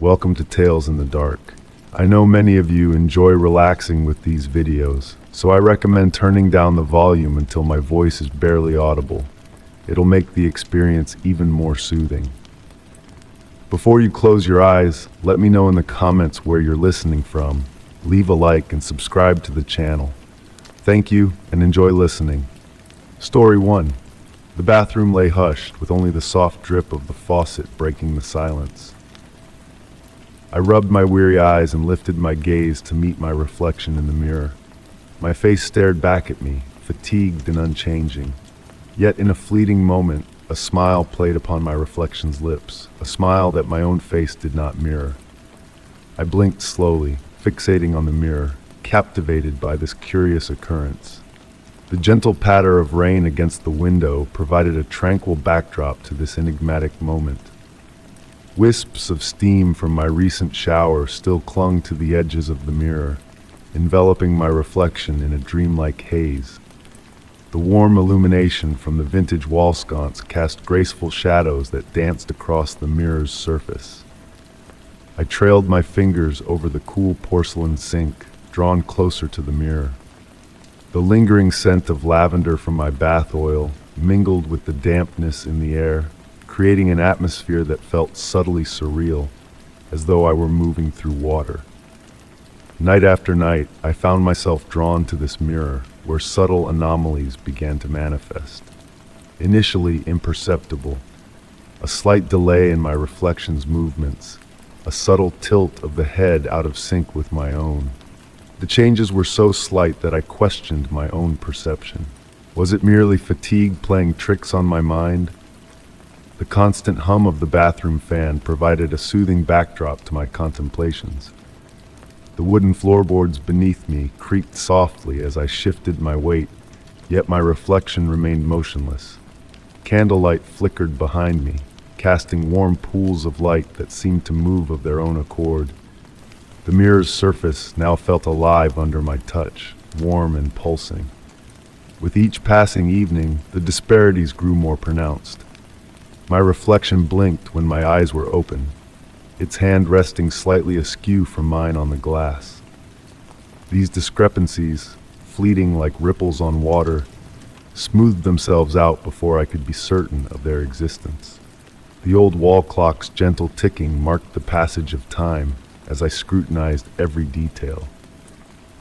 Welcome to Tales in the Dark. I know many of you enjoy relaxing with these videos, so I recommend turning down the volume until my voice is barely audible. It'll make the experience even more soothing. Before you close your eyes, let me know in the comments where you're listening from. Leave a like and subscribe to the channel. Thank you and enjoy listening. Story 1. The bathroom lay hushed, with only the soft drip of the faucet breaking the silence. I rubbed my weary eyes and lifted my gaze to meet my reflection in the mirror. My face stared back at me, fatigued and unchanging. Yet in a fleeting moment, a smile played upon my reflection's lips, a smile that my own face did not mirror. I blinked slowly, fixating on the mirror, captivated by this curious occurrence. The gentle patter of rain against the window provided a tranquil backdrop to this enigmatic moment. Wisps of steam from my recent shower still clung to the edges of the mirror, enveloping my reflection in a dreamlike haze. The warm illumination from the vintage wall sconce cast graceful shadows that danced across the mirror's surface. I trailed my fingers over the cool porcelain sink, drawn closer to the mirror. The lingering scent of lavender from my bath oil mingled with the dampness in the air, creating an atmosphere that felt subtly surreal, as though I were moving through water. Night after night, I found myself drawn to this mirror, where subtle anomalies began to manifest. Initially imperceptible, a slight delay in my reflection's movements, a subtle tilt of the head out of sync with my own. The changes were so slight that I questioned my own perception. Was it merely fatigue playing tricks on my mind? The constant hum of the bathroom fan provided a soothing backdrop to my contemplations. The wooden floorboards beneath me creaked softly as I shifted my weight, yet my reflection remained motionless. Candlelight flickered behind me, casting warm pools of light that seemed to move of their own accord. The mirror's surface now felt alive under my touch, warm and pulsing. With each passing evening, the disparities grew more pronounced. My reflection blinked when my eyes were open, its hand resting slightly askew from mine on the glass. These discrepancies, fleeting like ripples on water, smoothed themselves out before I could be certain of their existence. The old wall clock's gentle ticking marked the passage of time as I scrutinized every detail.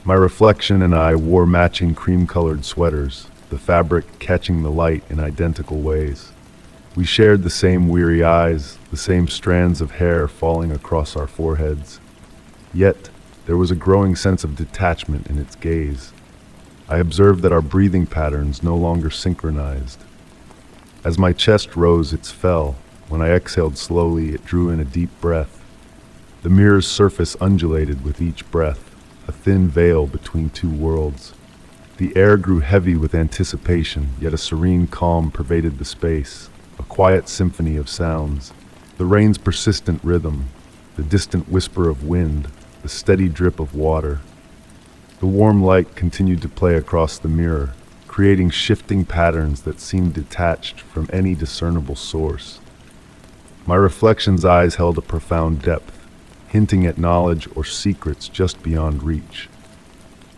My reflection and I wore matching cream-colored sweaters, the fabric catching the light in identical ways. We shared the same weary eyes, the same strands of hair falling across our foreheads. Yet, there was a growing sense of detachment in its gaze. I observed that our breathing patterns no longer synchronized. As my chest rose, it fell. When I exhaled slowly, it drew in a deep breath. The mirror's surface undulated with each breath, a thin veil between two worlds. The air grew heavy with anticipation, yet a serene calm pervaded the space, a quiet symphony of sounds. The rain's persistent rhythm, the distant whisper of wind, the steady drip of water. The warm light continued to play across the mirror, creating shifting patterns that seemed detached from any discernible source. My reflection's eyes held a profound depth, hinting at knowledge or secrets just beyond reach.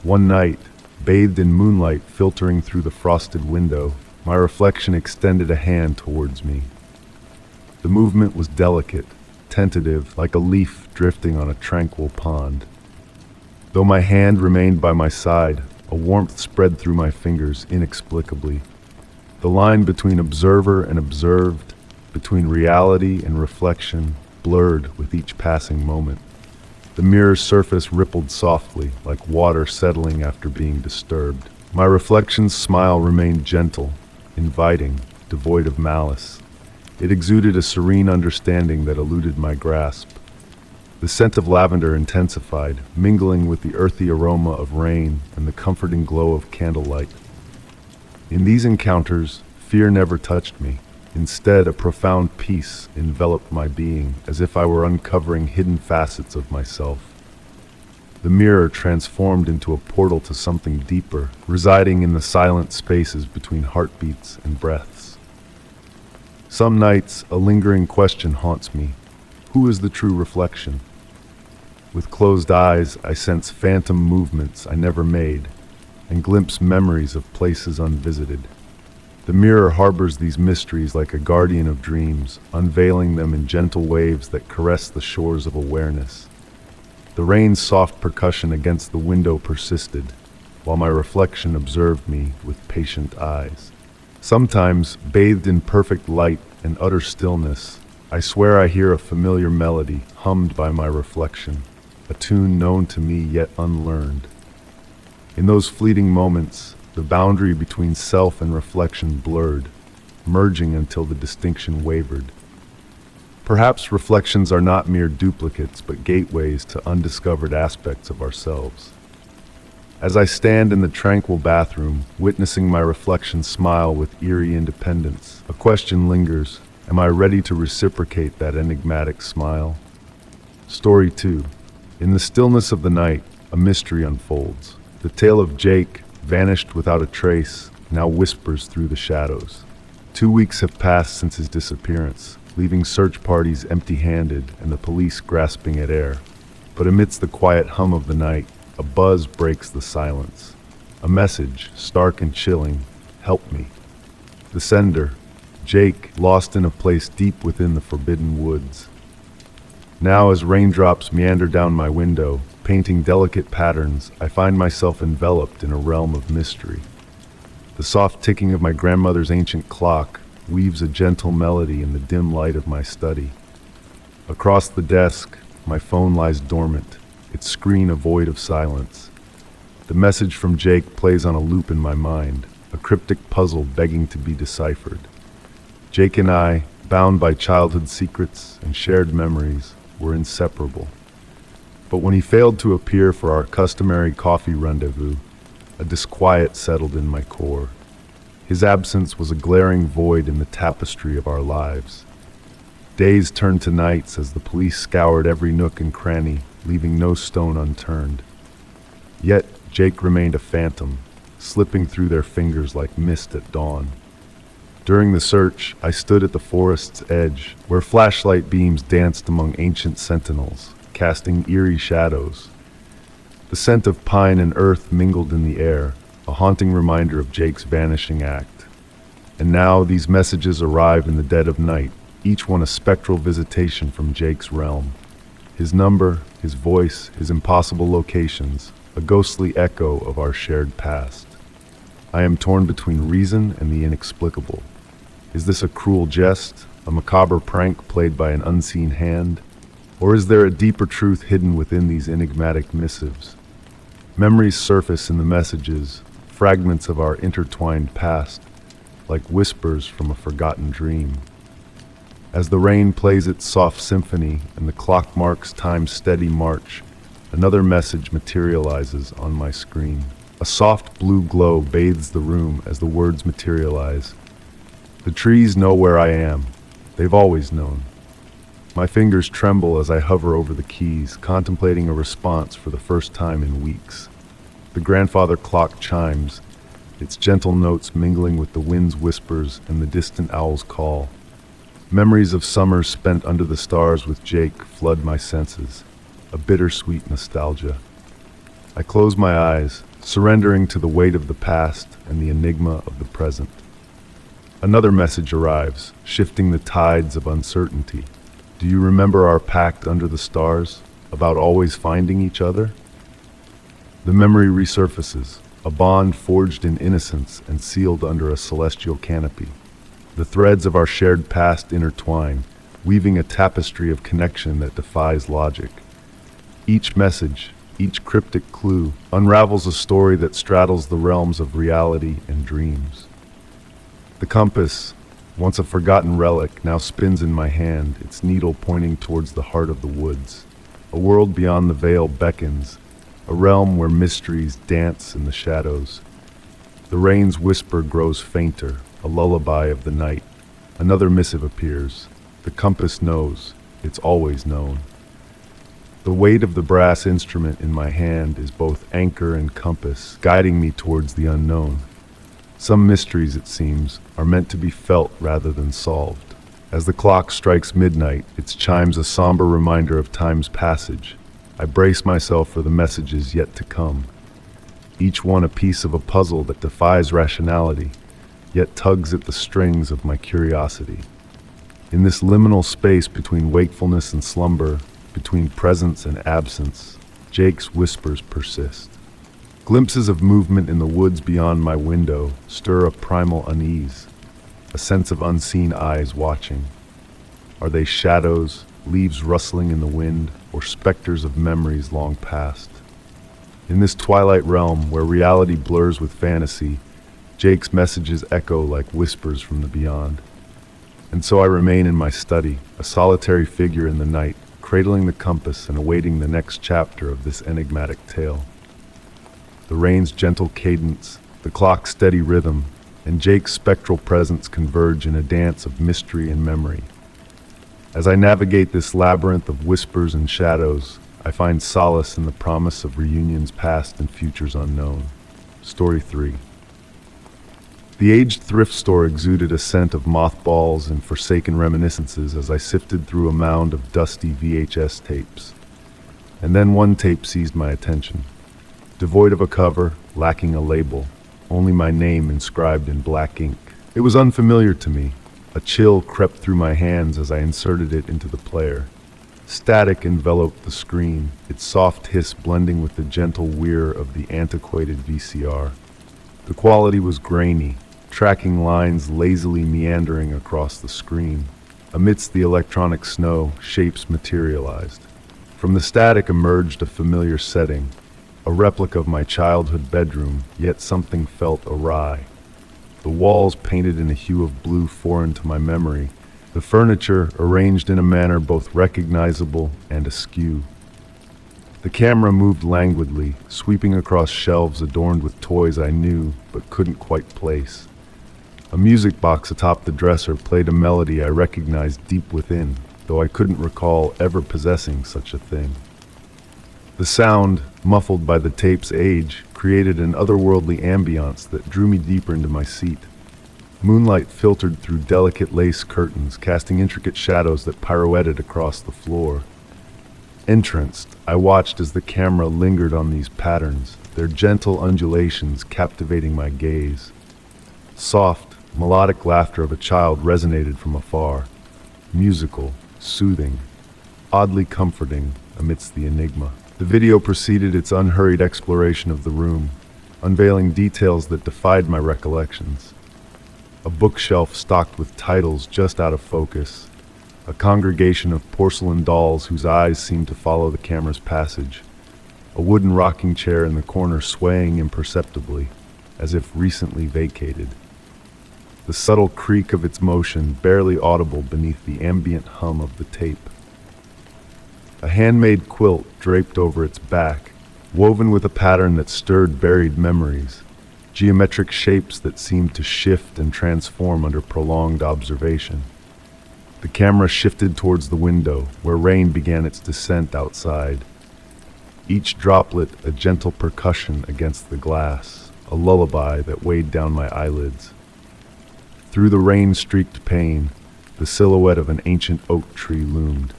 One night, bathed in moonlight filtering through the frosted window, my reflection extended a hand towards me. The movement was delicate, tentative, like a leaf drifting on a tranquil pond. Though my hand remained by my side, a warmth spread through my fingers inexplicably. The line between observer and observed, between reality and reflection, blurred with each passing moment. The mirror's surface rippled softly, like water settling after being disturbed. My reflection's smile remained gentle, inviting, devoid of malice. It exuded a serene understanding that eluded my grasp. The scent of lavender intensified, mingling with the earthy aroma of rain and the comforting glow of candlelight. In these encounters, fear never touched me. Instead, a profound peace enveloped my being, as if I were uncovering hidden facets of myself. The mirror transformed into a portal to something deeper, residing in the silent spaces between heartbeats and breaths. Some nights, a lingering question haunts me. Who is the true reflection? With closed eyes, I sense phantom movements I never made, and glimpse memories of places unvisited. The mirror harbors these mysteries like a guardian of dreams, unveiling them in gentle waves that caress the shores of awareness. The rain's soft percussion against the window persisted, while my reflection observed me with patient eyes. Sometimes, bathed in perfect light and utter stillness, I swear I hear a familiar melody hummed by my reflection, a tune known to me yet unlearned. In those fleeting moments, the boundary between self and reflection blurred, merging until the distinction wavered. Perhaps reflections are not mere duplicates, but gateways to undiscovered aspects of ourselves. As I stand in the tranquil bathroom, witnessing my reflection smile with eerie independence, a question lingers: am I ready to reciprocate that enigmatic smile? Story 2. In the stillness of the night, a mystery unfolds. The tale of Jake, vanished without a trace, now whispers through the shadows. 2 weeks have passed since his disappearance, leaving search parties empty-handed and the police grasping at air. But amidst the quiet hum of the night, a buzz breaks the silence. A message, stark and chilling: help me. The sender, Jake, lost in a place deep within the forbidden woods. Now, as raindrops meander down my window, painting delicate patterns, I find myself enveloped in a realm of mystery. The soft ticking of my grandmother's ancient clock weaves a gentle melody in the dim light of my study. Across the desk, my phone lies dormant, its screen a void of silence. The message from Jake plays on a loop in my mind, a cryptic puzzle begging to be deciphered. Jake and I, bound by childhood secrets and shared memories, were inseparable. But when he failed to appear for our customary coffee rendezvous, a disquiet settled in my core. His absence was a glaring void in the tapestry of our lives. Days turned to nights as the police scoured every nook and cranny, leaving no stone unturned. Yet Jake remained a phantom, slipping through their fingers like mist at dawn. During the search, I stood at the forest's edge, where flashlight beams danced among ancient sentinels, casting eerie shadows. The scent of pine and earth mingled in the air, a haunting reminder of Jake's vanishing act. And now these messages arrive in the dead of night, each one a spectral visitation from Jake's realm. His number, his voice, his impossible locations, a ghostly echo of our shared past. I am torn between reason and the inexplicable. Is this a cruel jest, a macabre prank played by an unseen hand? Or is there a deeper truth hidden within these enigmatic missives? Memories surface in the messages, fragments of our intertwined past, like whispers from a forgotten dream. As the rain plays its soft symphony and the clock marks time's steady march, another message materializes on my screen. A soft blue glow bathes the room as the words materialize. The trees know where I am. They've always known. My fingers tremble as I hover over the keys, contemplating a response for the first time in weeks. The grandfather clock chimes, its gentle notes mingling with the wind's whispers and the distant owl's call. Memories of summers spent under the stars with Jake flood my senses, a bittersweet nostalgia. I close my eyes, surrendering to the weight of the past and the enigma of the present. Another message arrives, shifting the tides of uncertainty. Do you remember our pact under the stars, about always finding each other? The memory resurfaces, a bond forged in innocence and sealed under a celestial canopy. The threads of our shared past intertwine, weaving a tapestry of connection that defies logic. Each message, each cryptic clue, unravels a story that straddles the realms of reality and dreams. The compass, once a forgotten relic, now spins in my hand, its needle pointing towards the heart of the woods. A world beyond the veil beckons, a realm where mysteries dance in the shadows. The rain's whisper grows fainter, a lullaby of the night. Another missive appears. The compass knows, it's always known. The weight of the brass instrument in my hand is both anchor and compass, guiding me towards the unknown. Some mysteries, it seems, are meant to be felt rather than solved. As the clock strikes midnight, its chimes a somber reminder of time's passage. I brace myself for the messages yet to come, each one a piece of a puzzle that defies rationality, yet tugs at the strings of my curiosity. In this liminal space between wakefulness and slumber, between presence and absence, Jake's whispers persist. Glimpses of movement in the woods beyond my window stir a primal unease, a sense of unseen eyes watching. Are they shadows, leaves rustling in the wind, or specters of memories long past? In this twilight realm where reality blurs with fantasy, Jake's messages echo like whispers from the beyond. And so I remain in my study, a solitary figure in the night, cradling the compass and awaiting the next chapter of this enigmatic tale. The rain's gentle cadence, the clock's steady rhythm, and Jake's spectral presence converge in a dance of mystery and memory. As I navigate this labyrinth of whispers and shadows, I find solace in the promise of reunions past and futures unknown. Story 3. The aged thrift store exuded a scent of mothballs and forsaken reminiscences as I sifted through a mound of dusty VHS tapes. And then one tape seized my attention. Devoid of a cover, lacking a label, only my name inscribed in black ink. It was unfamiliar to me. A chill crept through my hands as I inserted it into the player. Static enveloped the screen, its soft hiss blending with the gentle whir of the antiquated VCR. The quality was grainy, tracking lines lazily meandering across the screen. Amidst the electronic snow, shapes materialized. From the static emerged a familiar setting, a replica of my childhood bedroom, yet something felt awry. The walls painted in a hue of blue foreign to my memory, the furniture arranged in a manner both recognizable and askew. The camera moved languidly, sweeping across shelves adorned with toys I knew but couldn't quite place. A music box atop the dresser played a melody I recognized deep within, though I couldn't recall ever possessing such a thing. The sound, muffled by the tape's age, created an otherworldly ambiance that drew me deeper into my seat. Moonlight filtered through delicate lace curtains, casting intricate shadows that pirouetted across the floor. Entranced, I watched as the camera lingered on these patterns, their gentle undulations captivating my gaze. Soft, melodic laughter of a child resonated from afar, musical, soothing, oddly comforting amidst the enigma. The video preceded its unhurried exploration of the room, unveiling details that defied my recollections. A bookshelf stocked with titles just out of focus, a congregation of porcelain dolls whose eyes seemed to follow the camera's passage, a wooden rocking chair in the corner swaying imperceptibly, as if recently vacated. The subtle creak of its motion barely audible beneath the ambient hum of the tape. A handmade quilt draped over its back, woven with a pattern that stirred buried memories, geometric shapes that seemed to shift and transform under prolonged observation. The camera shifted towards the window, where rain began its descent outside. Each droplet a gentle percussion against the glass, a lullaby that weighed down my eyelids. Through the rain-streaked pane, the silhouette of an ancient oak tree loomed.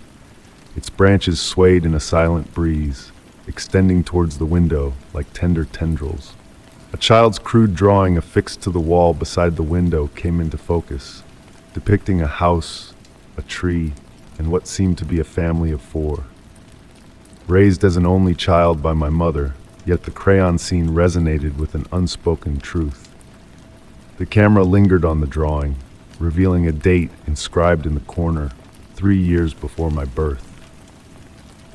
Its branches swayed in a silent breeze, extending towards the window like tender tendrils. A child's crude drawing affixed to the wall beside the window came into focus, depicting a house, a tree, and what seemed to be a family of 4. Raised as an only child by my mother, yet the crayon scene resonated with an unspoken truth. The camera lingered on the drawing, revealing a date inscribed in the corner, 3 years before my birth.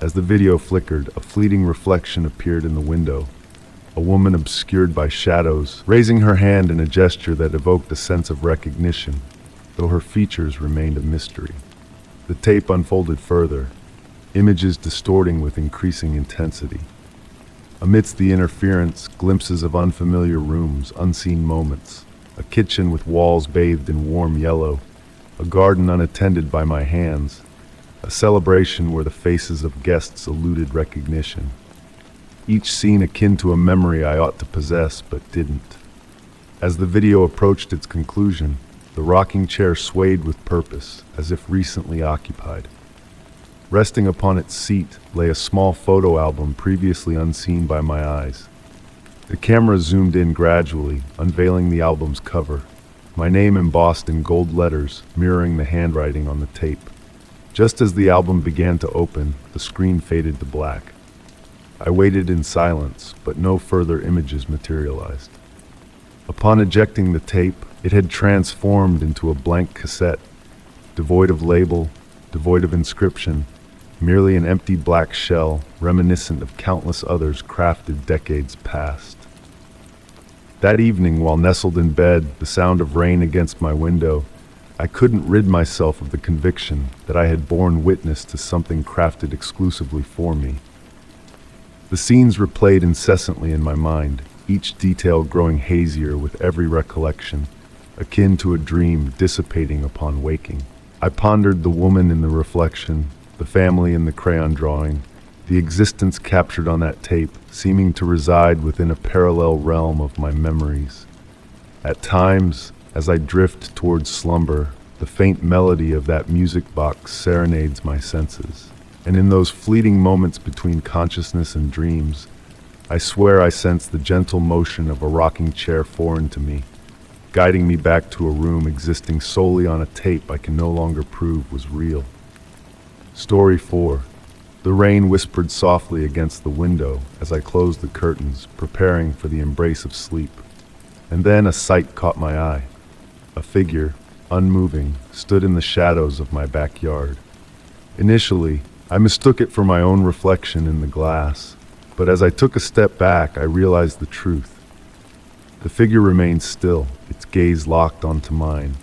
As the video flickered, a fleeting reflection appeared in the window, a woman obscured by shadows, raising her hand in a gesture that evoked a sense of recognition, though her features remained a mystery. The tape unfolded further, images distorting with increasing intensity. Amidst the interference, glimpses of unfamiliar rooms, unseen moments, a kitchen with walls bathed in warm yellow, a garden unattended by my hands, a celebration where the faces of guests eluded recognition. Each scene akin to a memory I ought to possess but didn't. As the video approached its conclusion, The rocking chair swayed with purpose, as if recently occupied. Resting upon its seat lay a small photo album previously unseen by my eyes. The camera zoomed in gradually, unveiling the album's cover, my name embossed in gold letters, mirroring the handwriting on the tape. Just as the album began to open, the screen faded to black. I waited in silence, but no further images materialized. Upon ejecting the tape, it had transformed into a blank cassette, devoid of label, devoid of inscription, merely an empty black shell reminiscent of countless others crafted decades past. That evening, while nestled in bed, the sound of rain against my window, I couldn't rid myself of the conviction that I had borne witness to something crafted exclusively for me. The scenes replayed incessantly in my mind, each detail growing hazier with every recollection, akin to a dream dissipating upon waking. I pondered the woman in the reflection, the family in the crayon drawing, the existence captured on that tape seeming to reside within a parallel realm of my memories. At times, as I drift towards slumber, the faint melody of that music box serenades my senses. And in those fleeting moments between consciousness and dreams, I swear I sense the gentle motion of a rocking chair foreign to me, guiding me back to a room existing solely on a tape I can no longer prove was real. Story 4. The rain whispered softly against the window as I closed the curtains, preparing for the embrace of sleep. And then a sight caught my eye. A figure, unmoving, stood in the shadows of my backyard. Initially, I mistook it for my own reflection in the glass, but as I took a step back, I realized the truth. The figure remained still, its gaze locked onto mine.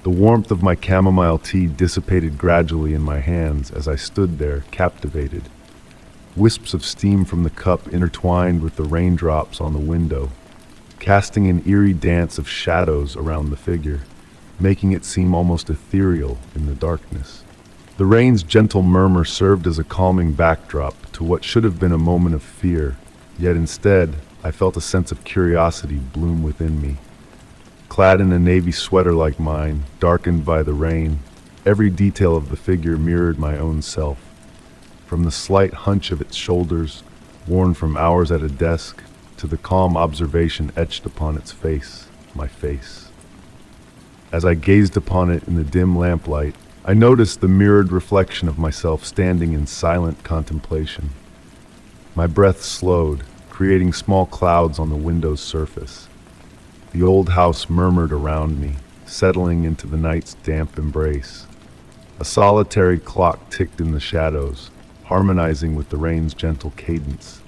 The warmth of my chamomile tea dissipated gradually in my hands as I stood there, captivated. Wisps of steam from the cup intertwined with the raindrops on the window, casting an eerie dance of shadows around the figure, making it seem almost ethereal in the darkness. The rain's gentle murmur served as a calming backdrop to what should have been a moment of fear, yet instead, I felt a sense of curiosity bloom within me. Clad in a navy sweater like mine, darkened by the rain, every detail of the figure mirrored my own self. From the slight hunch of its shoulders, worn from hours at a desk, to the calm observation etched upon its face, my face. As I gazed upon it in the dim lamplight, I noticed the mirrored reflection of myself standing in silent contemplation. My breath slowed, creating small clouds on the window's surface. The old house murmured around me, settling into the night's damp embrace. A solitary clock ticked in the shadows, harmonizing with the rain's gentle cadence.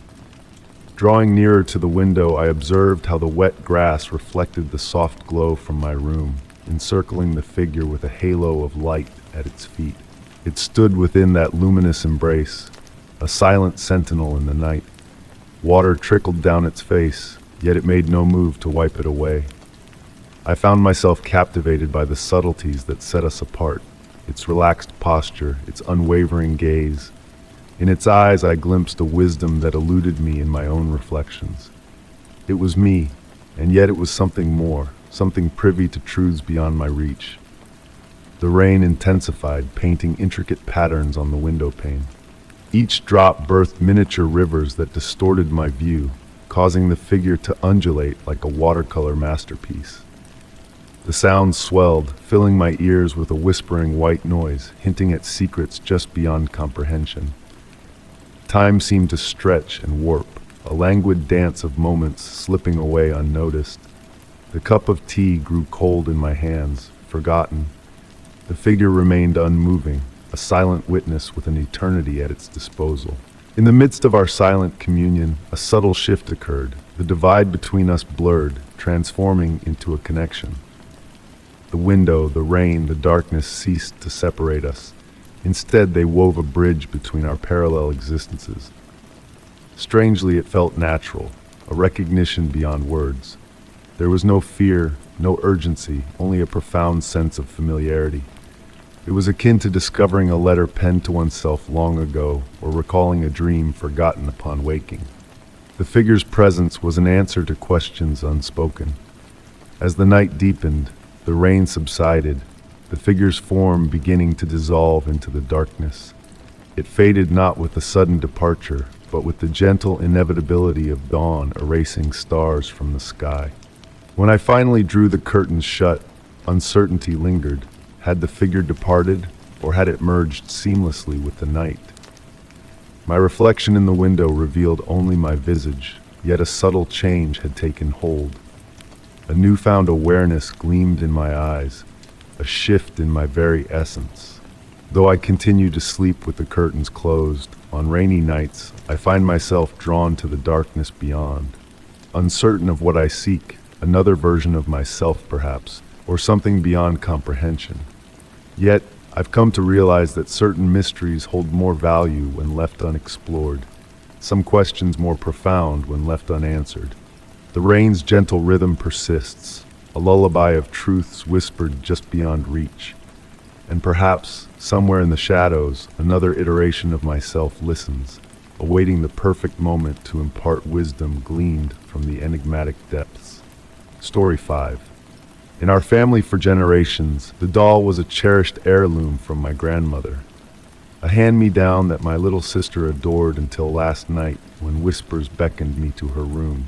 Drawing nearer to the window, I observed how the wet grass reflected the soft glow from my room, encircling the figure with a halo of light at its feet. It stood within that luminous embrace, a silent sentinel in the night. Water trickled down its face, yet it made no move to wipe it away. I found myself captivated by the subtleties that set us apart, its relaxed posture, its unwavering gaze. In its eyes I glimpsed a wisdom that eluded me in my own reflections. It was me, and yet it was something more, something privy to truths beyond my reach. The rain intensified, painting intricate patterns on the window pane. Each drop birthed miniature rivers that distorted my view, causing the figure to undulate like a watercolor masterpiece. The sound swelled, filling my ears with a whispering white noise, hinting at secrets just beyond comprehension. Time seemed to stretch and warp, a languid dance of moments slipping away unnoticed. The cup of tea grew cold in my hands, forgotten. The figure remained unmoving, a silent witness with an eternity at its disposal. In the midst of our silent communion, a subtle shift occurred. The divide between us blurred, transforming into a connection. The window, the rain, the darkness ceased to separate us. Instead, they wove a bridge between our parallel existences. Strangely, it felt natural, a recognition beyond words. There was no fear, no urgency, only a profound sense of familiarity. It was akin to discovering a letter penned to oneself long ago, or recalling a dream forgotten upon waking. The figure's presence was an answer to questions unspoken. As the night deepened, The rain subsided, the figure's form beginning to dissolve into the darkness. It faded not with a sudden departure, but with the gentle inevitability of dawn erasing stars from the sky. When I finally drew the curtains shut, uncertainty lingered. Had the figure departed, or had it merged seamlessly with the night? My reflection in the window revealed only my visage, yet a subtle change had taken hold. A newfound awareness gleamed in my eyes, a shift in my very essence. Though I continue to sleep with the curtains closed, on rainy nights I find myself drawn to the darkness beyond. Uncertain of what I seek, another version of myself perhaps, or something beyond comprehension. Yet, I've come to realize that certain mysteries hold more value when left unexplored, some questions more profound when left unanswered. The rain's gentle rhythm persists, a lullaby of truths whispered just beyond reach. And perhaps, somewhere in the shadows, another iteration of myself listens, awaiting the perfect moment to impart wisdom gleaned from the enigmatic depths. Story 5. In our family for generations, the doll was a cherished heirloom from my grandmother. A hand-me-down that my little sister adored until last night when whispers beckoned me to her room.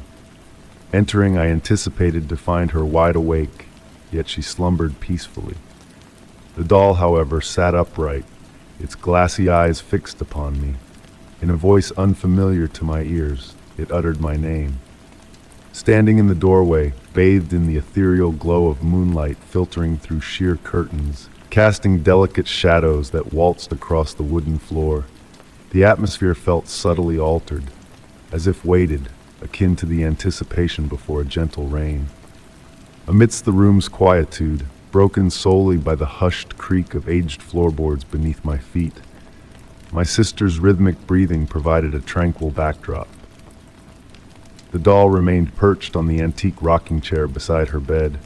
Entering, I anticipated to find her wide awake, yet she slumbered peacefully. The doll, however, sat upright, its glassy eyes fixed upon me. In a voice unfamiliar to my ears, it uttered my name. Standing in the doorway, bathed in the ethereal glow of moonlight filtering through sheer curtains, casting delicate shadows that waltzed across the wooden floor, the atmosphere felt subtly altered, as if weighted, akin to the anticipation before a gentle rain. Amidst the room's quietude, broken solely by the hushed creak of aged floorboards beneath my feet, my sister's rhythmic breathing provided a tranquil backdrop. The doll remained perched on the antique rocking chair beside her bed,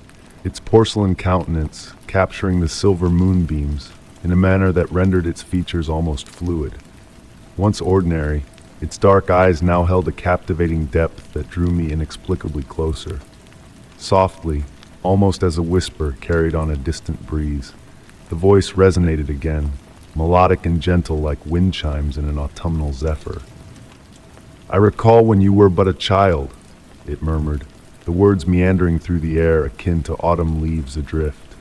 its porcelain countenance capturing the silver moonbeams in a manner that rendered its features almost fluid. Once ordinary, its dark eyes now held a captivating depth that drew me inexplicably closer. Softly, almost as a whisper carried on a distant breeze, the voice resonated again, melodic and gentle like wind chimes in an autumnal zephyr. "I recall when you were but a child," it murmured, the words meandering through the air akin to autumn leaves adrift.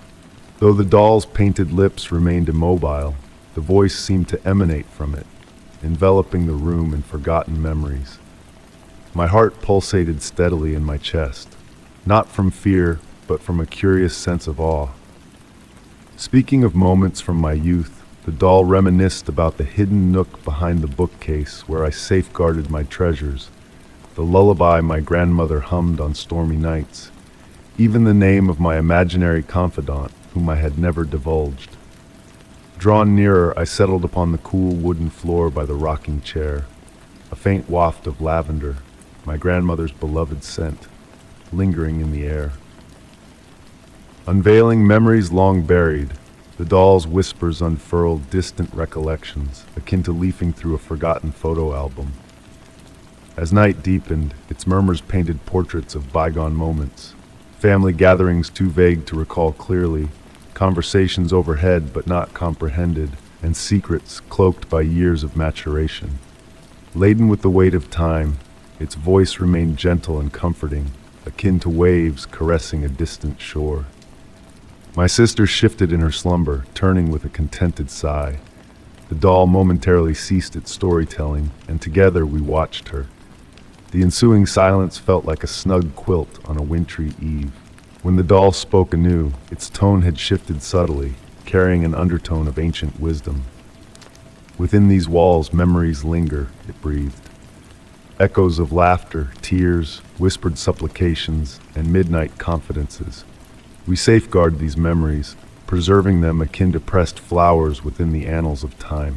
Though the doll's painted lips remained immobile, the voice seemed to emanate from it, enveloping the room in forgotten memories. My heart pulsated steadily in my chest, not from fear, but from a curious sense of awe. Speaking of moments from my youth, the doll reminisced about the hidden nook behind the bookcase where I safeguarded my treasures, the lullaby my grandmother hummed on stormy nights, even the name of my imaginary confidant whom I had never divulged. Drawn nearer, I settled upon the cool wooden floor by the rocking chair, a faint waft of lavender, my grandmother's beloved scent, lingering in the air. Unveiling memories long buried, the doll's whispers unfurled distant recollections, akin to leafing through a forgotten photo album. As night deepened, its murmurs painted portraits of bygone moments, family gatherings too vague to recall clearly, conversations overhead but not comprehended, and secrets cloaked by years of maturation. Laden with the weight of time, its voice remained gentle and comforting, akin to waves caressing a distant shore. My sister shifted in her slumber, turning with a contented sigh. The doll momentarily ceased its storytelling, and together we watched her. The ensuing silence felt like a snug quilt on a wintry eve. When the doll spoke anew, its tone had shifted subtly, carrying an undertone of ancient wisdom. "Within these walls, memories linger," it breathed. Echoes of laughter, tears, whispered supplications, and midnight confidences. We safeguard these memories, preserving them akin to pressed flowers within the annals of time.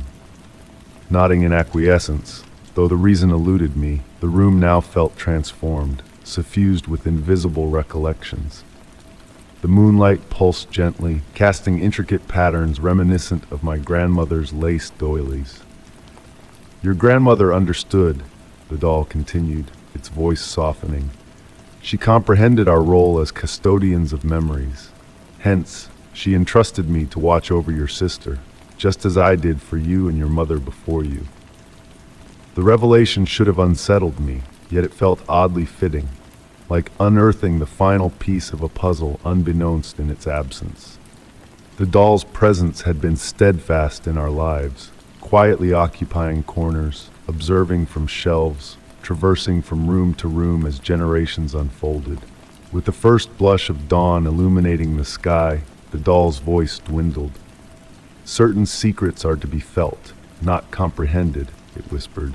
Nodding in acquiescence, though the reason eluded me, the room now felt transformed, suffused with invisible recollections. The moonlight pulsed gently, casting intricate patterns reminiscent of my grandmother's lace doilies. "Your grandmother understood," the doll continued, its voice softening. "She comprehended our role as custodians of memories, Hence, she entrusted me to watch over your sister, just as I did for you and your mother before you. The revelation should have unsettled me, yet it felt oddly fitting, like unearthing the final piece of a puzzle unbeknownst in its absence. The doll's presence had been steadfast in our lives, quietly occupying corners, observing from shelves, traversing from room to room as generations unfolded. With the first blush of dawn illuminating the sky, the doll's voice dwindled. "Certain secrets are to be felt, not comprehended," it whispered,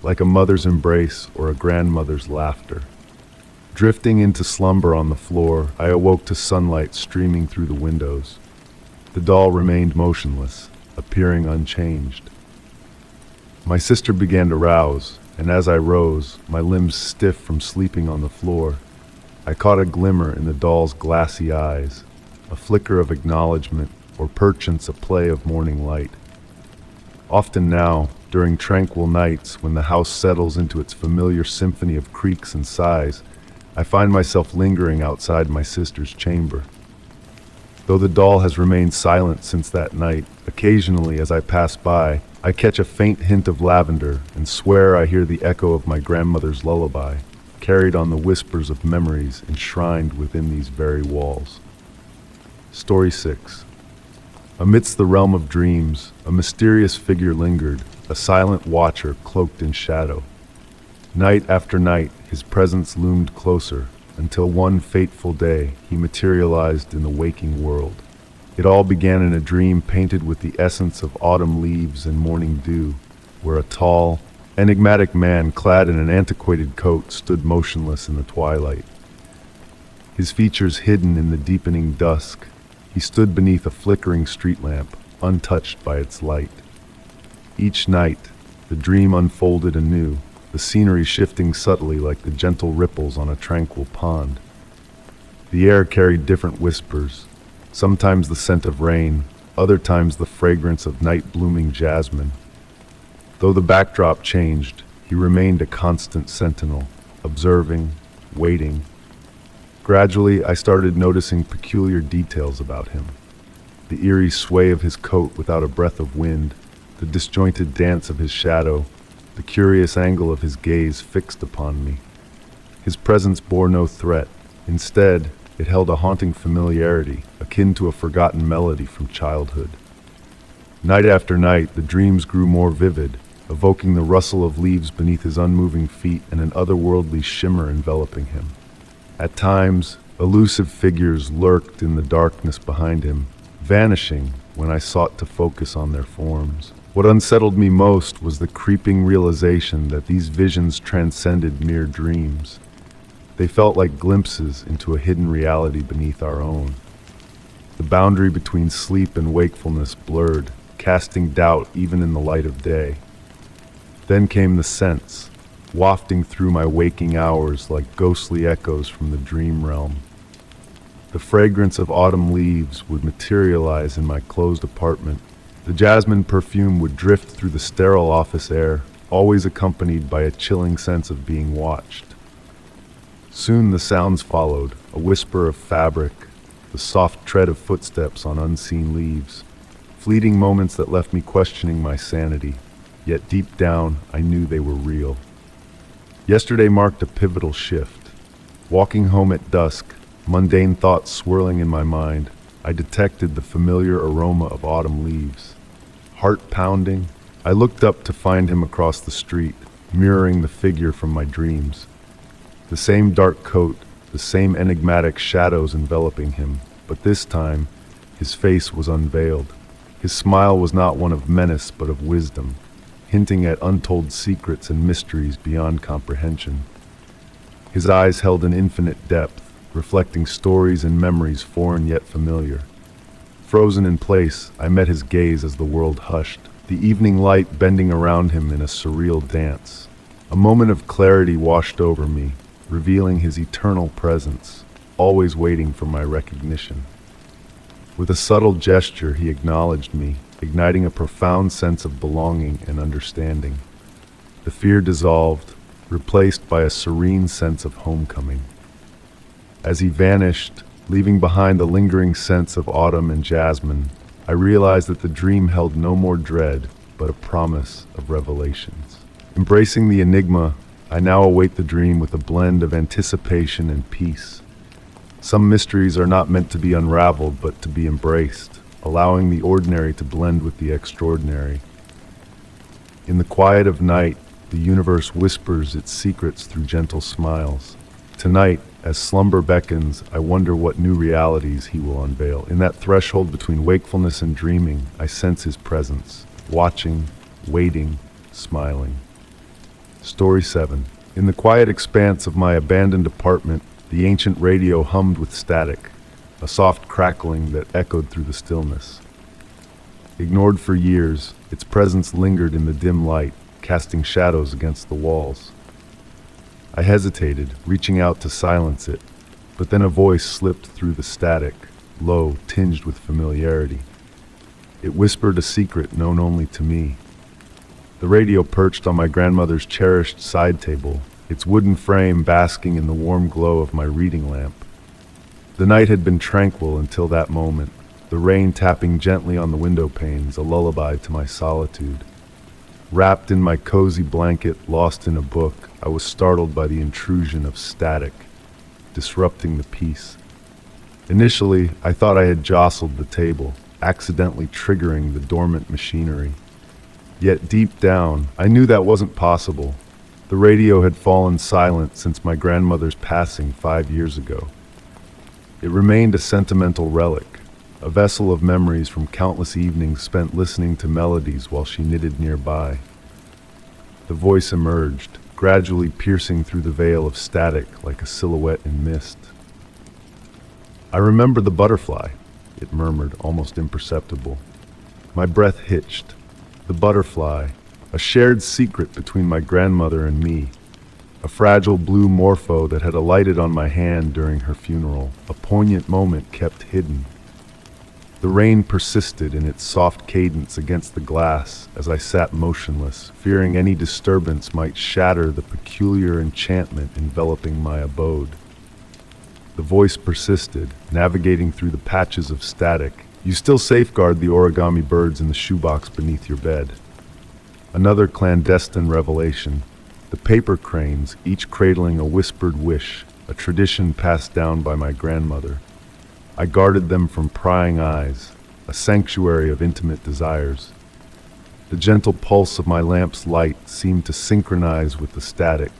like a mother's embrace or a grandmother's laughter. Drifting into slumber on the floor, I awoke to sunlight streaming through the windows. The doll remained motionless, appearing unchanged. My sister began to rouse, and as I rose, my limbs stiff from sleeping on the floor, I caught a glimmer in the doll's glassy eyes, a flicker of acknowledgement, or perchance a play of morning light. Often now, during tranquil nights when the house settles into its familiar symphony of creaks and sighs, I find myself lingering outside my sister's chamber. Though the doll has remained silent since that night, occasionally as I pass by, I catch a faint hint of lavender and swear I hear the echo of my grandmother's lullaby, carried on the whispers of memories enshrined within these very walls. Story 6. Amidst the realm of dreams, a mysterious figure lingered, a silent watcher cloaked in shadow. Night after night, his presence loomed closer, until one fateful day he materialized in the waking world. It all began in a dream painted with the essence of autumn leaves and morning dew, where a tall, enigmatic man clad in an antiquated coat stood motionless in the twilight. His features hidden in the deepening dusk, he stood beneath a flickering street lamp, untouched by its light. Each night, the dream unfolded anew, the scenery shifting subtly like the gentle ripples on a tranquil pond. The air carried different whispers, sometimes the scent of rain, other times the fragrance of night-blooming jasmine. Though the backdrop changed, he remained a constant sentinel, observing, waiting. Gradually, I started noticing peculiar details about him. The eerie sway of his coat without a breath of wind, the disjointed dance of his shadow, the curious angle of his gaze fixed upon me. His presence bore no threat. Instead, it held a haunting familiarity, akin to a forgotten melody from childhood. Night after night, the dreams grew more vivid, evoking the rustle of leaves beneath his unmoving feet and an otherworldly shimmer enveloping him. At times, elusive figures lurked in the darkness behind him, vanishing when I sought to focus on their forms. What unsettled me most was the creeping realization that these visions transcended mere dreams. They felt like glimpses into a hidden reality beneath our own. The boundary between sleep and wakefulness blurred, casting doubt even in the light of day. Then came the sense, wafting through my waking hours like ghostly echoes from the dream realm. The fragrance of autumn leaves would materialize in my closed apartment. The jasmine perfume would drift through the sterile office air, always accompanied by a chilling sense of being watched. Soon the sounds followed, a whisper of fabric, the soft tread of footsteps on unseen leaves, fleeting moments that left me questioning my sanity, yet deep down I knew they were real. Yesterday marked a pivotal shift. Walking home at dusk, mundane thoughts swirling in my mind, I detected the familiar aroma of autumn leaves. Heart pounding, I looked up to find him across the street, mirroring the figure from my dreams. The same dark coat, the same enigmatic shadows enveloping him, but this time, his face was unveiled. His smile was not one of menace but of wisdom, hinting at untold secrets and mysteries beyond comprehension. His eyes held an infinite depth, reflecting stories and memories foreign yet familiar. Frozen in place, I met his gaze as the world hushed, the evening light bending around him in a surreal dance. A moment of clarity washed over me, revealing his eternal presence, always waiting for my recognition. With a subtle gesture, he acknowledged me, igniting a profound sense of belonging and understanding. The fear dissolved, replaced by a serene sense of homecoming. As he vanished, leaving behind the lingering sense of autumn and jasmine. I realized that the dream held no more dread, but a promise of revelations. Embracing the enigma, I now await the dream with a blend of anticipation and peace. Some mysteries are not meant to be unraveled, but to be embraced, allowing the ordinary to blend with the extraordinary. In the quiet of night, the universe whispers its secrets through gentle smiles. Tonight, as slumber beckons, I wonder what new realities he will unveil. In that threshold between wakefulness and dreaming, I sense his presence, watching, waiting, smiling. Story 7. In the quiet expanse of my abandoned apartment, the ancient radio hummed with static, a soft crackling that echoed through the stillness. Ignored for years, its presence lingered in the dim light, casting shadows against the walls. I hesitated, reaching out to silence it, but then a voice slipped through the static, low, tinged with familiarity. It whispered a secret known only to me. The radio perched on my grandmother's cherished side table, its wooden frame basking in the warm glow of my reading lamp. The night had been tranquil until that moment, the rain tapping gently on the window panes, a lullaby to my solitude. Wrapped in my cozy blanket, lost in a book, I was startled by the intrusion of static, disrupting the peace. Initially, I thought I had jostled the table, accidentally triggering the dormant machinery. Yet deep down, I knew that wasn't possible. The radio had fallen silent since my grandmother's passing 5 years ago. It remained a sentimental relic, a vessel of memories from countless evenings spent listening to melodies while she knitted nearby. The voice emerged, gradually piercing through the veil of static like a silhouette in mist. "I remember the butterfly," it murmured, almost imperceptible. My breath hitched. The butterfly, a shared secret between my grandmother and me. A fragile blue morpho that had alighted on my hand during her funeral, a poignant moment kept hidden. The rain persisted in its soft cadence against the glass as I sat motionless, fearing any disturbance might shatter the peculiar enchantment enveloping my abode. The voice persisted, navigating through the patches of static. "You still safeguard the origami birds in the shoebox beneath your bed." Another clandestine revelation. The paper cranes, each cradling a whispered wish, a tradition passed down by my grandmother. I guarded them from prying eyes, a sanctuary of intimate desires. The gentle pulse of my lamp's light seemed to synchronize with the static,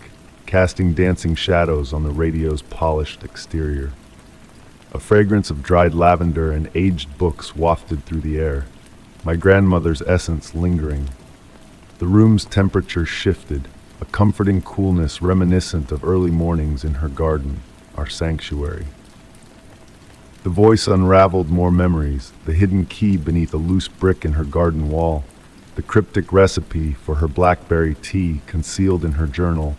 casting dancing shadows on the radio's polished exterior. A fragrance of dried lavender and aged books wafted through the air, my grandmother's essence lingering. The room's temperature shifted, a comforting coolness reminiscent of early mornings in her garden, our sanctuary. The voice unraveled more memories, the hidden key beneath a loose brick in her garden wall, the cryptic recipe for her blackberry tea concealed in her journal,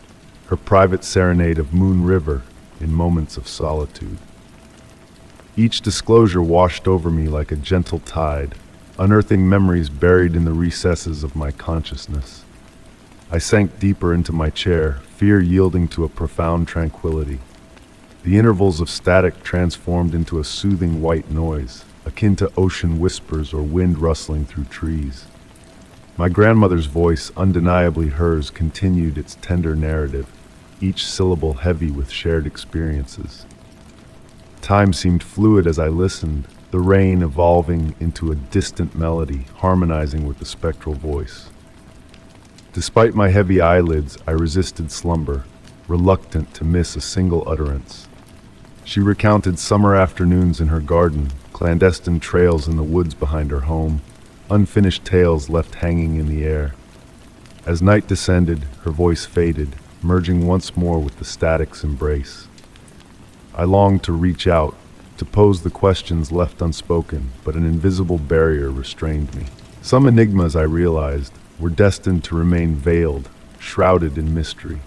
her private serenade of Moon River in moments of solitude. Each disclosure washed over me like a gentle tide, unearthing memories buried in the recesses of my consciousness. I sank deeper into my chair, fear yielding to a profound tranquility. The intervals of static transformed into a soothing white noise, akin to ocean whispers or wind rustling through trees. My grandmother's voice, undeniably hers, continued its tender narrative, each syllable heavy with shared experiences. Time seemed fluid as I listened, the rain evolving into a distant melody, harmonizing with the spectral voice. Despite my heavy eyelids, I resisted slumber, reluctant to miss a single utterance. She recounted summer afternoons in her garden, clandestine trails in the woods behind her home, unfinished tales left hanging in the air. As night descended, her voice faded, merging once more with the static's embrace. I longed to reach out, to pose the questions left unspoken, but an invisible barrier restrained me. Some enigmas, I realized, were destined to remain veiled, shrouded in mystery.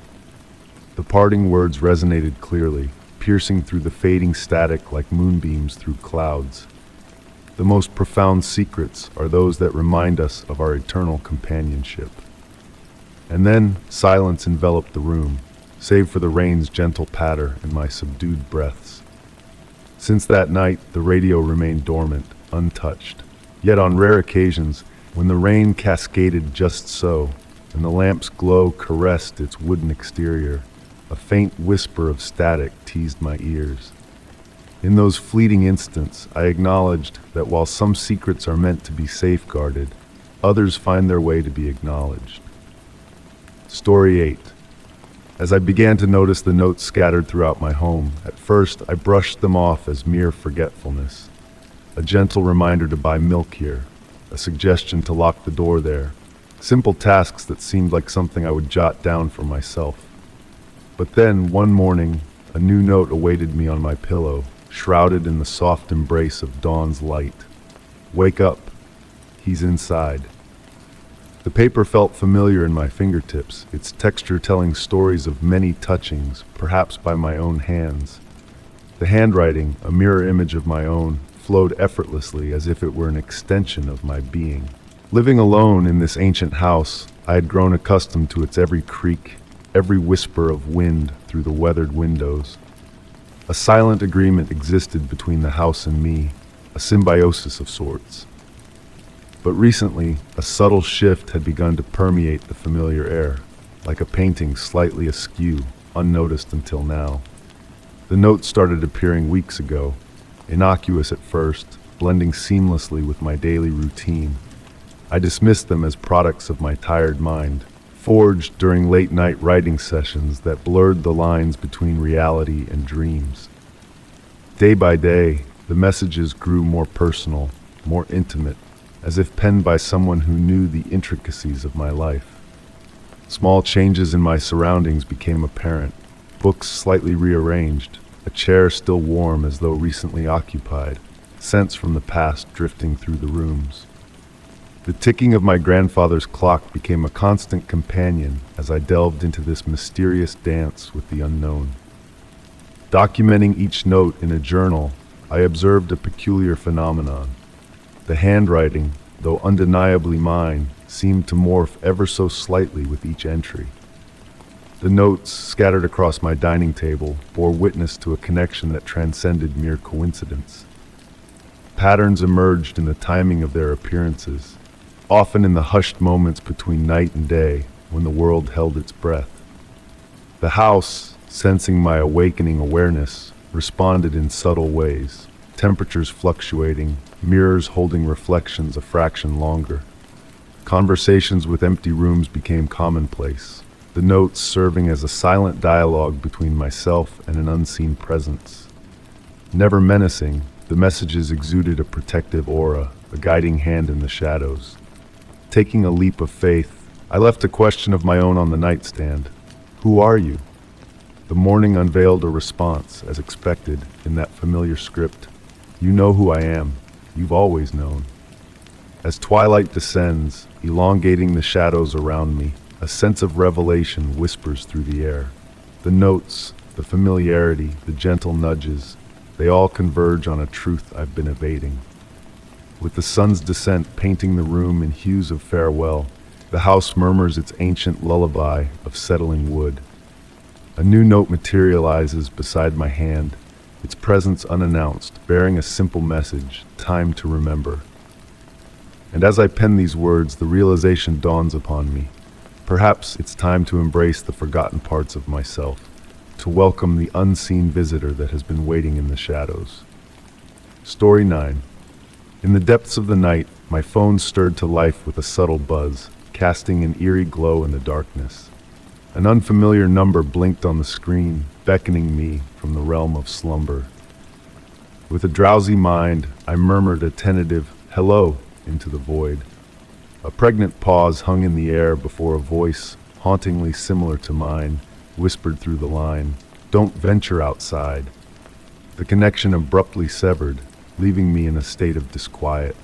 The parting words resonated clearly, piercing through the fading static like moonbeams through clouds. The most profound secrets are those that remind us of our eternal companionship. And then silence enveloped the room, save for the rain's gentle patter and my subdued breaths. Since that night, the radio remained dormant, untouched. Yet on rare occasions, when the rain cascaded just so, and the lamp's glow caressed its wooden exterior, a faint whisper of static teased my ears. In those fleeting instants, I acknowledged that while some secrets are meant to be safeguarded, others find their way to be acknowledged. Story 8. As I began to notice the notes scattered throughout my home, at first I brushed them off as mere forgetfulness. A gentle reminder to buy milk here, a suggestion to lock the door there, simple tasks that seemed like something I would jot down for myself. But then, one morning, a new note awaited me on my pillow, shrouded in the soft embrace of dawn's light. Wake up. He's inside. The paper felt familiar in my fingertips, its texture telling stories of many touchings, perhaps by my own hands. The handwriting, a mirror image of my own, flowed effortlessly as if it were an extension of my being. Living alone in this ancient house, I had grown accustomed to its every creak, every whisper of wind through the weathered windows. A silent agreement existed between the house and me, a symbiosis of sorts. But recently, a subtle shift had begun to permeate the familiar air, like a painting slightly askew, unnoticed until now. The notes started appearing weeks ago, innocuous at first, blending seamlessly with my daily routine. I dismissed them as products of my tired mind, forged during late-night writing sessions that blurred the lines between reality and dreams. Day by day, the messages grew more personal, more intimate, as if penned by someone who knew the intricacies of my life. Small changes in my surroundings became apparent, books slightly rearranged, a chair still warm as though recently occupied, scents from the past drifting through the rooms. The ticking of my grandfather's clock became a constant companion as I delved into this mysterious dance with the unknown. Documenting each note in a journal, I observed a peculiar phenomenon. The handwriting, though undeniably mine, seemed to morph ever so slightly with each entry. The notes, scattered across my dining table, bore witness to a connection that transcended mere coincidence. Patterns emerged in the timing of their appearances, often in the hushed moments between night and day, when the world held its breath. The house, sensing my awakening awareness, responded in subtle ways, temperatures fluctuating, mirrors holding reflections a fraction longer. Conversations with empty rooms became commonplace, the notes serving as a silent dialogue between myself and an unseen presence. Never menacing, the messages exuded a protective aura, a guiding hand in the shadows. Taking a leap of faith, I left a question of my own on the nightstand. Who are you? The morning unveiled a response, as expected, in that familiar script. You know who I am. You've always known. As twilight descends, elongating the shadows around me, a sense of revelation whispers through the air. The notes, the familiarity, the gentle nudges, they all converge on a truth I've been evading. With the sun's descent painting the room in hues of farewell, the house murmurs its ancient lullaby of settling wood. A new note materializes beside my hand, its presence unannounced, bearing a simple message, time to remember. And as I pen these words, the realization dawns upon me. Perhaps it's time to embrace the forgotten parts of myself, to welcome the unseen visitor that has been waiting in the shadows. Story 9. In the depths of the night, my phone stirred to life with a subtle buzz, casting an eerie glow in the darkness. An unfamiliar number blinked on the screen, beckoning me from the realm of slumber. With a drowsy mind, I murmured a tentative hello into the void. A pregnant pause hung in the air before a voice, hauntingly similar to mine, whispered through the line, "Don't venture outside." The connection abruptly severed, leaving me in a state of disquiet.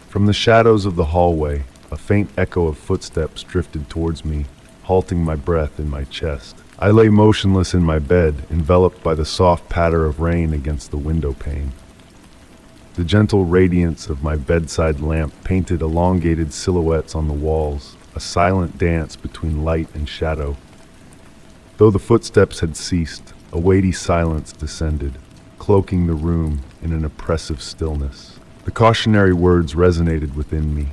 From the shadows of the hallway, a faint echo of footsteps drifted towards me, halting my breath in my chest. I lay motionless in my bed, enveloped by the soft patter of rain against the window pane. The gentle radiance of my bedside lamp painted elongated silhouettes on the walls, a silent dance between light and shadow. Though the footsteps had ceased, a weighty silence descended, cloaking the room in an oppressive stillness. The cautionary words resonated within me,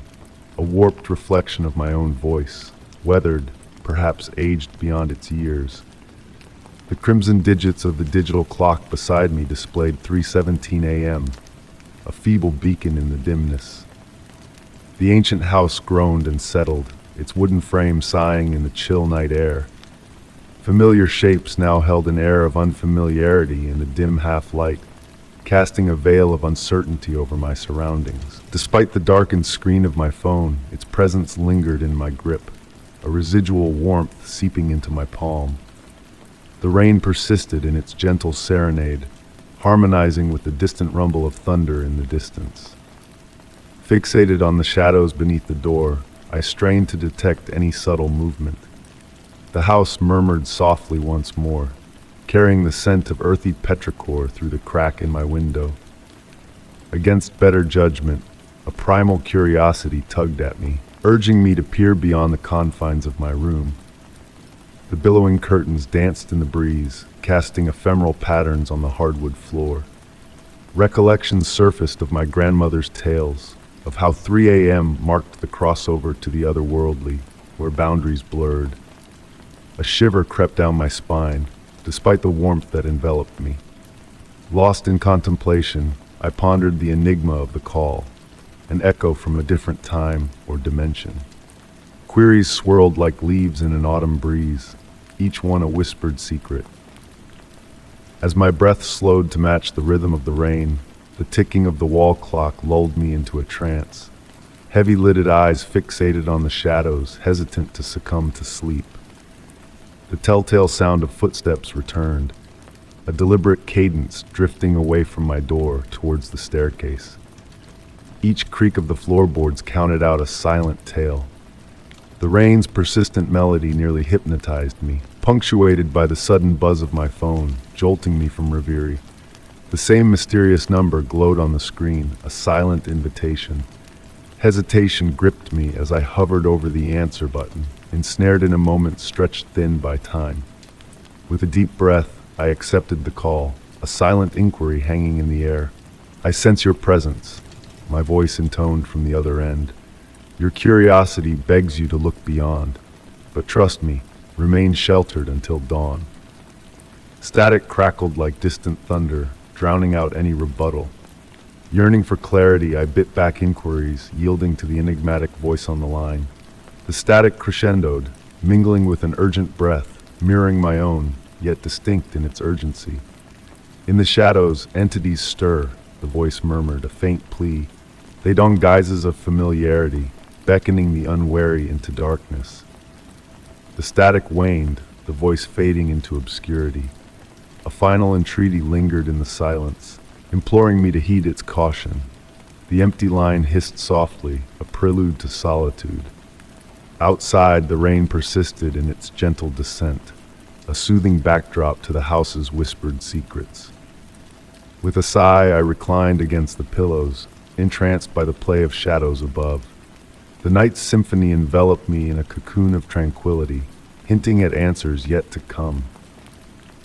a warped reflection of my own voice, weathered, perhaps aged beyond its years. The crimson digits of the digital clock beside me displayed 3:17 a.m., a feeble beacon in the dimness. The ancient house groaned and settled, its wooden frame sighing in the chill night air. Familiar shapes now held an air of unfamiliarity in the dim half-light, casting a veil of uncertainty over my surroundings. Despite the darkened screen of my phone, its presence lingered in my grip, a residual warmth seeping into my palm. The rain persisted in its gentle serenade, harmonizing with the distant rumble of thunder in the distance. Fixated on the shadows beneath the door, I strained to detect any subtle movement. The house murmured softly once more, carrying the scent of earthy petrichor through the crack in my window. Against better judgment, a primal curiosity tugged at me, urging me to peer beyond the confines of my room. The billowing curtains danced in the breeze, casting ephemeral patterns on the hardwood floor. Recollections surfaced of my grandmother's tales, of how 3 a.m. marked the crossover to the otherworldly, where boundaries blurred. A shiver crept down my spine, despite the warmth that enveloped me. Lost in contemplation, I pondered the enigma of the call, an echo from a different time or dimension. Queries swirled like leaves in an autumn breeze, each one a whispered secret. As my breath slowed to match the rhythm of the rain, the ticking of the wall clock lulled me into a trance. Heavy-lidded eyes fixated on the shadows, hesitant to succumb to sleep. The telltale sound of footsteps returned, a deliberate cadence drifting away from my door towards the staircase. Each creak of the floorboards counted out a silent tale. The rain's persistent melody nearly hypnotized me, punctuated by the sudden buzz of my phone, jolting me from reverie. The same mysterious number glowed on the screen, a silent invitation. Hesitation gripped me as I hovered over the answer button, ensnared in a moment stretched thin by time. With a deep breath, I accepted the call, a silent inquiry hanging in the air. "I sense your presence," my voice intoned from the other end. "Your curiosity begs you to look beyond, but trust me, remain sheltered until dawn." Static crackled like distant thunder, drowning out any rebuttal. Yearning for clarity, I bit back inquiries, yielding to the enigmatic voice on the line. The static crescendoed, mingling with an urgent breath, mirroring my own, yet distinct in its urgency. "In the shadows, entities stir," the voice murmured, a faint plea. "They don guises of familiarity, beckoning the unwary into darkness." The static waned, the voice fading into obscurity. A final entreaty lingered in the silence, imploring me to heed its caution. The empty line hissed softly, a prelude to solitude. Outside, the rain persisted in its gentle descent, a soothing backdrop to the house's whispered secrets. With a sigh, I reclined against the pillows, entranced by the play of shadows above. The night's symphony enveloped me in a cocoon of tranquility, hinting at answers yet to come.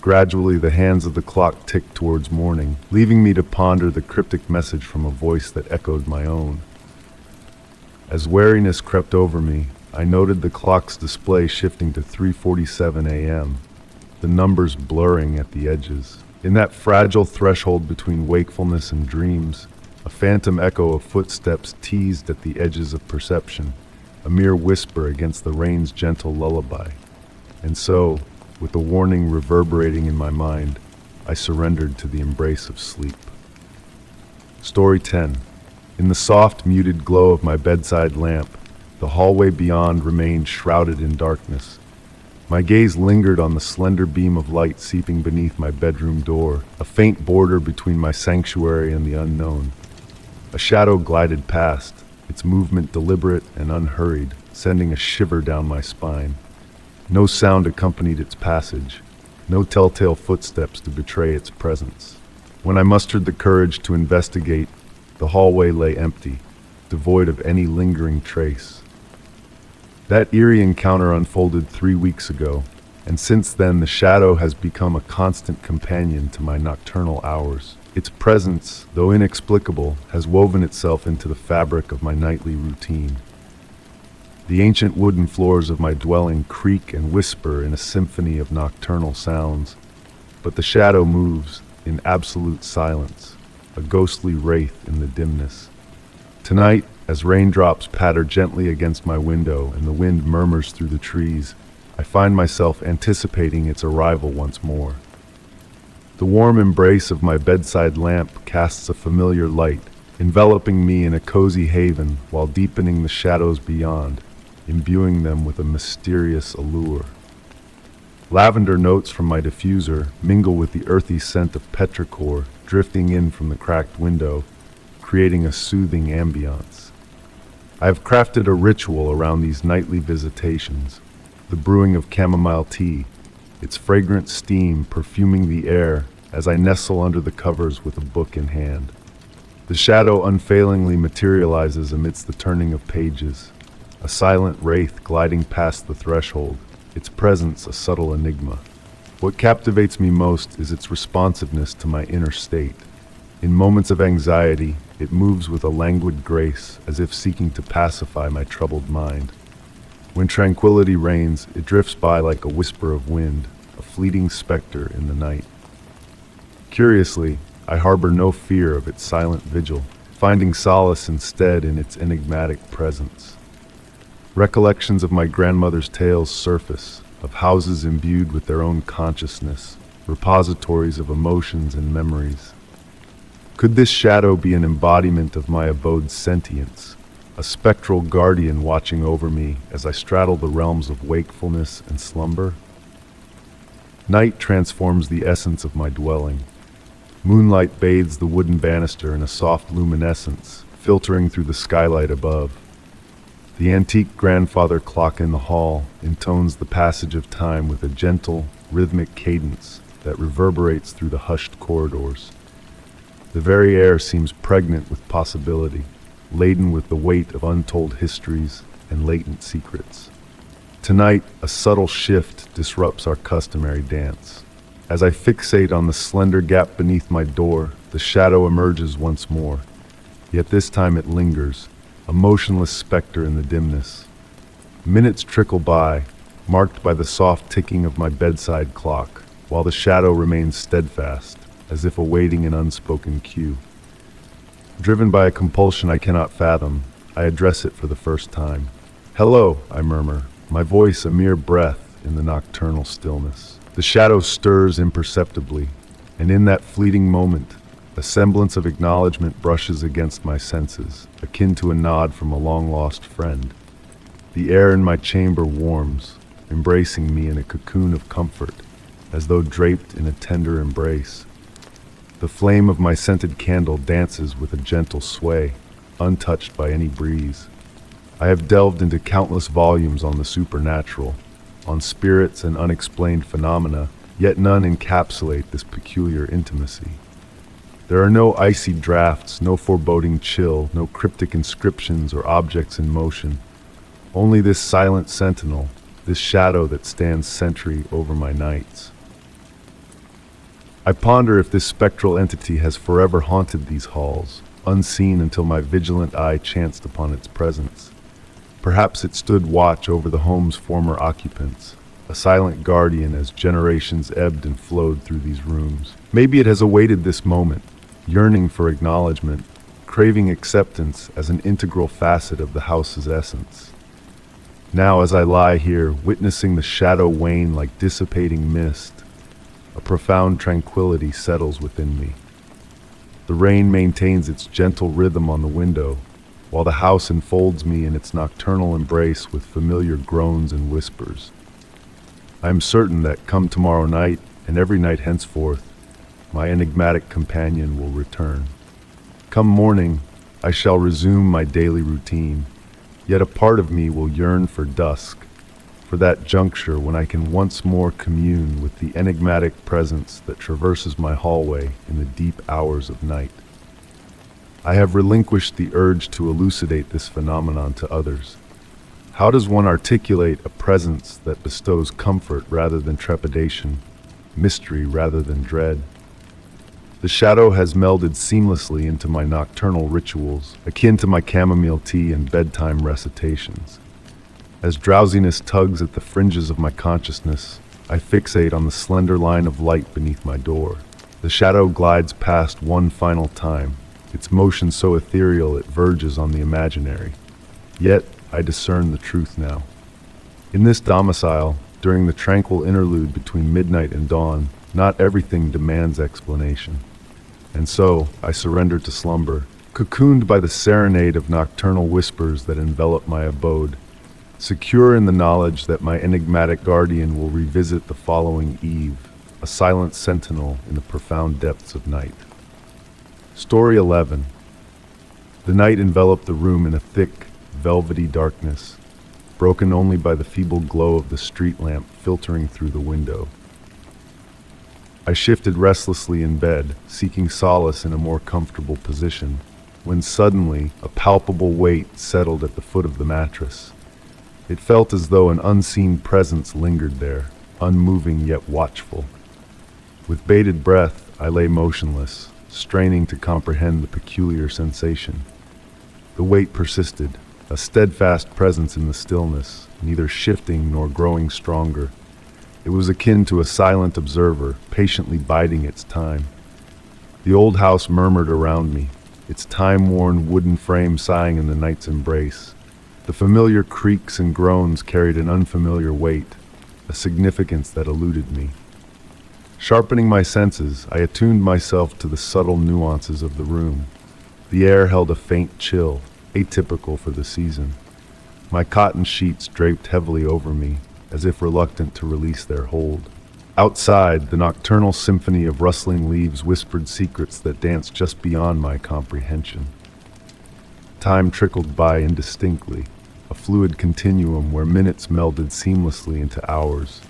Gradually, the hands of the clock ticked towards morning, leaving me to ponder the cryptic message from a voice that echoed my own. As wariness crept over me, I noted the clock's display shifting to 3:47 a.m., the numbers blurring at the edges. In that fragile threshold between wakefulness and dreams, a phantom echo of footsteps teased at the edges of perception, a mere whisper against the rain's gentle lullaby. And so, with the warning reverberating in my mind, I surrendered to the embrace of sleep. Story 10. In the soft, muted glow of my bedside lamp, the hallway beyond remained shrouded in darkness. My gaze lingered on the slender beam of light seeping beneath my bedroom door, a faint border between my sanctuary and the unknown. A shadow glided past, its movement deliberate and unhurried, sending a shiver down my spine. No sound accompanied its passage, no telltale footsteps to betray its presence. When I mustered the courage to investigate, the hallway lay empty, devoid of any lingering trace. That eerie encounter unfolded 3 weeks ago, and since then the shadow has become a constant companion to my nocturnal hours. Its presence, though inexplicable, has woven itself into the fabric of my nightly routine. The ancient wooden floors of my dwelling creak and whisper in a symphony of nocturnal sounds, but the shadow moves in absolute silence, a ghostly wraith in the dimness. Tonight, as raindrops patter gently against my window and the wind murmurs through the trees, I find myself anticipating its arrival once more. The warm embrace of my bedside lamp casts a familiar light, enveloping me in a cozy haven while deepening the shadows beyond, imbuing them with a mysterious allure. Lavender notes from my diffuser mingle with the earthy scent of petrichor drifting in from the cracked window, creating a soothing ambiance. I have crafted a ritual around these nightly visitations, the brewing of chamomile tea, its fragrant steam perfuming the air as I nestle under the covers with a book in hand. The shadow unfailingly materializes amidst the turning of pages, a silent wraith gliding past the threshold, its presence a subtle enigma. What captivates me most is its responsiveness to my inner state. In moments of anxiety, it moves with a languid grace, as if seeking to pacify my troubled mind. When tranquility reigns, it drifts by like a whisper of wind, a fleeting specter in the night. Curiously, I harbor no fear of its silent vigil, finding solace instead in its enigmatic presence. Recollections of my grandmother's tales surface, of houses imbued with their own consciousness, repositories of emotions and memories. Could this shadow be an embodiment of my abode's sentience, a spectral guardian watching over me as I straddle the realms of wakefulness and slumber? Night transforms the essence of my dwelling. Moonlight bathes the wooden banister in a soft luminescence, filtering through the skylight above. The antique grandfather clock in the hall intones the passage of time with a gentle, rhythmic cadence that reverberates through the hushed corridors. The very air seems pregnant with possibility, laden with the weight of untold histories and latent secrets. Tonight, a subtle shift disrupts our customary dance. As I fixate on the slender gap beneath my door, the shadow emerges once more. Yet this time it lingers, a motionless specter in the dimness. Minutes trickle by, marked by the soft ticking of my bedside clock, while the shadow remains steadfast, as if awaiting an unspoken cue. Driven by a compulsion I cannot fathom, I address it for the first time. "Hello," I murmur, my voice a mere breath in the nocturnal stillness. The shadow stirs imperceptibly, and in that fleeting moment, a semblance of acknowledgement brushes against my senses, akin to a nod from a long-lost friend. The air in my chamber warms, embracing me in a cocoon of comfort, as though draped in a tender embrace. The flame of my scented candle dances with a gentle sway, untouched by any breeze. I have delved into countless volumes on the supernatural, on spirits and unexplained phenomena, yet none encapsulate this peculiar intimacy. There are no icy drafts, no foreboding chill, no cryptic inscriptions or objects in motion. Only this silent sentinel, this shadow that stands sentry over my nights. I ponder if this spectral entity has forever haunted these halls, unseen until my vigilant eye chanced upon its presence. Perhaps it stood watch over the home's former occupants, a silent guardian as generations ebbed and flowed through these rooms. Maybe it has awaited this moment, yearning for acknowledgement, craving acceptance as an integral facet of the house's essence. Now, as I lie here, witnessing the shadow wane like dissipating mist, a profound tranquility settles within me. The rain maintains its gentle rhythm on the window, while the house enfolds me in its nocturnal embrace with familiar groans and whispers. I am certain that come tomorrow night, and every night henceforth, my enigmatic companion will return. Come morning, I shall resume my daily routine, yet a part of me will yearn for dusk, for that juncture when I can once more commune with the enigmatic presence that traverses my hallway in the deep hours of night. I have relinquished the urge to elucidate this phenomenon to others. How does one articulate a presence that bestows comfort rather than trepidation, mystery rather than dread? The shadow has melded seamlessly into my nocturnal rituals, akin to my chamomile tea and bedtime recitations. As drowsiness tugs at the fringes of my consciousness, I fixate on the slender line of light beneath my door. The shadow glides past one final time, its motion so ethereal it verges on the imaginary. Yet, I discern the truth now. In this domicile, during the tranquil interlude between midnight and dawn, not everything demands explanation. And so, I surrender to slumber, cocooned by the serenade of nocturnal whispers that envelop my abode, secure in the knowledge that my enigmatic guardian will revisit the following eve, a silent sentinel in the profound depths of night. Story 11. The night enveloped the room in a thick, velvety darkness, broken only by the feeble glow of the street lamp filtering through the window. I shifted restlessly in bed, seeking solace in a more comfortable position, when suddenly a palpable weight settled at the foot of the mattress. It felt as though an unseen presence lingered there, unmoving yet watchful. With bated breath, I lay motionless, straining to comprehend the peculiar sensation. The weight persisted, a steadfast presence in the stillness, neither shifting nor growing stronger. It was akin to a silent observer, patiently biding its time. The old house murmured around me, its time-worn wooden frame sighing in the night's embrace. The familiar creaks and groans carried an unfamiliar weight, a significance that eluded me. Sharpening my senses, I attuned myself to the subtle nuances of the room. The air held a faint chill, atypical for the season. My cotton sheets draped heavily over me, as if reluctant to release their hold. Outside, the nocturnal symphony of rustling leaves whispered secrets that danced just beyond my comprehension. Time trickled by indistinctly, a fluid continuum where minutes melded seamlessly into hours.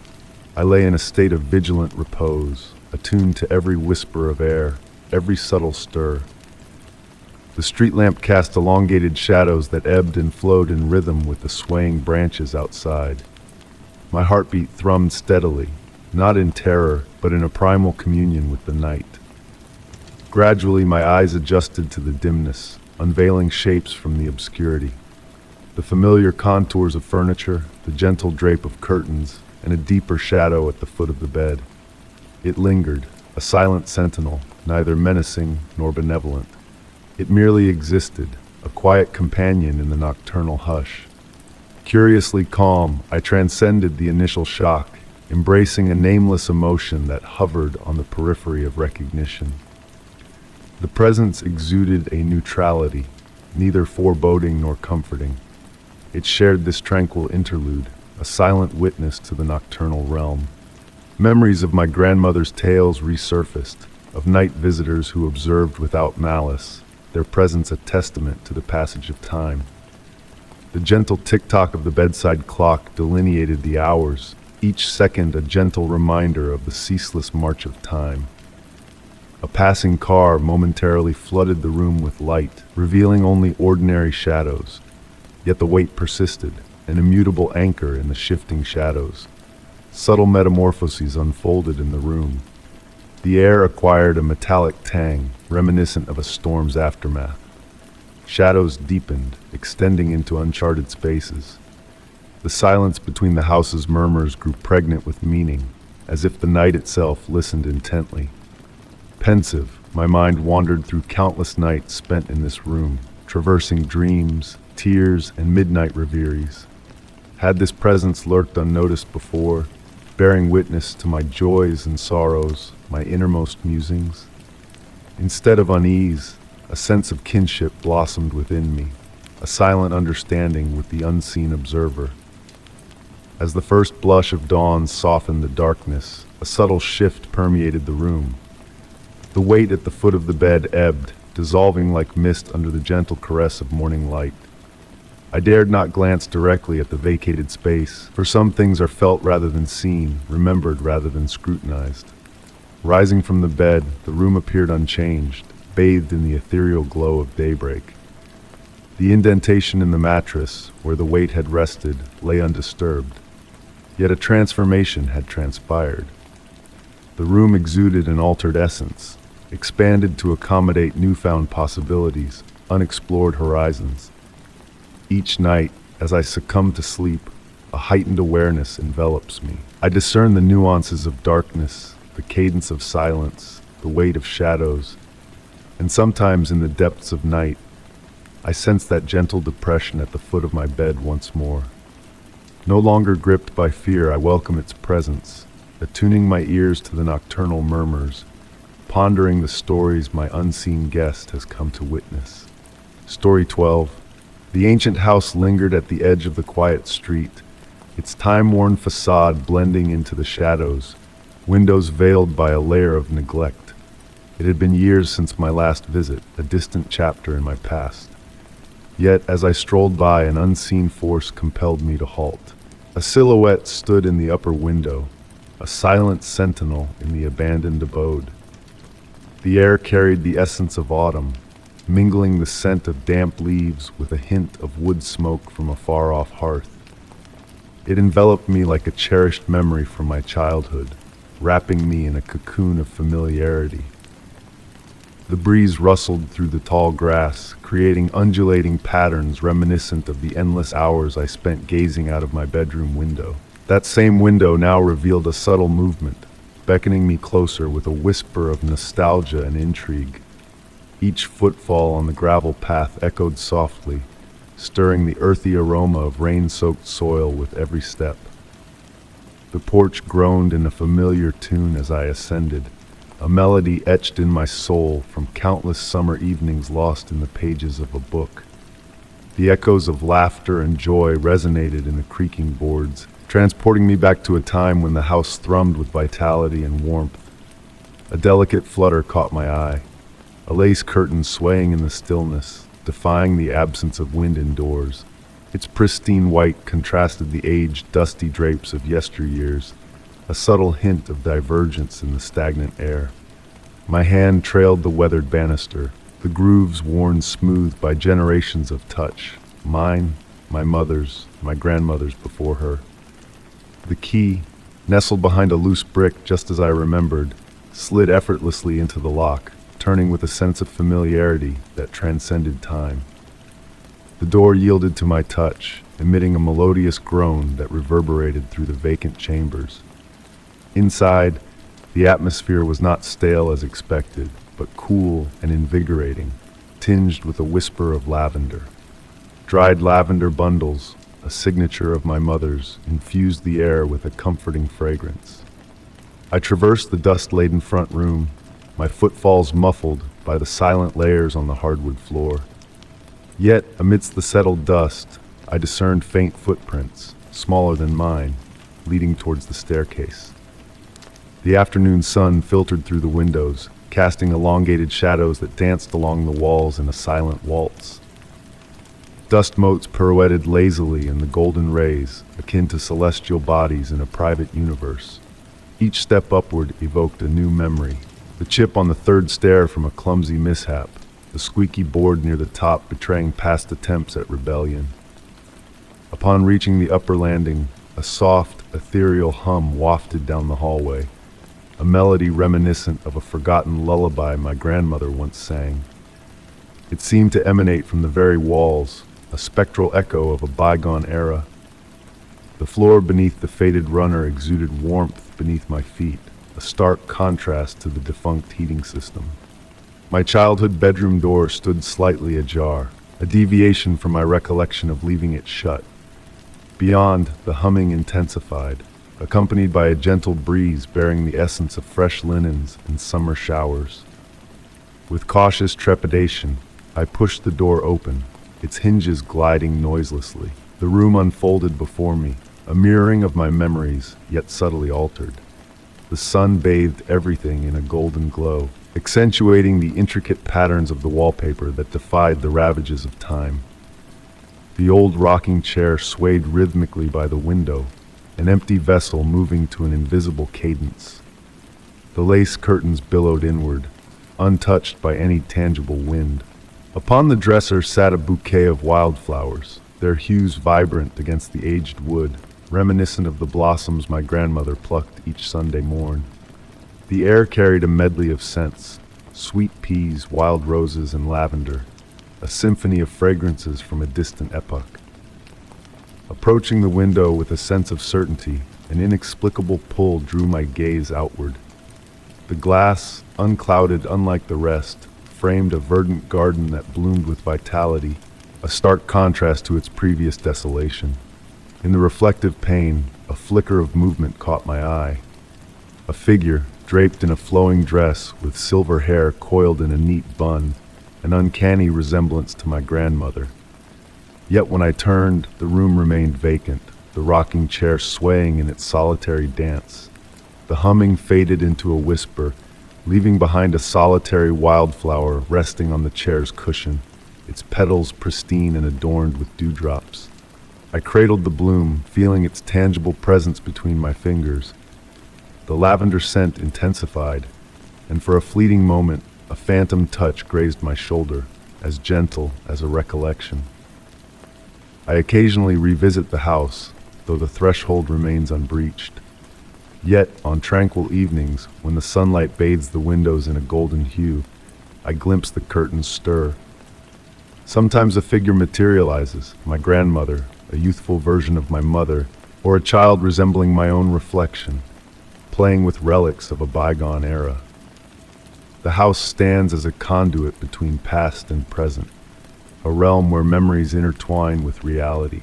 I lay in a state of vigilant repose, attuned to every whisper of air, every subtle stir. The street lamp cast elongated shadows that ebbed and flowed in rhythm with the swaying branches outside. My heartbeat thrummed steadily, not in terror, but in a primal communion with the night. Gradually, my eyes adjusted to the dimness, unveiling shapes from the obscurity. The familiar contours of furniture, the gentle drape of curtains, and a deeper shadow at the foot of the bed. It lingered, a silent sentinel, neither menacing nor benevolent. It merely existed, a quiet companion in the nocturnal hush. Curiously calm, I transcended the initial shock, embracing a nameless emotion that hovered on the periphery of recognition. The presence exuded a neutrality, neither foreboding nor comforting. It shared this tranquil interlude, a silent witness to the nocturnal realm. Memories of my grandmother's tales resurfaced, of night visitors who observed without malice, their presence a testament to the passage of time. The gentle tick-tock of the bedside clock delineated the hours, each second a gentle reminder of the ceaseless march of time. A passing car momentarily flooded the room with light, revealing only ordinary shadows. Yet the weight persisted, an immutable anchor in the shifting shadows. Subtle metamorphoses unfolded in the room. The air acquired a metallic tang, reminiscent of a storm's aftermath. Shadows deepened, extending into uncharted spaces. The silence between the house's murmurs grew pregnant with meaning, as if the night itself listened intently. Pensive, my mind wandered through countless nights spent in this room, traversing dreams, tears, and midnight reveries. Had this presence lurked unnoticed before, bearing witness to my joys and sorrows, my innermost musings? Instead of unease, a sense of kinship blossomed within me, a silent understanding with the unseen observer. As the first blush of dawn softened the darkness, a subtle shift permeated the room. The weight at the foot of the bed ebbed, dissolving like mist under the gentle caress of morning light. I dared not glance directly at the vacated space, for some things are felt rather than seen, remembered rather than scrutinized. Rising from the bed, the room appeared unchanged, bathed in the ethereal glow of daybreak. The indentation in the mattress, where the weight had rested, lay undisturbed. Yet a transformation had transpired. The room exuded an altered essence, expanded to accommodate newfound possibilities, unexplored horizons. Each night, as I succumb to sleep, a heightened awareness envelops me. I discern the nuances of darkness, the cadence of silence, the weight of shadows, and sometimes in the depths of night, I sense that gentle depression at the foot of my bed once more. No longer gripped by fear, I welcome its presence, attuning my ears to the nocturnal murmurs, pondering the stories my unseen guest has come to witness. Story 12. The ancient house lingered at the edge of the quiet street, its time-worn facade blending into the shadows, windows veiled by a layer of neglect. It had been years since my last visit, a distant chapter in my past. Yet, as I strolled by, an unseen force compelled me to halt. A silhouette stood in the upper window, a silent sentinel in the abandoned abode. The air carried the essence of autumn, mingling the scent of damp leaves with a hint of wood smoke from a far-off hearth. It enveloped me like a cherished memory from my childhood, wrapping me in a cocoon of familiarity. The breeze rustled through the tall grass, creating undulating patterns reminiscent of the endless hours I spent gazing out of my bedroom window. That same window now revealed a subtle movement, beckoning me closer with a whisper of nostalgia and intrigue. Each footfall on the gravel path echoed softly, stirring the earthy aroma of rain-soaked soil with every step. The porch groaned in a familiar tune as I ascended, a melody etched in my soul from countless summer evenings lost in the pages of a book. The echoes of laughter and joy resonated in the creaking boards, transporting me back to a time when the house thrummed with vitality and warmth. A delicate flutter caught my eye, a lace curtain swaying in the stillness, defying the absence of wind indoors. Its pristine white contrasted the aged, dusty drapes of yesteryears, a subtle hint of divergence in the stagnant air. My hand trailed the weathered banister, the grooves worn smooth by generations of touch, mine, my mother's, my grandmother's before her. The key, nestled behind a loose brick just as I remembered, slid effortlessly into the lock, turning with a sense of familiarity that transcended time. The door yielded to my touch, emitting a melodious groan that reverberated through the vacant chambers. Inside, the atmosphere was not stale as expected, but cool and invigorating, tinged with a whisper of lavender. Dried lavender bundles, a signature of my mother's, infused the air with a comforting fragrance. I traversed the dust-laden front room, my footfalls muffled by the silent layers on the hardwood floor. Yet, amidst the settled dust, I discerned faint footprints, smaller than mine, leading towards the staircase. The afternoon sun filtered through the windows, casting elongated shadows that danced along the walls in a silent waltz. Dust motes pirouetted lazily in the golden rays, akin to celestial bodies in a private universe. Each step upward evoked a new memory. The chip on the third stair from a clumsy mishap, the squeaky board near the top betraying past attempts at rebellion. Upon reaching the upper landing, a soft, ethereal hum wafted down the hallway, a melody reminiscent of a forgotten lullaby my grandmother once sang. It seemed to emanate from the very walls, a spectral echo of a bygone era. The floor beneath the faded runner exuded warmth beneath my feet, a stark contrast to the defunct heating system. My childhood bedroom door stood slightly ajar, a deviation from my recollection of leaving it shut. Beyond, the humming intensified, accompanied by a gentle breeze bearing the essence of fresh linens and summer showers. With cautious trepidation, I pushed the door open, its hinges gliding noiselessly. The room unfolded before me, a mirroring of my memories, yet subtly altered. The sun bathed everything in a golden glow, accentuating the intricate patterns of the wallpaper that defied the ravages of time. The old rocking chair swayed rhythmically by the window, an empty vessel moving to an invisible cadence. The lace curtains billowed inward, untouched by any tangible wind. Upon the dresser sat a bouquet of wildflowers, their hues vibrant against the aged wood, reminiscent of the blossoms my grandmother plucked each Sunday morn. The air carried a medley of scents, sweet peas, wild roses, and lavender, a symphony of fragrances from a distant epoch. Approaching the window with a sense of certainty, an inexplicable pull drew my gaze outward. The glass, unclouded unlike the rest, framed a verdant garden that bloomed with vitality, a stark contrast to its previous desolation. In the reflective pane, a flicker of movement caught my eye. A figure, draped in a flowing dress with silver hair coiled in a neat bun, an uncanny resemblance to my grandmother. Yet when I turned, the room remained vacant, the rocking chair swaying in its solitary dance. The humming faded into a whisper, leaving behind a solitary wildflower resting on the chair's cushion, its petals pristine and adorned with dewdrops. I cradled the bloom, feeling its tangible presence between my fingers. The lavender scent intensified, and for a fleeting moment, a phantom touch grazed my shoulder, as gentle as a recollection. I occasionally revisit the house, though the threshold remains unbreached. Yet, on tranquil evenings, when the sunlight bathes the windows in a golden hue, I glimpse the curtains stir. Sometimes a figure materializes, my grandmother, a youthful version of my mother, or a child resembling my own reflection, playing with relics of a bygone era. The house stands as a conduit between past and present, a realm where memories intertwine with reality.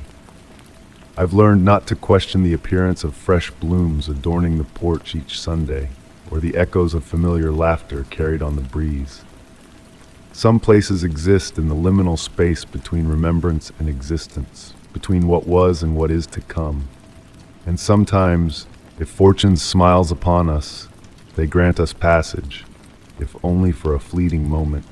I've learned not to question the appearance of fresh blooms adorning the porch each Sunday, or the echoes of familiar laughter carried on the breeze. Some places exist in the liminal space between remembrance and existence, between what was and what is to come. And sometimes, if fortune smiles upon us, they grant us passage, if only for a fleeting moment.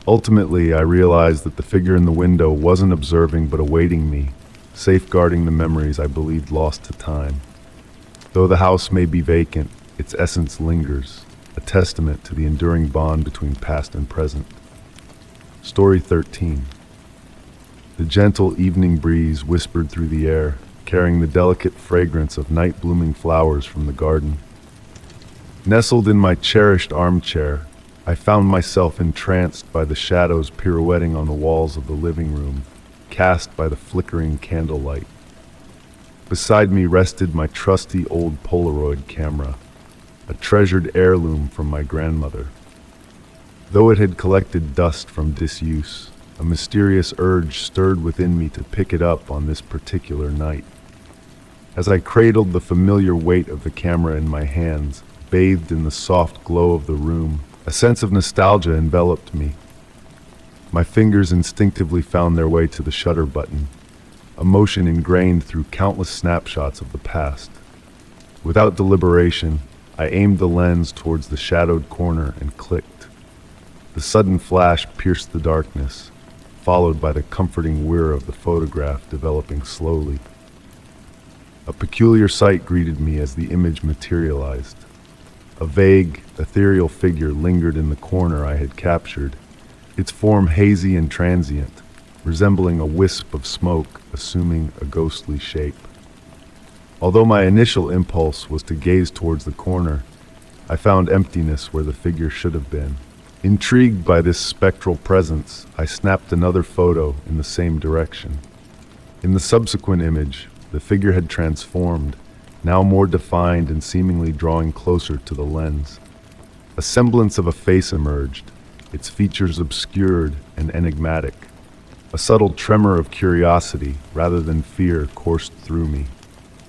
Ultimately, I realized that the figure in the window wasn't observing but awaiting me, safeguarding the memories I believed lost to time. Though the house may be vacant, its essence lingers, a testament to the enduring bond between past and present. Story 13. The gentle evening breeze whispered through the air, carrying the delicate fragrance of night-blooming flowers from the garden. Nestled in my cherished armchair, I found myself entranced by the shadows pirouetting on the walls of the living room, cast by the flickering candlelight. Beside me rested my trusty old Polaroid camera, a treasured heirloom from my grandmother. Though it had collected dust from disuse, a mysterious urge stirred within me to pick it up on this particular night. As I cradled the familiar weight of the camera in my hands, bathed in the soft glow of the room, a sense of nostalgia enveloped me. My fingers instinctively found their way to the shutter button, a motion ingrained through countless snapshots of the past. Without deliberation, I aimed the lens towards the shadowed corner and clicked. The sudden flash pierced the darkness, followed by the comforting whir of the photograph developing slowly. A peculiar sight greeted me as the image materialized. A vague, ethereal figure lingered in the corner I had captured, its form hazy and transient, resembling a wisp of smoke assuming a ghostly shape. Although my initial impulse was to gaze towards the corner, I found emptiness where the figure should have been. Intrigued by this spectral presence, I snapped another photo in the same direction. In the subsequent image, the figure had transformed, now more defined and seemingly drawing closer to the lens. A semblance of a face emerged, its features obscured and enigmatic. A subtle tremor of curiosity, rather than fear, coursed through me.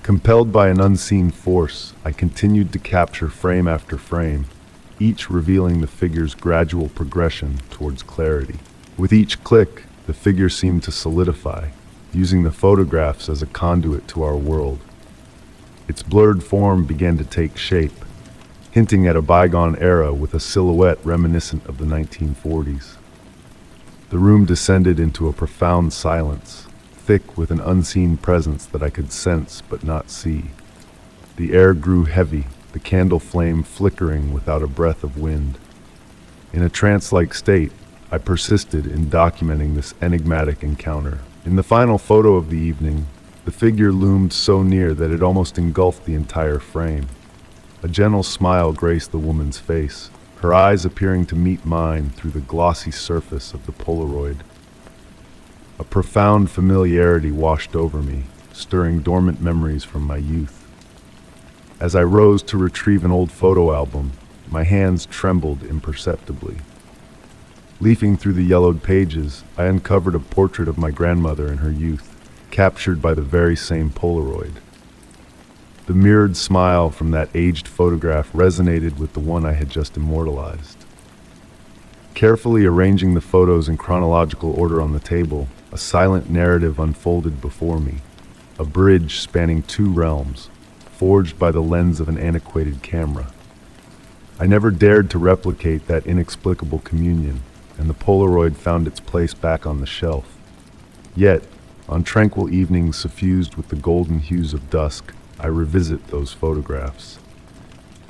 Compelled by an unseen force, I continued to capture frame after frame, each revealing the figure's gradual progression towards clarity. With each click, the figure seemed to solidify, using the photographs as a conduit to our world. Its blurred form began to take shape, hinting at a bygone era with a silhouette reminiscent of the 1940s. The room descended into a profound silence, thick with an unseen presence that I could sense but not see. The air grew heavy, the candle flame flickering without a breath of wind. In a trance-like state, I persisted in documenting this enigmatic encounter. In the final photo of the evening, the figure loomed so near that it almost engulfed the entire frame. A gentle smile graced the woman's face, her eyes appearing to meet mine through the glossy surface of the Polaroid. A profound familiarity washed over me, stirring dormant memories from my youth. As I rose to retrieve an old photo album, my hands trembled imperceptibly. Leafing through the yellowed pages, I uncovered a portrait of my grandmother in her youth, captured by the very same Polaroid. The mirrored smile from that aged photograph resonated with the one I had just immortalized. Carefully arranging the photos in chronological order on the table, a silent narrative unfolded before me, a bridge spanning two realms, forged by the lens of an antiquated camera. I never dared to replicate that inexplicable communion, and the Polaroid found its place back on the shelf. Yet, on tranquil evenings suffused with the golden hues of dusk, I revisit those photographs.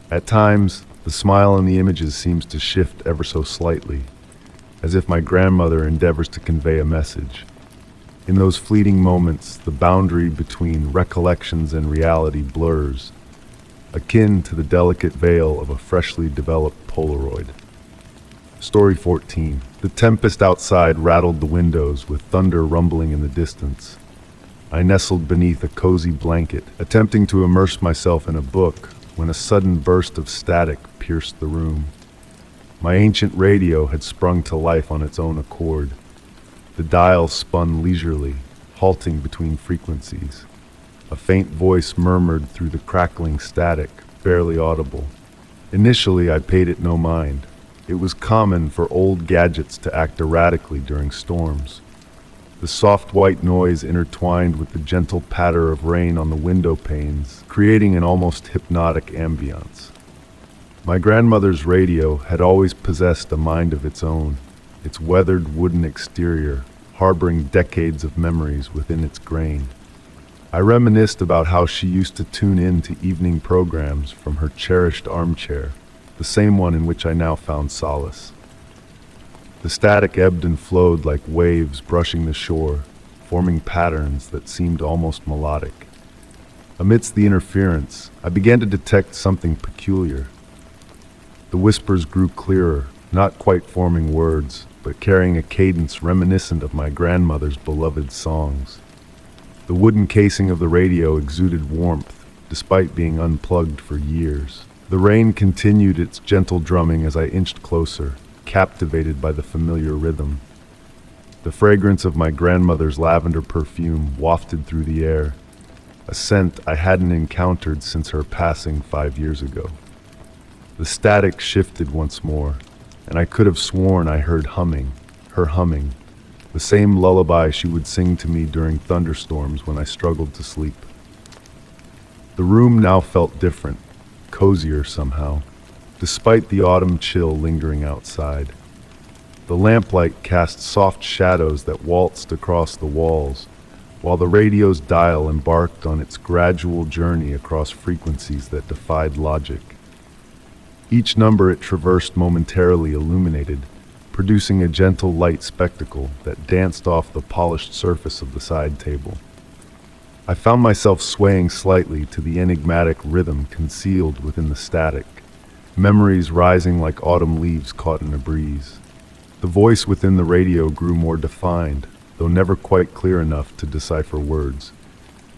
At times, the smile in the images seems to shift ever so slightly, as if my grandmother endeavors to convey a message. In those fleeting moments, the boundary between recollections and reality blurs, akin to the delicate veil of a freshly developed Polaroid. Story 14. The tempest outside rattled the windows with thunder rumbling in the distance. I nestled beneath a cozy blanket, attempting to immerse myself in a book, when a sudden burst of static pierced the room. My ancient radio had sprung to life on its own accord. The dial spun leisurely, halting between frequencies. A faint voice murmured through the crackling static, barely audible. Initially, I paid it no mind. It was common for old gadgets to act erratically during storms. The soft white noise intertwined with the gentle patter of rain on the window panes, creating an almost hypnotic ambience. My grandmother's radio had always possessed a mind of its own, its weathered wooden exterior harboring decades of memories within its grain. I reminisced about how she used to tune in to evening programs from her cherished armchair, the same one in which I now found solace. The static ebbed and flowed like waves brushing the shore, forming patterns that seemed almost melodic. Amidst the interference, I began to detect something peculiar. The whispers grew clearer, not quite forming words, but carrying a cadence reminiscent of my grandmother's beloved songs. The wooden casing of the radio exuded warmth, despite being unplugged for years. The rain continued its gentle drumming as I inched closer, captivated by the familiar rhythm. The fragrance of my grandmother's lavender perfume wafted through the air, a scent I hadn't encountered since her passing 5 years ago. The static shifted once more, and I could have sworn I heard her humming, the same lullaby she would sing to me during thunderstorms when I struggled to sleep. The room now felt different, cozier somehow, despite the autumn chill lingering outside. The lamplight cast soft shadows that waltzed across the walls, while the radio's dial embarked on its gradual journey across frequencies that defied logic. Each number it traversed momentarily illuminated, producing a gentle light spectacle that danced off the polished surface of the side table. I found myself swaying slightly to the enigmatic rhythm concealed within the static, memories rising like autumn leaves caught in a breeze. The voice within the radio grew more defined, though never quite clear enough to decipher words.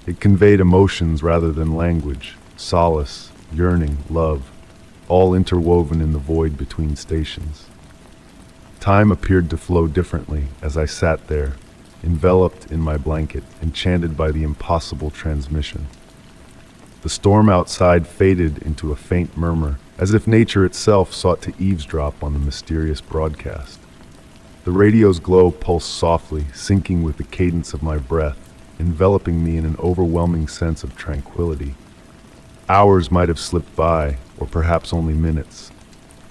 It conveyed emotions rather than language, solace, yearning, love, all interwoven in the void between stations. Time appeared to flow differently as I sat there, enveloped in my blanket, enchanted by the impossible transmission. The storm outside faded into a faint murmur, as if nature itself sought to eavesdrop on the mysterious broadcast. The radio's glow pulsed softly, syncing with the cadence of my breath, enveloping me in an overwhelming sense of tranquility. Hours might have slipped by, or perhaps only minutes.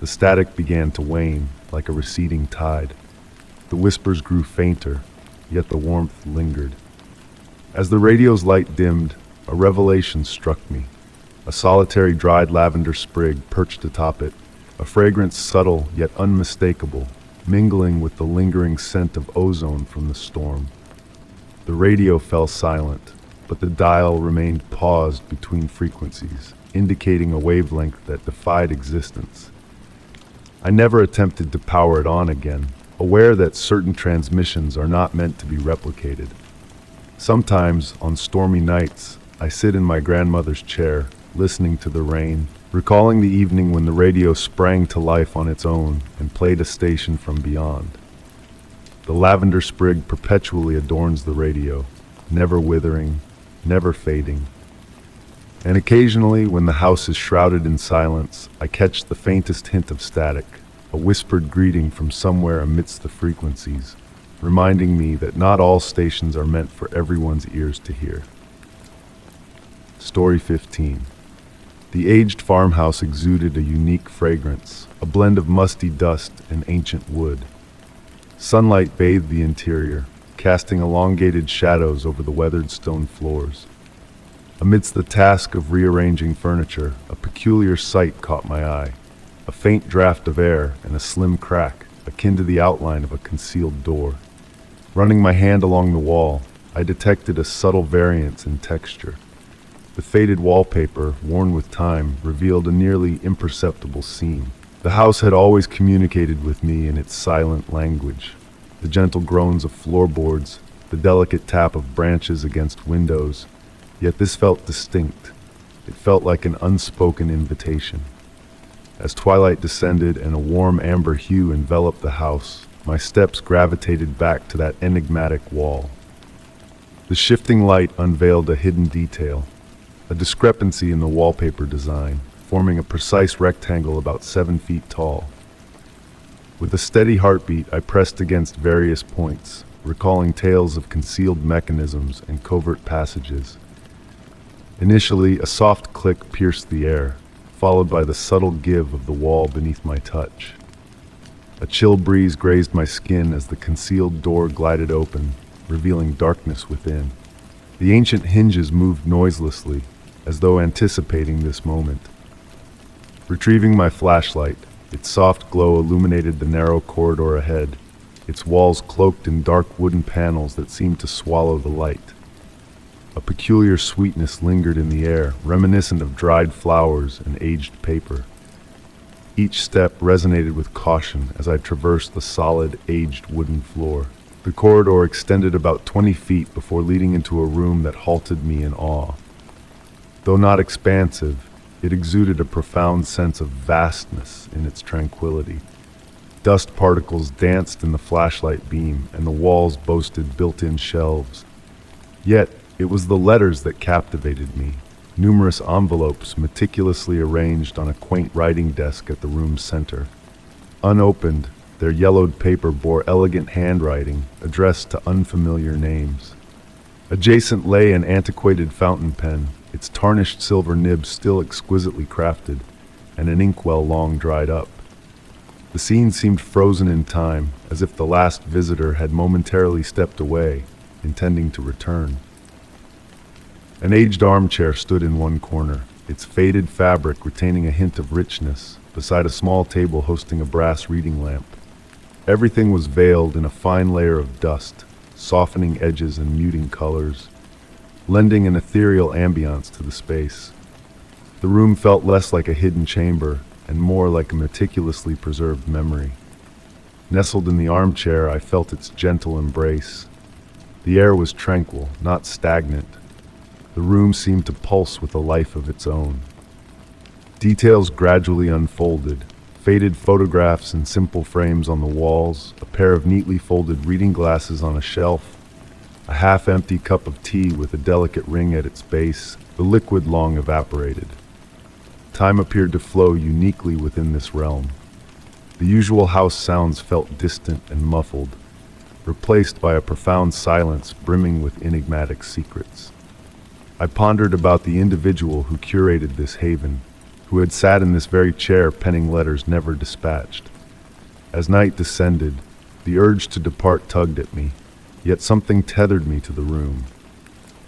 The static began to wane, like a receding tide. The whispers grew fainter, yet the warmth lingered. As the radio's light dimmed, a revelation struck me. A solitary dried lavender sprig perched atop it, a fragrance subtle yet unmistakable, mingling with the lingering scent of ozone from the storm. The radio fell silent, but the dial remained paused between frequencies, indicating a wavelength that defied existence. I never attempted to power it on again, aware that certain transmissions are not meant to be replicated. Sometimes, on stormy nights, I sit in my grandmother's chair, listening to the rain, recalling the evening when the radio sprang to life on its own and played a station from beyond. The lavender sprig perpetually adorns the radio, never withering, never fading. And occasionally, when the house is shrouded in silence, I catch the faintest hint of static, a whispered greeting from somewhere amidst the frequencies, reminding me that not all stations are meant for everyone's ears to hear. Story 15. The aged farmhouse exuded a unique fragrance, a blend of musty dust and ancient wood. Sunlight bathed the interior, casting elongated shadows over the weathered stone floors. Amidst the task of rearranging furniture, a peculiar sight caught my eye. A faint draft of air and a slim crack, akin to the outline of a concealed door. Running my hand along the wall, I detected a subtle variance in texture. The faded wallpaper, worn with time, revealed a nearly imperceptible seam. The house had always communicated with me in its silent language. The gentle groans of floorboards, the delicate tap of branches against windows. Yet this felt distinct. It felt like an unspoken invitation. As twilight descended and a warm amber hue enveloped the house, my steps gravitated back to that enigmatic wall. The shifting light unveiled a hidden detail, a discrepancy in the wallpaper design, forming a precise rectangle about 7 feet tall. With a steady heartbeat, I pressed against various points, recalling tales of concealed mechanisms and covert passages. Initially, a soft click pierced the air, followed by the subtle give of the wall beneath my touch. A chill breeze grazed my skin as the concealed door glided open, revealing darkness within. The ancient hinges moved noiselessly, as though anticipating this moment. Retrieving my flashlight, its soft glow illuminated the narrow corridor ahead, its walls cloaked in dark wooden panels that seemed to swallow the light. A peculiar sweetness lingered in the air, reminiscent of dried flowers and aged paper. Each step resonated with caution as I traversed the solid, aged wooden floor. The corridor extended about 20 feet before leading into a room that halted me in awe. Though not expansive, it exuded a profound sense of vastness in its tranquility. Dust particles danced in the flashlight beam, and the walls boasted built-in shelves. Yet, it was the letters that captivated me. Numerous envelopes meticulously arranged on a quaint writing desk at the room's center. Unopened, their yellowed paper bore elegant handwriting addressed to unfamiliar names. Adjacent lay an antiquated fountain pen, its tarnished silver nib still exquisitely crafted, and an inkwell long dried up. The scene seemed frozen in time, as if the last visitor had momentarily stepped away, intending to return. An aged armchair stood in one corner, its faded fabric retaining a hint of richness, beside a small table hosting a brass reading lamp. Everything was veiled in a fine layer of dust, softening edges and muting colors, lending an ethereal ambiance to the space. The room felt less like a hidden chamber and more like a meticulously preserved memory. Nestled in the armchair, I felt its gentle embrace. The air was tranquil, not stagnant. The room seemed to pulse with a life of its own. Details gradually unfolded, faded photographs in simple frames on the walls, a pair of neatly folded reading glasses on a shelf, a half-empty cup of tea with a delicate ring at its base, the liquid long evaporated. Time appeared to flow uniquely within this realm. The usual house sounds felt distant and muffled, replaced by a profound silence brimming with enigmatic secrets. I pondered about the individual who curated this haven, who had sat in this very chair penning letters never dispatched. As night descended, the urge to depart tugged at me, yet something tethered me to the room.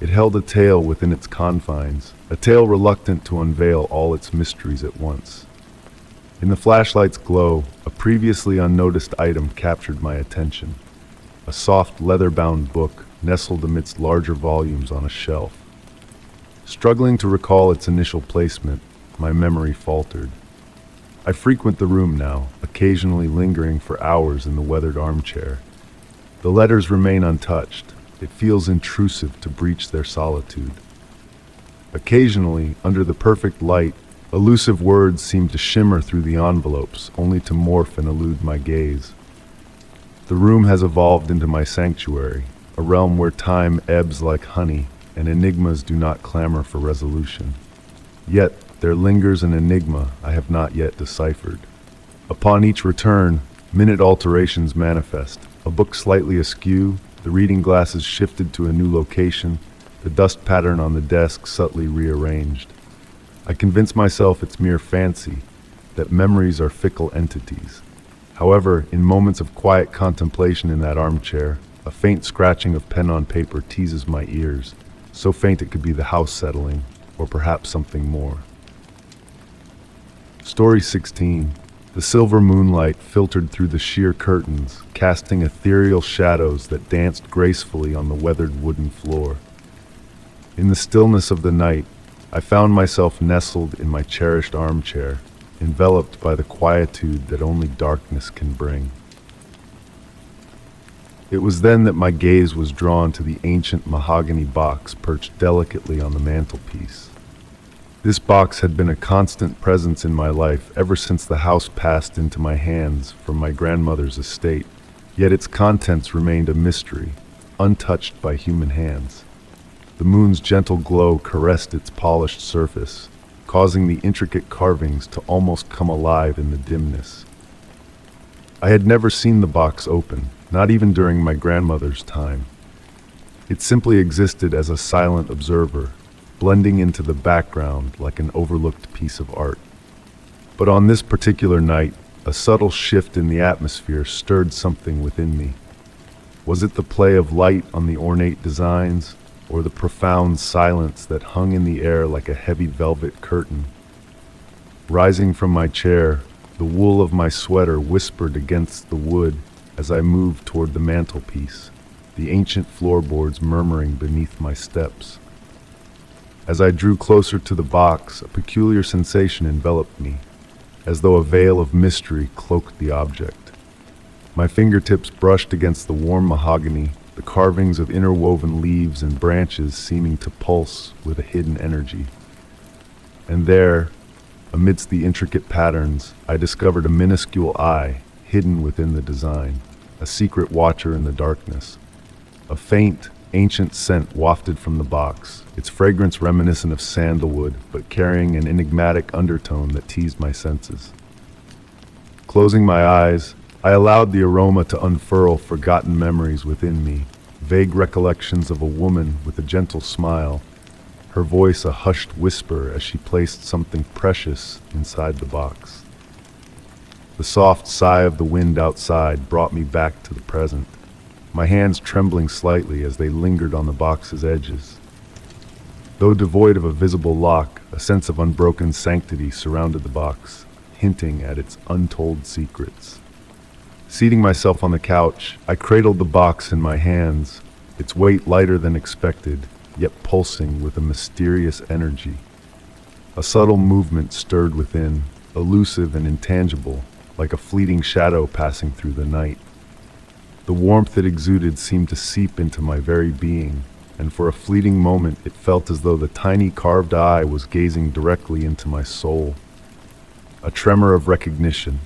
It held a tale within its confines, a tale reluctant to unveil all its mysteries at once. In the flashlight's glow, a previously unnoticed item captured my attention. A soft leather-bound book nestled amidst larger volumes on a shelf. Struggling to recall its initial placement, my memory faltered. I frequent the room now, occasionally lingering for hours in the weathered armchair. The letters remain untouched. It feels intrusive to breach their solitude. Occasionally, under the perfect light, elusive words seem to shimmer through the envelopes, only to morph and elude my gaze. The room has evolved into my sanctuary, a realm where time ebbs like honey and enigmas do not clamor for resolution. Yet, there lingers an enigma I have not yet deciphered. Upon each return, minute alterations manifest. A book slightly askew, the reading glasses shifted to a new location, the dust pattern on the desk subtly rearranged. I convince myself it's mere fancy, that memories are fickle entities. However, in moments of quiet contemplation in that armchair, a faint scratching of pen on paper teases my ears, so faint it could be the house settling, or perhaps something more. Story 16. The silver moonlight filtered through the sheer curtains, casting ethereal shadows that danced gracefully on the weathered wooden floor. In the stillness of the night, I found myself nestled in my cherished armchair, enveloped by the quietude that only darkness can bring. It was then that my gaze was drawn to the ancient mahogany box perched delicately on the mantelpiece. This box had been a constant presence in my life ever since the house passed into my hands from my grandmother's estate, yet its contents remained a mystery, untouched by human hands. The moon's gentle glow caressed its polished surface, causing the intricate carvings to almost come alive in the dimness. I had never seen the box open, not even during my grandmother's time. It simply existed as a silent observer, blending into the background like an overlooked piece of art. But on this particular night, a subtle shift in the atmosphere stirred something within me. Was it the play of light on the ornate designs, or the profound silence that hung in the air like a heavy velvet curtain? Rising from my chair, the wool of my sweater whispered against the wood as I moved toward the mantelpiece, the ancient floorboards murmuring beneath my steps. As I drew closer to the box, a peculiar sensation enveloped me, as though a veil of mystery cloaked the object. My fingertips brushed against the warm mahogany, the carvings of interwoven leaves and branches seeming to pulse with a hidden energy. And there, amidst the intricate patterns, I discovered a minuscule eye hidden within the design, a secret watcher in the darkness. A faint, ancient scent wafted from the box, its fragrance reminiscent of sandalwood, but carrying an enigmatic undertone that teased my senses. Closing my eyes, I allowed the aroma to unfurl forgotten memories within me, vague recollections of a woman with a gentle smile, her voice a hushed whisper as she placed something precious inside the box. The soft sigh of the wind outside brought me back to the present, my hands trembling slightly as they lingered on the box's edges. Though devoid of a visible lock, a sense of unbroken sanctity surrounded the box, hinting at its untold secrets. Seating myself on the couch, I cradled the box in my hands, its weight lighter than expected, yet pulsing with a mysterious energy. A subtle movement stirred within, elusive and intangible, like a fleeting shadow passing through the night. The warmth it exuded seemed to seep into my very being, and for a fleeting moment it felt as though the tiny carved eye was gazing directly into my soul. A tremor of recognition,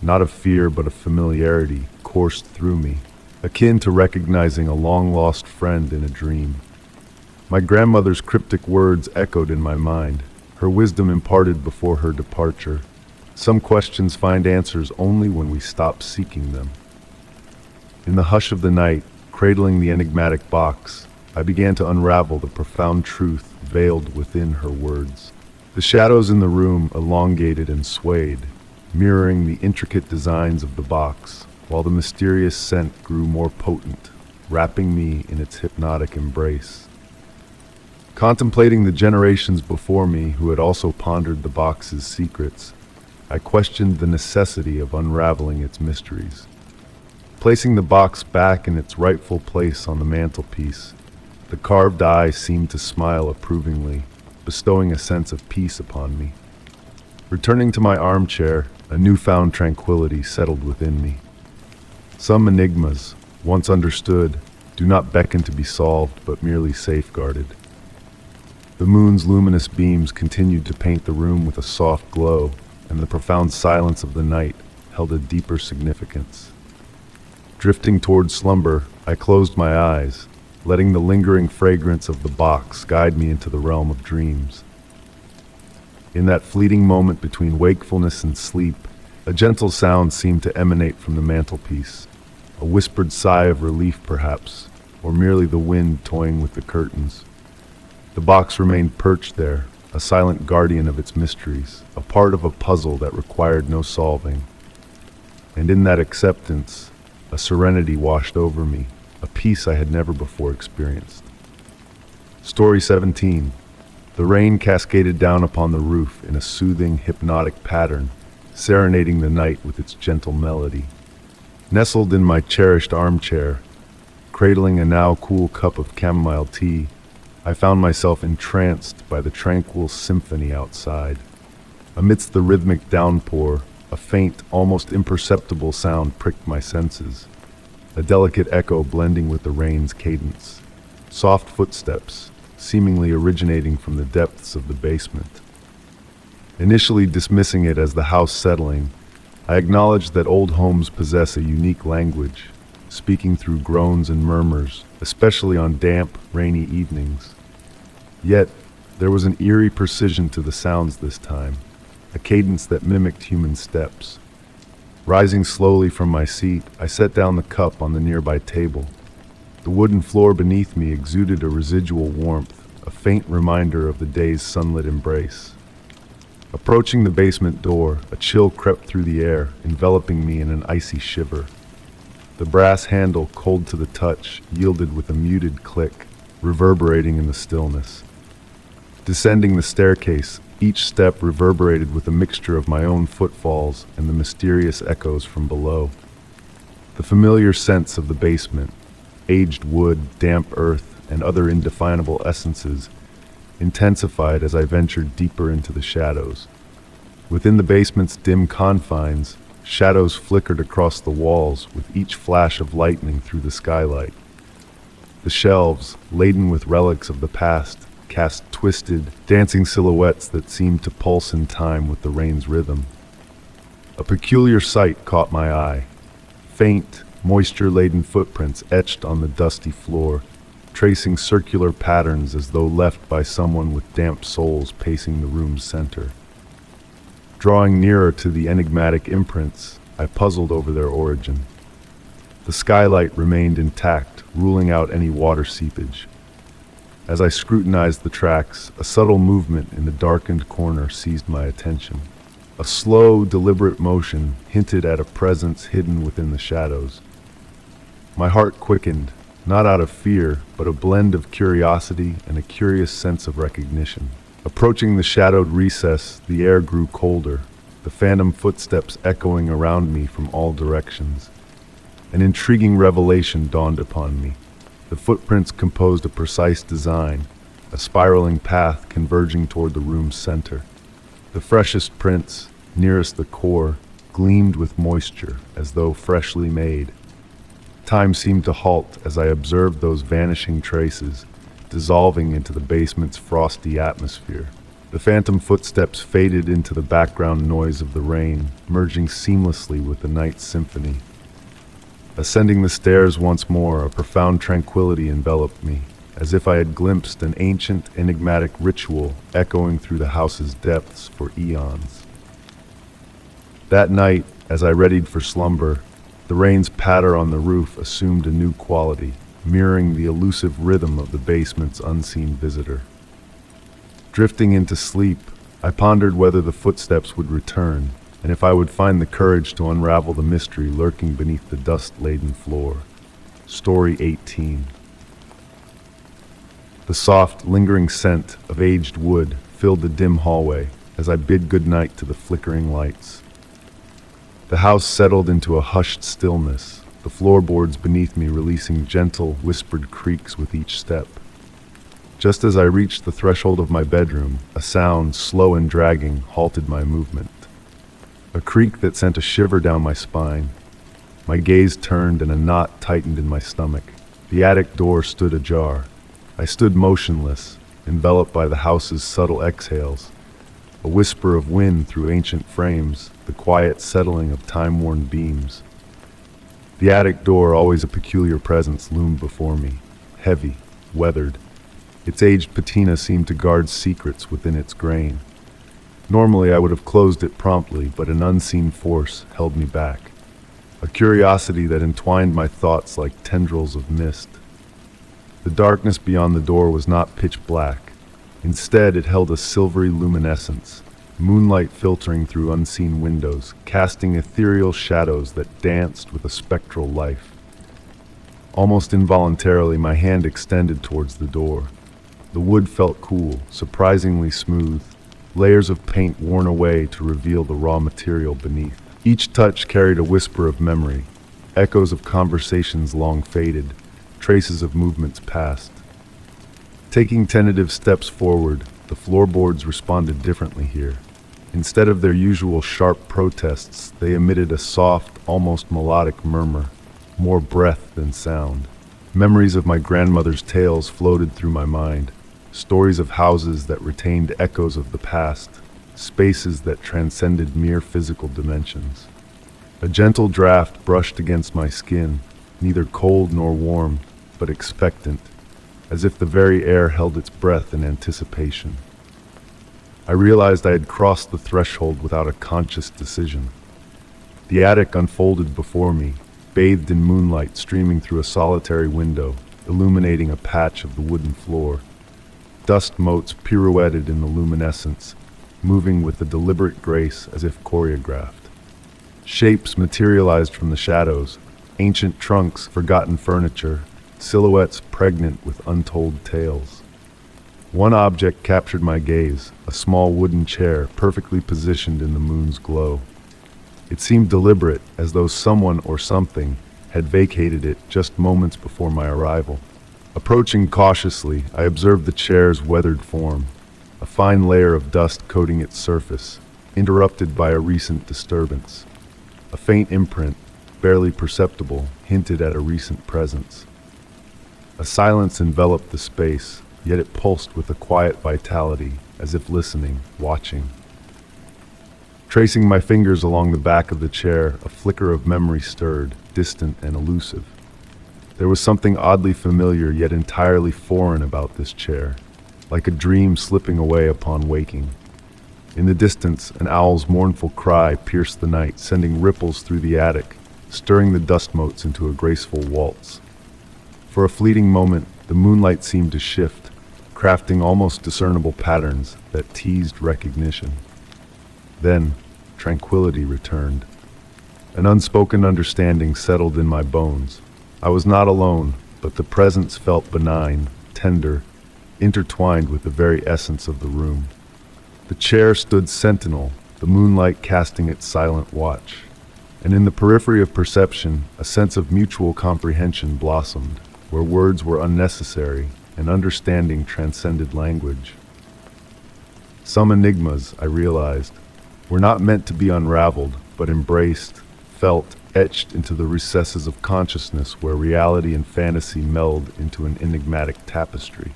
not of fear but of familiarity, coursed through me, akin to recognizing a long-lost friend in a dream. My grandmother's cryptic words echoed in my mind, her wisdom imparted before her departure. Some questions find answers only when we stop seeking them. In the hush of the night, cradling the enigmatic box, I began to unravel the profound truth veiled within her words. The shadows in the room elongated and swayed, mirroring the intricate designs of the box, while the mysterious scent grew more potent, wrapping me in its hypnotic embrace. Contemplating the generations before me who had also pondered the box's secrets, I questioned the necessity of unraveling its mysteries. Placing the box back in its rightful place on the mantelpiece, the carved eye seemed to smile approvingly, bestowing a sense of peace upon me. Returning to my armchair, A newfound tranquility settled within me. Some enigmas, once understood, do not beckon to be solved, but merely safeguarded. The moon's luminous beams continued to paint the room with a soft glow, and the profound silence of the night held a deeper significance. Drifting toward slumber, I closed my eyes, letting the lingering fragrance of the box guide me into the realm of dreams. In that fleeting moment between wakefulness and sleep, a gentle sound seemed to emanate from the mantelpiece, a whispered sigh of relief perhaps, or merely the wind toying with the curtains. The box remained perched there, a silent guardian of its mysteries, a part of a puzzle that required no solving. And in that acceptance, a serenity washed over me, a peace I had never before experienced. Story 17. The rain cascaded down upon the roof in a soothing, hypnotic pattern, serenading the night with its gentle melody. Nestled in my cherished armchair, cradling a now cool cup of chamomile tea, I found myself entranced by the tranquil symphony outside. Amidst the rhythmic downpour, a faint, almost imperceptible sound pricked my senses, a delicate echo blending with the rain's cadence. Soft footsteps, seemingly originating from the depths of the basement. Initially dismissing it as the house settling, I acknowledged that old homes possess a unique language, speaking through groans and murmurs, especially on damp, rainy evenings. Yet, there was an eerie precision to the sounds this time, a cadence that mimicked human steps. Rising slowly from my seat, I set down the cup on the nearby table. The wooden floor beneath me exuded a residual warmth, a faint reminder of the day's sunlit embrace. Approaching the basement door, a chill crept through the air, enveloping me in an icy shiver. The brass handle, cold to the touch, yielded with a muted click, reverberating in the stillness. Descending the staircase, each step reverberated with a mixture of my own footfalls and the mysterious echoes from below. The familiar scents of the basement, aged wood, damp earth, and other indefinable essences, intensified as I ventured deeper into the shadows. Within the basement's dim confines, shadows flickered across the walls with each flash of lightning through the skylight. The shelves, laden with relics of the past, cast twisted, dancing silhouettes that seemed to pulse in time with the rain's rhythm. A peculiar sight caught my eye. Faint, moisture-laden footprints etched on the dusty floor, tracing circular patterns as though left by someone with damp soles pacing the room's center. Drawing nearer to the enigmatic imprints, I puzzled over their origin. The skylight remained intact, ruling out any water seepage. As I scrutinized the tracks, a subtle movement in the darkened corner seized my attention. A slow, deliberate motion hinted at a presence hidden within the shadows. My heart quickened, not out of fear, but a blend of curiosity and a curious sense of recognition. Approaching the shadowed recess, the air grew colder, the phantom footsteps echoing around me from all directions. An intriguing revelation dawned upon me. The footprints composed a precise design, a spiraling path converging toward the room's center. The freshest prints, nearest the core, gleamed with moisture as though freshly made. Time seemed to halt as I observed those vanishing traces, dissolving into the basement's frosty atmosphere. The phantom footsteps faded into the background noise of the rain, merging seamlessly with the night's symphony. Ascending the stairs once more, a profound tranquility enveloped me, as if I had glimpsed an ancient, enigmatic ritual echoing through the house's depths for eons. That night, as I readied for slumber, the rain's patter on the roof assumed a new quality, mirroring the elusive rhythm of the basement's unseen visitor. Drifting into sleep, I pondered whether the footsteps would return, and if I would find the courage to unravel the mystery lurking beneath the dust-laden floor. Story 18. The soft, lingering scent of aged wood filled the dim hallway as I bid goodnight to the flickering lights. The house settled into a hushed stillness, the floorboards beneath me releasing gentle, whispered creaks with each step. Just as I reached the threshold of my bedroom, a sound, slow and dragging, halted my movement. a creak that sent a shiver down my spine. My gaze turned and a knot tightened in my stomach. The attic door stood ajar. I stood motionless, enveloped by the house's subtle exhales. A whisper of wind through ancient frames, the quiet settling of time-worn beams. The attic door, always a peculiar presence, loomed before me, heavy, weathered. Its aged patina seemed to guard secrets within its grain. Normally I would have closed it promptly, but an unseen force held me back. A curiosity that entwined my thoughts like tendrils of mist. The darkness beyond the door was not pitch black. Instead, it held a silvery luminescence, moonlight filtering through unseen windows, casting ethereal shadows that danced with a spectral life. Almost involuntarily, my hand extended towards the door. The wood felt cool, surprisingly smooth, layers of paint worn away to reveal the raw material beneath. Each touch carried a whisper of memory, echoes of conversations long faded, traces of movements past. Taking tentative steps forward, the floorboards responded differently here. Instead of their usual sharp protests, they emitted a soft, almost melodic murmur, more breath than sound. Memories of my grandmother's tales floated through my mind, stories of houses that retained echoes of the past, spaces that transcended mere physical dimensions. A gentle draft brushed against my skin, neither cold nor warm, but expectant, as if the very air held its breath in anticipation. I realized I had crossed the threshold without a conscious decision. The attic unfolded before me, bathed in moonlight streaming through a solitary window, illuminating a patch of the wooden floor. Dust motes pirouetted in the luminescence, moving with a deliberate grace as if choreographed. Shapes materialized from the shadows, ancient trunks, forgotten furniture, silhouettes pregnant with untold tales. One object captured my gaze, a small wooden chair perfectly positioned in the moon's glow. It seemed deliberate, as though someone or something had vacated it just moments before my arrival. Approaching cautiously, I observed the chair's weathered form, a fine layer of dust coating its surface, interrupted by a recent disturbance. A faint imprint, barely perceptible, hinted at a recent presence. A silence enveloped the space, yet it pulsed with a quiet vitality, as if listening, watching. Tracing my fingers along the back of the chair, a flicker of memory stirred, distant and elusive. There was something oddly familiar yet entirely foreign about this chair, like a dream slipping away upon waking. In the distance, an owl's mournful cry pierced the night, sending ripples through the attic, stirring the dust motes into a graceful waltz. For a fleeting moment, the moonlight seemed to shift, crafting almost discernible patterns that teased recognition. Then, tranquility returned. An unspoken understanding settled in my bones. I was not alone, but the presence felt benign, tender, intertwined with the very essence of the room. The chair stood sentinel, the moonlight casting its silent watch. And in the periphery of perception, a sense of mutual comprehension blossomed, where words were unnecessary and understanding transcended language. Some enigmas, I realized, were not meant to be unraveled, but embraced, felt, etched into the recesses of consciousness where reality and fantasy meld into an enigmatic tapestry.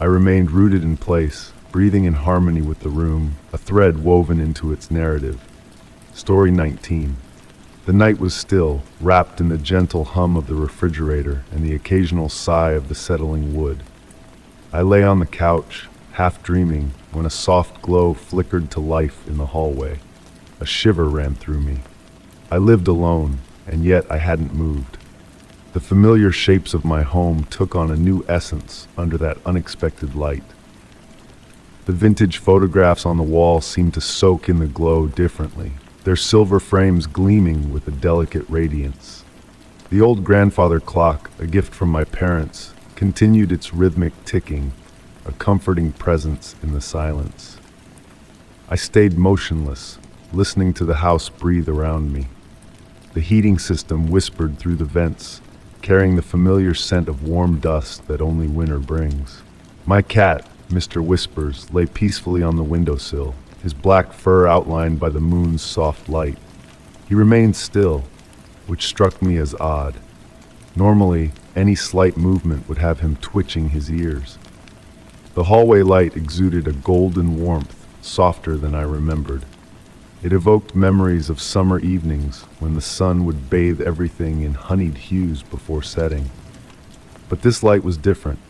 I remained rooted in place, breathing in harmony with the room, a thread woven into its narrative. Story 19. The night was still, wrapped in the gentle hum of the refrigerator and the occasional sigh of the settling wood. I lay on the couch, half dreaming, when a soft glow flickered to life in the hallway. A shiver ran through me. I lived alone, and yet I hadn't moved. The familiar shapes of my home took on a new essence under that unexpected light. The vintage photographs on the wall seemed to soak in the glow differently, their silver frames gleaming with a delicate radiance. The old grandfather clock, a gift from my parents, continued its rhythmic ticking, a comforting presence in the silence. I stayed motionless, listening to the house breathe around me. The heating system whispered through the vents, carrying the familiar scent of warm dust that only winter brings. My cat, Mr. Whispers, lay peacefully on the windowsill, his black fur outlined by the moon's soft light. He remained still, which struck me as odd. Normally, any slight movement would have him twitching his ears. The hallway light exuded a golden warmth, softer than I remembered. It evoked memories of summer evenings when the sun would bathe everything in honeyed hues before setting. But this light was different,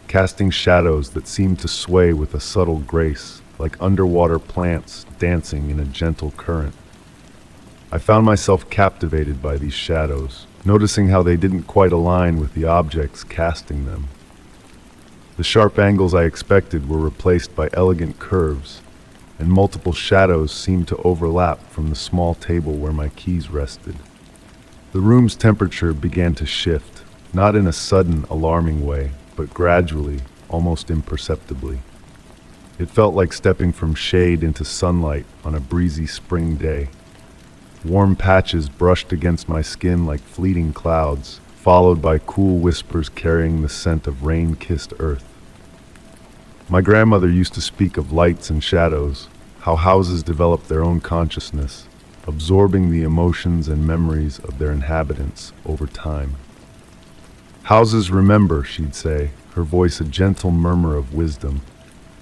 casting shadows that seemed to sway with a subtle grace, like underwater plants dancing in a gentle current. I found myself captivated by these shadows, noticing how they didn't quite align with the objects casting them. The sharp angles I expected were replaced by elegant curves, and multiple shadows seemed to overlap from the small table where my keys rested. The room's temperature began to shift, not in a sudden, alarming way, but gradually, almost imperceptibly. It felt like stepping from shade into sunlight on a breezy spring day. Warm patches brushed against my skin like fleeting clouds, followed by cool whispers carrying the scent of rain-kissed earth. My grandmother used to speak of lights and shadows, how houses develop their own consciousness, absorbing the emotions and memories of their inhabitants over time. Houses remember, she'd say, her voice a gentle murmur of wisdom.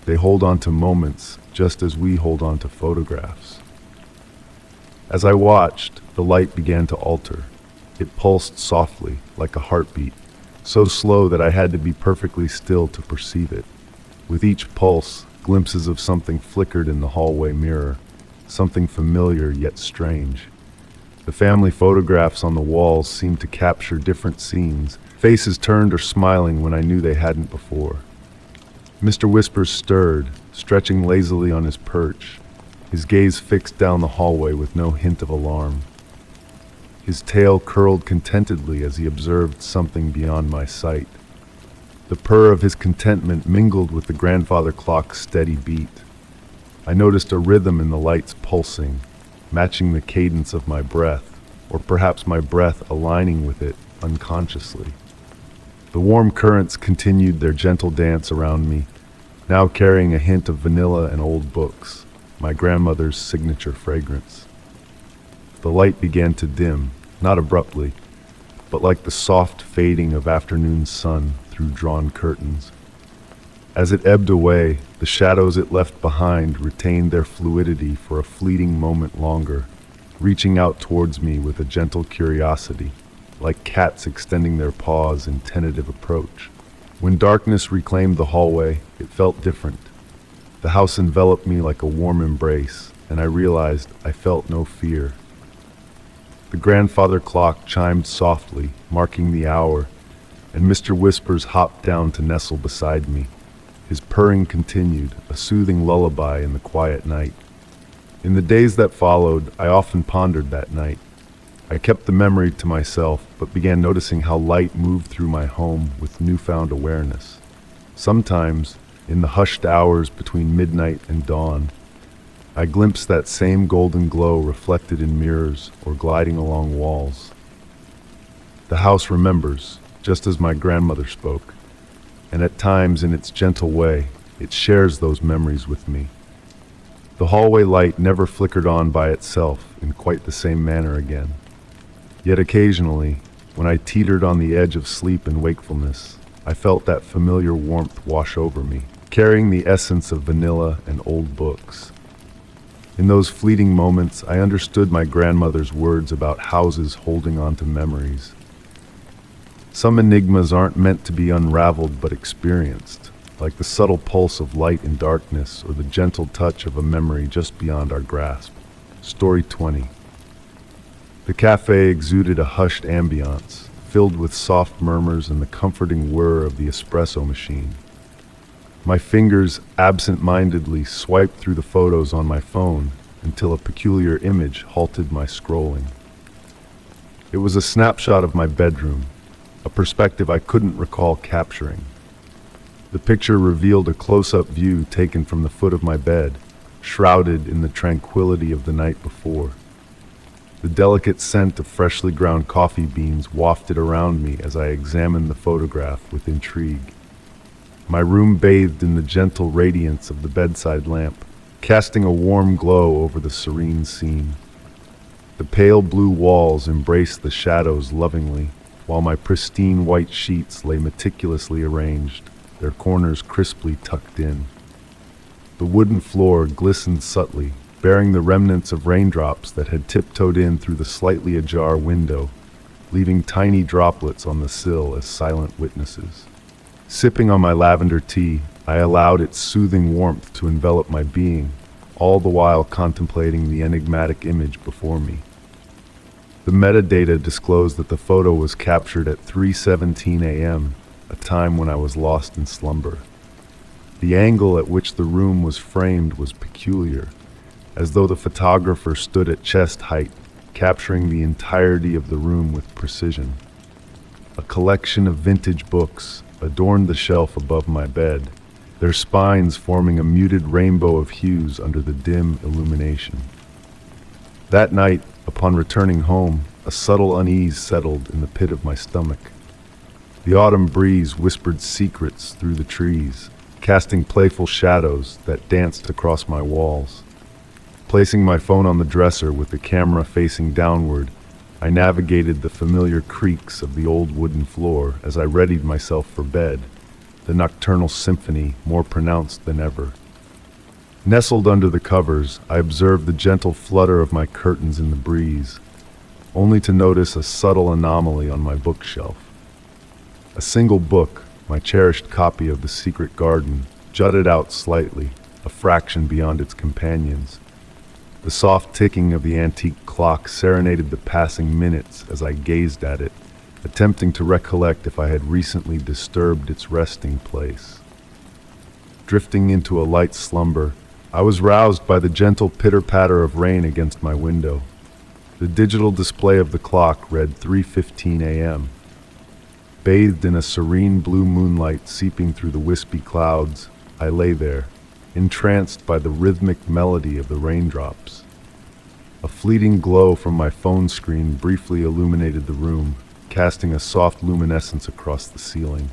They hold on to moments just as we hold on to photographs. As I watched, the light began to alter. It pulsed softly, like a heartbeat, so slow that I had to be perfectly still to perceive it. With each pulse, glimpses of something flickered in the hallway mirror, something familiar yet strange. The family photographs on the walls seemed to capture different scenes, faces turned or smiling when I knew they hadn't before. Mr. Whispers stirred, stretching lazily on his perch, his gaze fixed down the hallway with no hint of alarm. His tail curled contentedly as he observed something beyond my sight. The purr of his contentment mingled with the grandfather clock's steady beat. I noticed a rhythm in the lights pulsing, matching the cadence of my breath, or perhaps my breath aligning with it unconsciously. The warm currents continued their gentle dance around me, now carrying a hint of vanilla and old books, my grandmother's signature fragrance. The light began to dim, not abruptly, but like the soft fading of afternoon sun through drawn curtains. As it ebbed away, the shadows it left behind retained their fluidity for a fleeting moment longer, reaching out towards me with a gentle curiosity, like cats extending their paws in tentative approach. When darkness reclaimed the hallway, it felt different. The house enveloped me like a warm embrace, and I realized I felt no fear. The grandfather clock chimed softly, marking the hour, and Mr. Whispers hopped down to nestle beside me. His purring continued, a soothing lullaby in the quiet night. In the days that followed, I often pondered that night. I kept the memory to myself, but began noticing how light moved through my home with newfound awareness. Sometimes, in the hushed hours between midnight and dawn, I glimpsed that same golden glow reflected in mirrors or gliding along walls. The house remembers, just as my grandmother spoke, and at times in its gentle way, it shares those memories with me. The hallway light never flickered on by itself in quite the same manner again. Yet occasionally, when I teetered on the edge of sleep and wakefulness, I felt that familiar warmth wash over me, carrying the essence of vanilla and old books. In those fleeting moments, I understood my grandmother's words about houses holding on to memories. Some enigmas aren't meant to be unraveled but experienced, like the subtle pulse of light in darkness or the gentle touch of a memory just beyond our grasp. Story 20. The cafe exuded a hushed ambiance, filled with soft murmurs and the comforting whir of the espresso machine. My fingers absent-mindedly swiped through the photos on my phone until a peculiar image halted my scrolling. It was a snapshot of my bedroom, a perspective I couldn't recall capturing. The picture revealed a close-up view taken from the foot of my bed, shrouded in the tranquility of the night before. The delicate scent of freshly ground coffee beans wafted around me as I examined the photograph with intrigue. My room bathed in the gentle radiance of the bedside lamp, casting a warm glow over the serene scene. The pale blue walls embraced the shadows lovingly, while my pristine white sheets lay meticulously arranged, their corners crisply tucked in. The wooden floor glistened subtly, bearing the remnants of raindrops that had tiptoed in through the slightly ajar window, leaving tiny droplets on the sill as silent witnesses. Sipping on my lavender tea, I allowed its soothing warmth to envelop my being, all the while contemplating the enigmatic image before me. The metadata disclosed that the photo was captured at 3:17 a.m., a time when I was lost in slumber. The angle at which the room was framed was peculiar, as though the photographer stood at chest height, capturing the entirety of the room with precision. A collection of vintage books adorned the shelf above my bed, their spines forming a muted rainbow of hues under the dim illumination. That night, upon returning home, a subtle unease settled in the pit of my stomach. The autumn breeze whispered secrets through the trees, casting playful shadows that danced across my walls. Placing my phone on the dresser with the camera facing downward, I navigated the familiar creaks of the old wooden floor as I readied myself for bed, the nocturnal symphony more pronounced than ever. Nestled under the covers, I observed the gentle flutter of my curtains in the breeze, only to notice a subtle anomaly on my bookshelf. A single book, my cherished copy of The Secret Garden, jutted out slightly, a fraction beyond its companions. The soft ticking of the antique clock serenaded the passing minutes as I gazed at it, attempting to recollect if I had recently disturbed its resting place. Drifting into a light slumber, I was roused by the gentle pitter-patter of rain against my window. The digital display of the clock read 3:15 a.m. Bathed in a serene blue moonlight seeping through the wispy clouds, I lay there, entranced by the rhythmic melody of the raindrops. A fleeting glow from my phone screen briefly illuminated the room, casting a soft luminescence across the ceiling.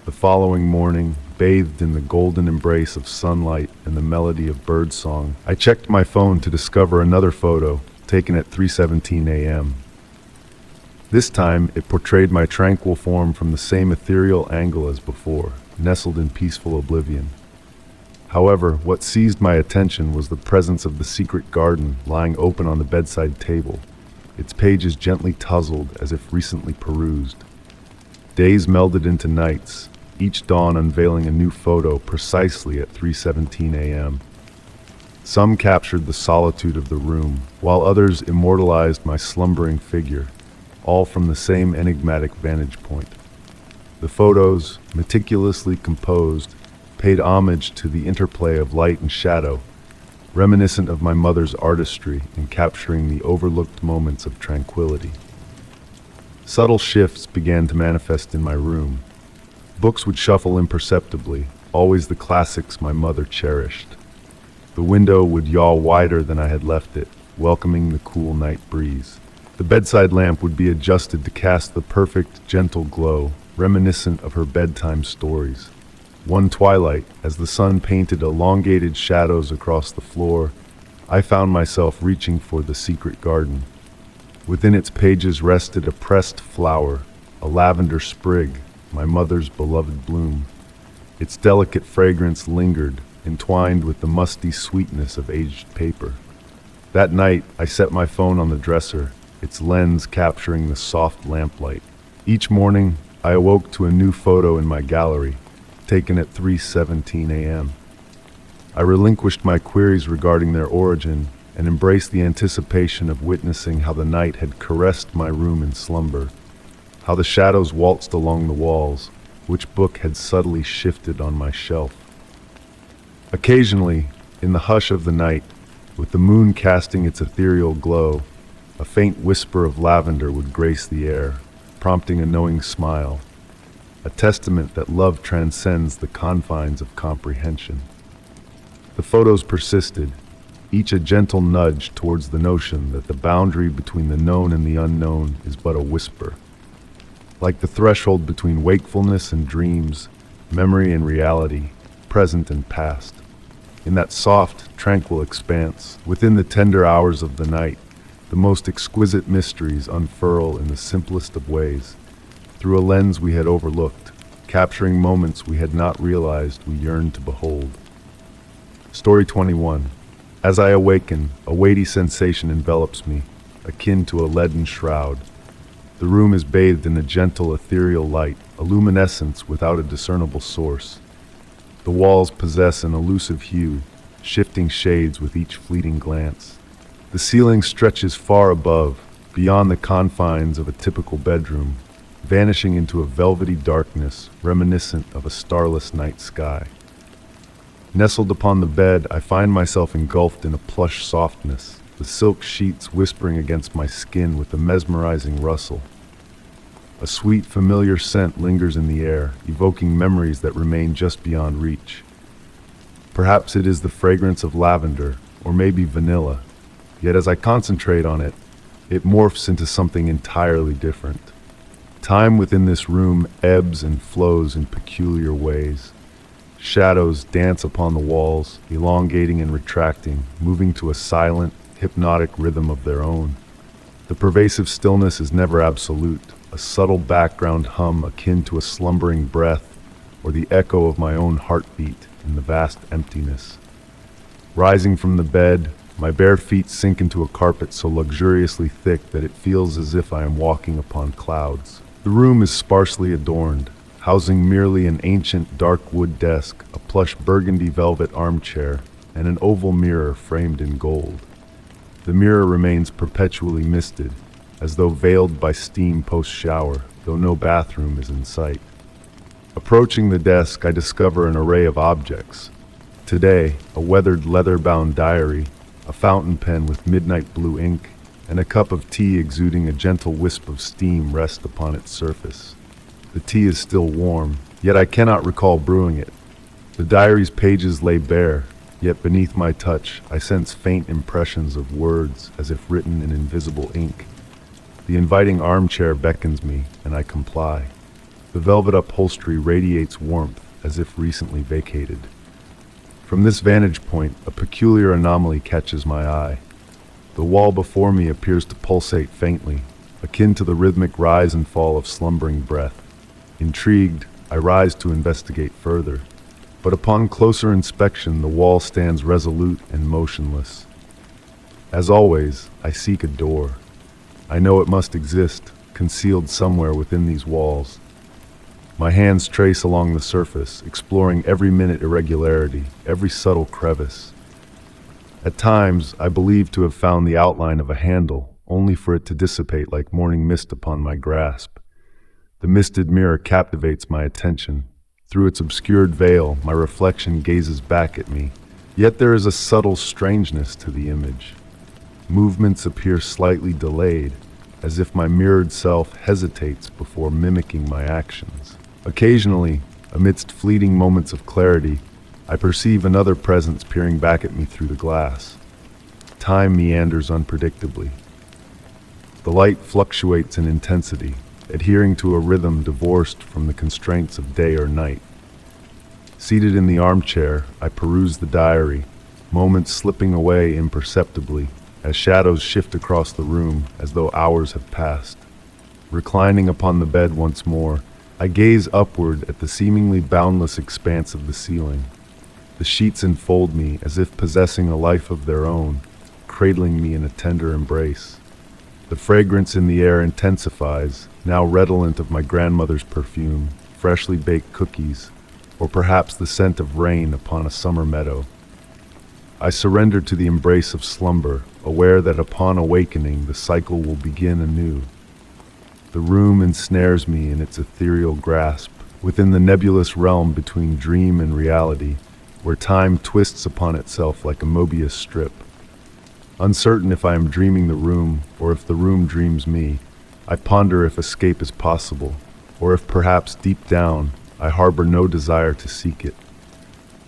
The following morning, bathed in the golden embrace of sunlight and the melody of birdsong, I checked my phone to discover another photo, taken at 3:17 a.m. This time, it portrayed my tranquil form from the same ethereal angle as before, nestled in peaceful oblivion. However, what seized my attention was the presence of the secret garden lying open on the bedside table, its pages gently tousled as if recently perused. Days melded into nights, each dawn unveiling a new photo precisely at 3:17 a.m. Some captured the solitude of the room, while others immortalized my slumbering figure, all from the same enigmatic vantage point. The photos, meticulously composed, paid homage to the interplay of light and shadow, reminiscent of my mother's artistry in capturing the overlooked moments of tranquility. Subtle shifts began to manifest in my room. Books would shuffle imperceptibly, always the classics my mother cherished. The window would yaw wider than I had left it, welcoming the cool night breeze. The bedside lamp would be adjusted to cast the perfect, gentle glow, reminiscent of her bedtime stories. One twilight, as the sun painted elongated shadows across the floor, I found myself reaching for the secret garden. Within its pages rested a pressed flower, a lavender sprig, my mother's beloved bloom. Its delicate fragrance lingered, entwined with the musty sweetness of aged paper. That night, I set my phone on the dresser, its lens capturing the soft lamplight. Each morning, I awoke to a new photo in my gallery, taken at 3:17 a.m. I relinquished my queries regarding their origin and embraced the anticipation of witnessing how the night had caressed my room in slumber, how the shadows waltzed along the walls, which book had subtly shifted on my shelf. Occasionally, in the hush of the night, with the moon casting its ethereal glow, a faint whisper of lavender would grace the air, prompting a knowing smile, a testament that love transcends the confines of comprehension. The photos persisted, each a gentle nudge towards the notion that the boundary between the known and the unknown is but a whisper. Like the threshold between wakefulness and dreams, memory and reality, present and past. in that soft, tranquil expanse. Within the tender hours of the night, the most exquisite mysteries unfurl in the simplest of ways, through a lens we had overlooked, capturing moments we had not realized we yearned to behold. Story 21. As I awaken, a weighty sensation envelops me, akin to a leaden shroud. The room is bathed in a gentle, ethereal light, a luminescence without a discernible source. The walls possess an elusive hue, shifting shades with each fleeting glance. The ceiling stretches far above, beyond the confines of a typical bedroom, vanishing into a velvety darkness reminiscent of a starless night sky. Nestled upon the bed, I find myself engulfed in a plush softness, the silk sheets whispering against my skin with a mesmerizing rustle. A sweet, familiar scent lingers in the air, evoking memories that remain just beyond reach. Perhaps it is the fragrance of lavender, or maybe vanilla. Yet as I concentrate on it, it morphs into something entirely different. Time within this room ebbs and flows in peculiar ways. Shadows dance upon the walls, elongating and retracting, moving to a silent, hypnotic rhythm of their own. The pervasive stillness is never absolute, a subtle background hum akin to a slumbering breath, or the echo of my own heartbeat in the vast emptiness. Rising from the bed, my bare feet sink into a carpet so luxuriously thick that it feels as if I am walking upon clouds. The room is sparsely adorned, housing merely an ancient dark wood desk, a plush burgundy velvet armchair, and an oval mirror framed in gold. The mirror remains perpetually misted, as though veiled by steam post-shower, though no bathroom is in sight. Approaching the desk, I discover an array of objects. Today, a weathered leather-bound diary, a fountain pen with midnight blue ink, and a cup of tea exuding a gentle wisp of steam rest upon its surface. The tea is still warm, yet I cannot recall brewing it. The diary's pages lay bare, yet beneath my touch I sense faint impressions of words as if written in invisible ink. The inviting armchair beckons me, and I comply. The velvet upholstery radiates warmth as if recently vacated. From this vantage point, a peculiar anomaly catches my eye. The wall before me appears to pulsate faintly, akin to the rhythmic rise and fall of slumbering breath. Intrigued, I rise to investigate further, but upon closer inspection the wall stands resolute and motionless. As always, I seek a door. I know it must exist, concealed somewhere within these walls. My hands trace along the surface, exploring every minute irregularity, every subtle crevice. At times, I believe to have found the outline of a handle, only for it to dissipate like morning mist upon my grasp. The misted mirror captivates my attention. Through its obscured veil, my reflection gazes back at me. Yet there is a subtle strangeness to the image. Movements appear slightly delayed, as if my mirrored self hesitates before mimicking my actions. Occasionally, amidst fleeting moments of clarity, I perceive another presence peering back at me through the glass. Time meanders unpredictably. The light fluctuates in intensity, adhering to a rhythm divorced from the constraints of day or night. Seated in the armchair, I peruse the diary, moments slipping away imperceptibly as shadows shift across the room as though hours have passed. Reclining upon the bed once more, I gaze upward at the seemingly boundless expanse of the ceiling. The sheets enfold me as if possessing a life of their own, cradling me in a tender embrace. The fragrance in the air intensifies, now redolent of my grandmother's perfume, freshly baked cookies, or perhaps the scent of rain upon a summer meadow. I surrender to the embrace of slumber, aware that upon awakening the cycle will begin anew. The room ensnares me in its ethereal grasp, within the nebulous realm between dream and reality, where time twists upon itself like a Mobius strip. Uncertain if I am dreaming the room, or if the room dreams me, I ponder if escape is possible, or if perhaps deep down I harbor no desire to seek it.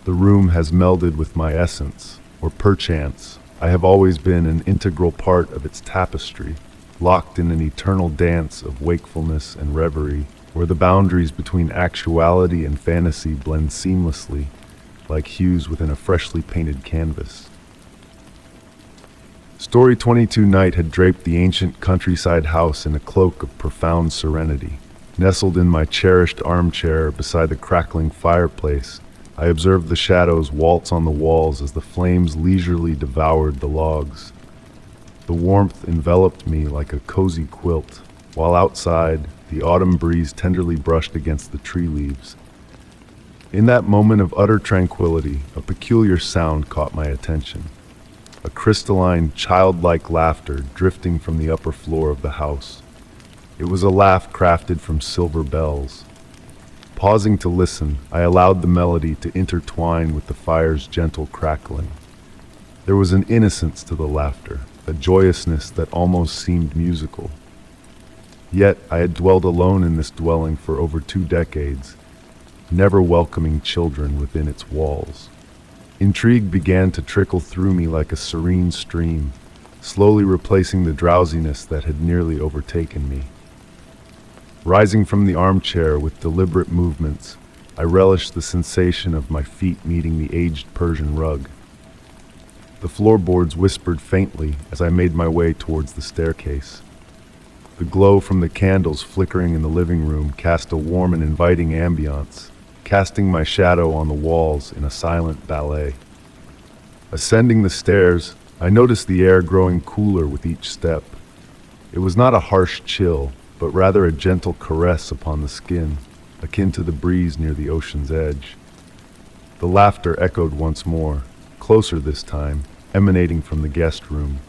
The room has melded with my essence, or perchance I have always been an integral part of its tapestry, locked in an eternal dance of wakefulness and reverie, where the boundaries between actuality and fantasy blend seamlessly, like hues within a freshly painted canvas. Story 22 night had draped the ancient countryside house in a cloak of profound serenity. Nestled in my cherished armchair beside the crackling fireplace, I observed the shadows waltz on the walls as the flames leisurely devoured the logs. The warmth enveloped me like a cozy quilt, while outside, the autumn breeze tenderly brushed against the tree leaves. In that moment of utter tranquility, a peculiar sound caught my attention. A crystalline, childlike laughter drifting from the upper floor of the house. It was a laugh crafted from silver bells. Pausing to listen, I allowed the melody to intertwine with the fire's gentle crackling. There was an innocence to the laughter, a joyousness that almost seemed musical. Yet I had dwelled alone in this dwelling for over 2 decades, never welcoming children within its walls. Intrigue began to trickle through me like a serene stream, slowly replacing the drowsiness that had nearly overtaken me. Rising from the armchair with deliberate movements, I relished the sensation of my feet meeting the aged Persian rug. The floorboards whispered faintly as I made my way towards the staircase. The glow from the candles flickering in the living room cast a warm and inviting ambiance, casting my shadow on the walls in a silent ballet. Ascending the stairs, I noticed the air growing cooler with each step. It was not a harsh chill, but rather a gentle caress upon the skin, akin to the breeze near the ocean's edge. The laughter echoed once more, closer this time, emanating from the guest room.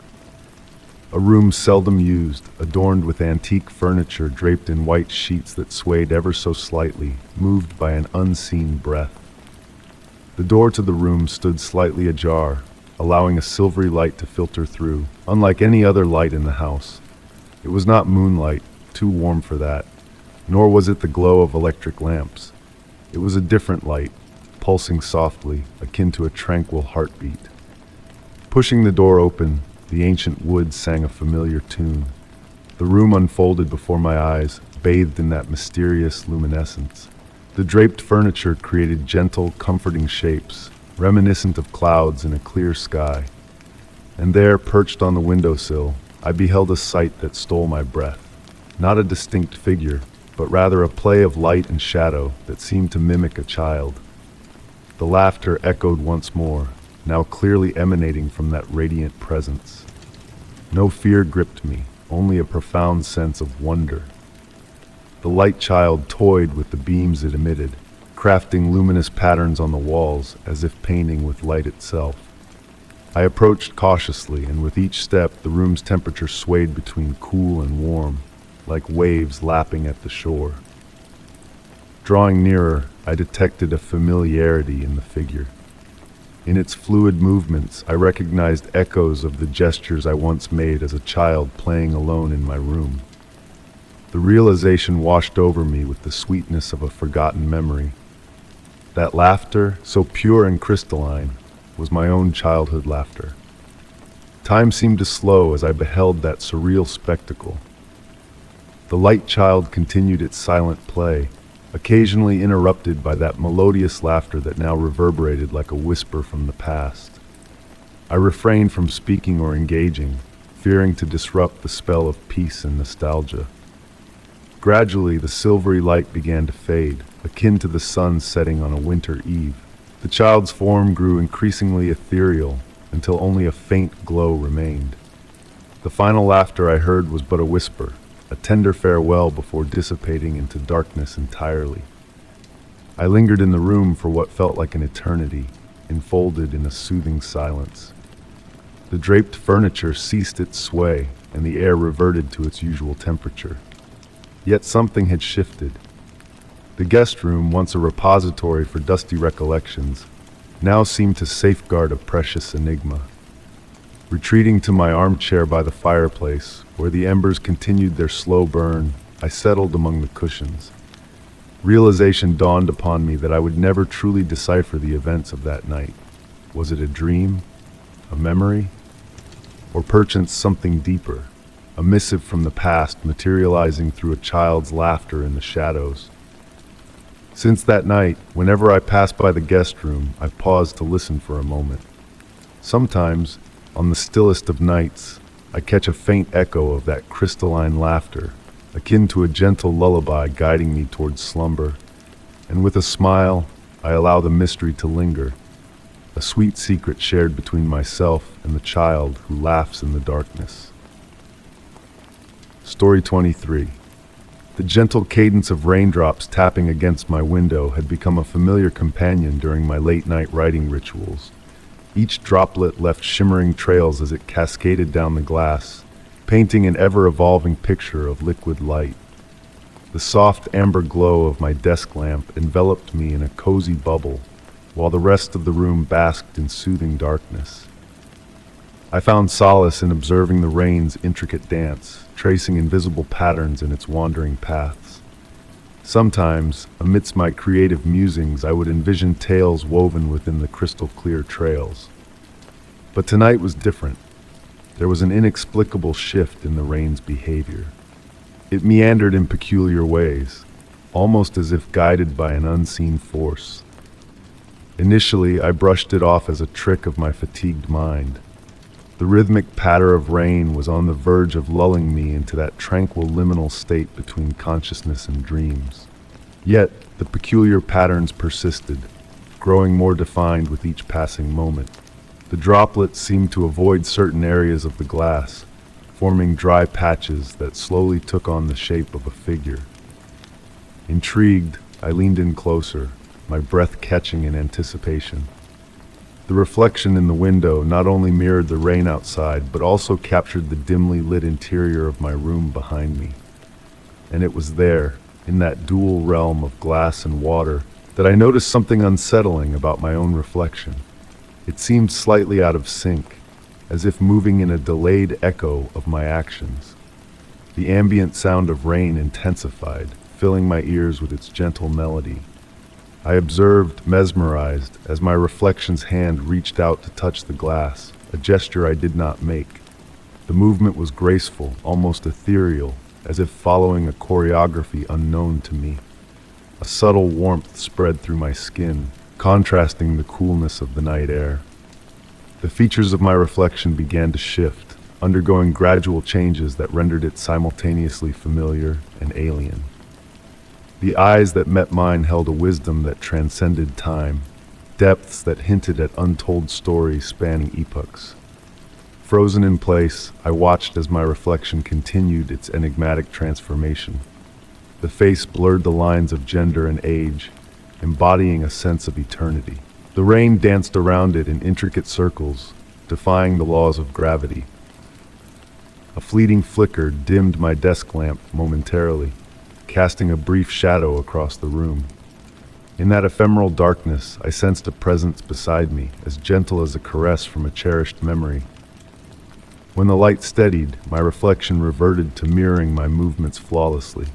A room seldom used, adorned with antique furniture draped in white sheets that swayed ever so slightly, moved by an unseen breath. The door to the room stood slightly ajar, allowing a silvery light to filter through, unlike any other light in the house. It was not moonlight, too warm for that, nor was it the glow of electric lamps. It was a different light, pulsing softly, akin to a tranquil heartbeat. Pushing the door open, the ancient woods sang a familiar tune. The room unfolded before my eyes, bathed in that mysterious luminescence. The draped furniture created gentle, comforting shapes, reminiscent of clouds in a clear sky. And there, perched on the windowsill, I beheld a sight that stole my breath. Not a distinct figure, but rather a play of light and shadow that seemed to mimic a child. The laughter echoed once more, now clearly emanating from that radiant presence. No fear gripped me, only a profound sense of wonder. The light child toyed with the beams it emitted, crafting luminous patterns on the walls as if painting with light itself. I approached cautiously, and with each step the room's temperature swayed between cool and warm, like waves lapping at the shore. Drawing nearer, I detected a familiarity in the figure. In its fluid movements, I recognized echoes of the gestures I once made as a child playing alone in my room. The realization washed over me with the sweetness of a forgotten memory. That laughter, so pure and crystalline, was my own childhood laughter. Time seemed to slow as I beheld that surreal spectacle. The light child continued its silent play, occasionally interrupted by that melodious laughter that now reverberated like a whisper from the past. I refrained from speaking or engaging, fearing to disrupt the spell of peace and nostalgia. Gradually, the silvery light began to fade, akin to the sun setting on a winter eve. The child's form grew increasingly ethereal until only a faint glow remained. The final laughter I heard was but a whisper, a tender farewell before dissipating into darkness entirely. I lingered in the room for what felt like an eternity, enfolded in a soothing silence. The draped furniture ceased its sway, and the air reverted to its usual temperature. Yet something had shifted. The guest room, once a repository for dusty recollections, now seemed to safeguard a precious enigma. Retreating to my armchair by the fireplace, where the embers continued their slow burn, I settled among the cushions. Realization dawned upon me that I would never truly decipher the events of that night. Was it a dream? A memory? Or perchance something deeper? A missive from the past materializing through a child's laughter in the shadows. Since that night, whenever I pass by the guest room, I pause to listen for a moment. Sometimes, on the stillest of nights, I catch a faint echo of that crystalline laughter, akin to a gentle lullaby guiding me towards slumber, and with a smile, I allow the mystery to linger, a sweet secret shared between myself and the child who laughs in the darkness. Story 23. The gentle cadence of raindrops tapping against my window had become a familiar companion during my late-night writing rituals. Each droplet left shimmering trails as it cascaded down the glass, painting an ever-evolving picture of liquid light. The soft amber glow of my desk lamp enveloped me in a cozy bubble, while the rest of the room basked in soothing darkness. I found solace in observing the rain's intricate dance, tracing invisible patterns in its wandering paths. Sometimes, amidst my creative musings, I would envision tales woven within the crystal-clear trails. But tonight was different. There was an inexplicable shift in the rain's behavior. It meandered in peculiar ways, almost as if guided by an unseen force. Initially, I brushed it off as a trick of my fatigued mind. The rhythmic patter of rain was on the verge of lulling me into that tranquil liminal state between consciousness and dreams. Yet, the peculiar patterns persisted, growing more defined with each passing moment. The droplets seemed to avoid certain areas of the glass, forming dry patches that slowly took on the shape of a figure. Intrigued, I leaned in closer, my breath catching in anticipation. The reflection in the window not only mirrored the rain outside, but also captured the dimly lit interior of my room behind me. And it was there, in that dual realm of glass and water, that I noticed something unsettling about my own reflection. It seemed slightly out of sync, as if moving in a delayed echo of my actions. The ambient sound of rain intensified, filling my ears with its gentle melody. I observed, mesmerized, as my reflection's hand reached out to touch the glass, a gesture I did not make. The movement was graceful, almost ethereal, as if following a choreography unknown to me. A subtle warmth spread through my skin, contrasting the coolness of the night air. The features of my reflection began to shift, undergoing gradual changes that rendered it simultaneously familiar and alien. The eyes that met mine held a wisdom that transcended time, depths that hinted at untold stories spanning epochs. Frozen in place, I watched as my reflection continued its enigmatic transformation. The face blurred the lines of gender and age, embodying a sense of eternity. The rain danced around it in intricate circles, defying the laws of gravity. A fleeting flicker dimmed my desk lamp momentarily, casting a brief shadow across the room. In that ephemeral darkness, I sensed a presence beside me, as gentle as a caress from a cherished memory. When the light steadied, my reflection reverted to mirroring my movements flawlessly.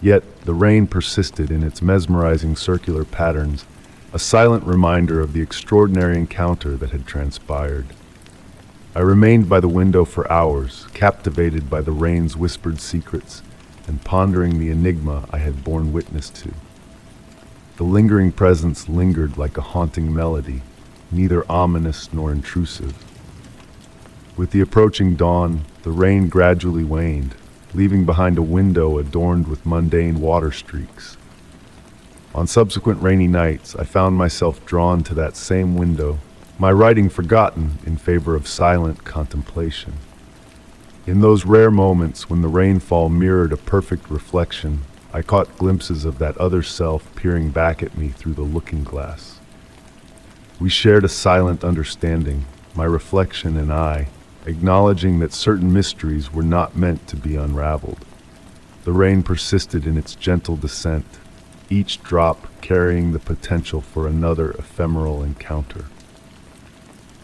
Yet, the rain persisted in its mesmerizing circular patterns, a silent reminder of the extraordinary encounter that had transpired. I remained by the window for hours, captivated by the rain's whispered secrets, and pondering the enigma I had borne witness to. The lingering presence lingered like a haunting melody, neither ominous nor intrusive. With the approaching dawn, the rain gradually waned, leaving behind a window adorned with mundane water streaks. On subsequent rainy nights, I found myself drawn to that same window, my writing forgotten in favor of silent contemplation. In those rare moments when the rainfall mirrored a perfect reflection, I caught glimpses of that other self peering back at me through the looking glass. We shared a silent understanding, my reflection and I, acknowledging that certain mysteries were not meant to be unraveled. The rain persisted in its gentle descent, each drop carrying the potential for another ephemeral encounter.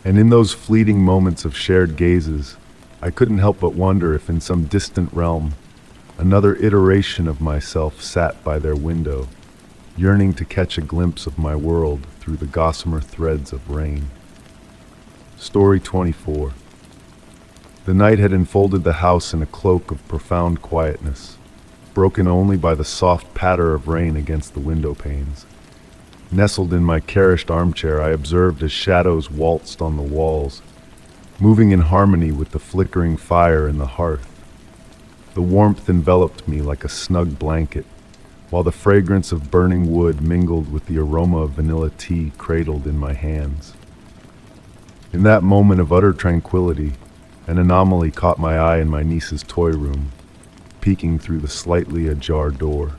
And in those fleeting moments of shared gazes, I couldn't help but wonder if in some distant realm, another iteration of myself sat by their window, yearning to catch a glimpse of my world through the gossamer threads of rain. Story 24. The night had enfolded the house in a cloak of profound quietness. broken only by the soft patter of rain against the window panes. Nestled in my cherished armchair, I observed as shadows waltzed on the walls, moving in harmony with the flickering fire in the hearth. The warmth enveloped me like a snug blanket, while the fragrance of burning wood mingled with the aroma of vanilla tea cradled in my hands. In that moment of utter tranquility, an anomaly caught my eye in my niece's toy room, peeking through the slightly ajar door.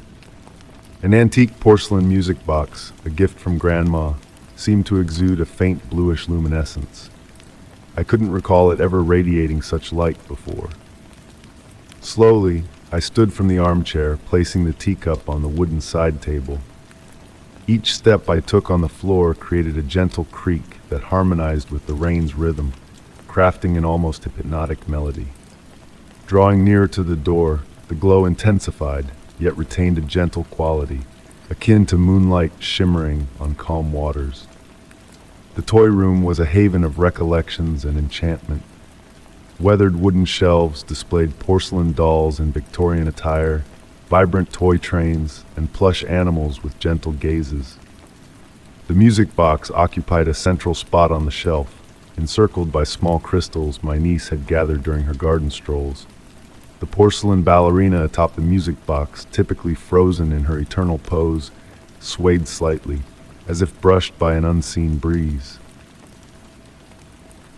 An antique porcelain music box, a gift from Grandma, seemed to exude a faint bluish luminescence. I couldn't recall it ever radiating such light before. Slowly, I stood from the armchair, placing the teacup on the wooden side table. Each step I took on the floor created a gentle creak that harmonized with the rain's rhythm, crafting an almost hypnotic melody. Drawing nearer to the door, the glow intensified, yet retained a gentle quality, akin to moonlight shimmering on calm waters. The toy room was a haven of recollections and enchantment. Weathered wooden shelves displayed porcelain dolls in Victorian attire, vibrant toy trains, and plush animals with gentle gazes. The music box occupied a central spot on the shelf, encircled by small crystals my niece had gathered during her garden strolls. The porcelain ballerina atop the music box, typically frozen in her eternal pose, swayed slightly, as if brushed by an unseen breeze.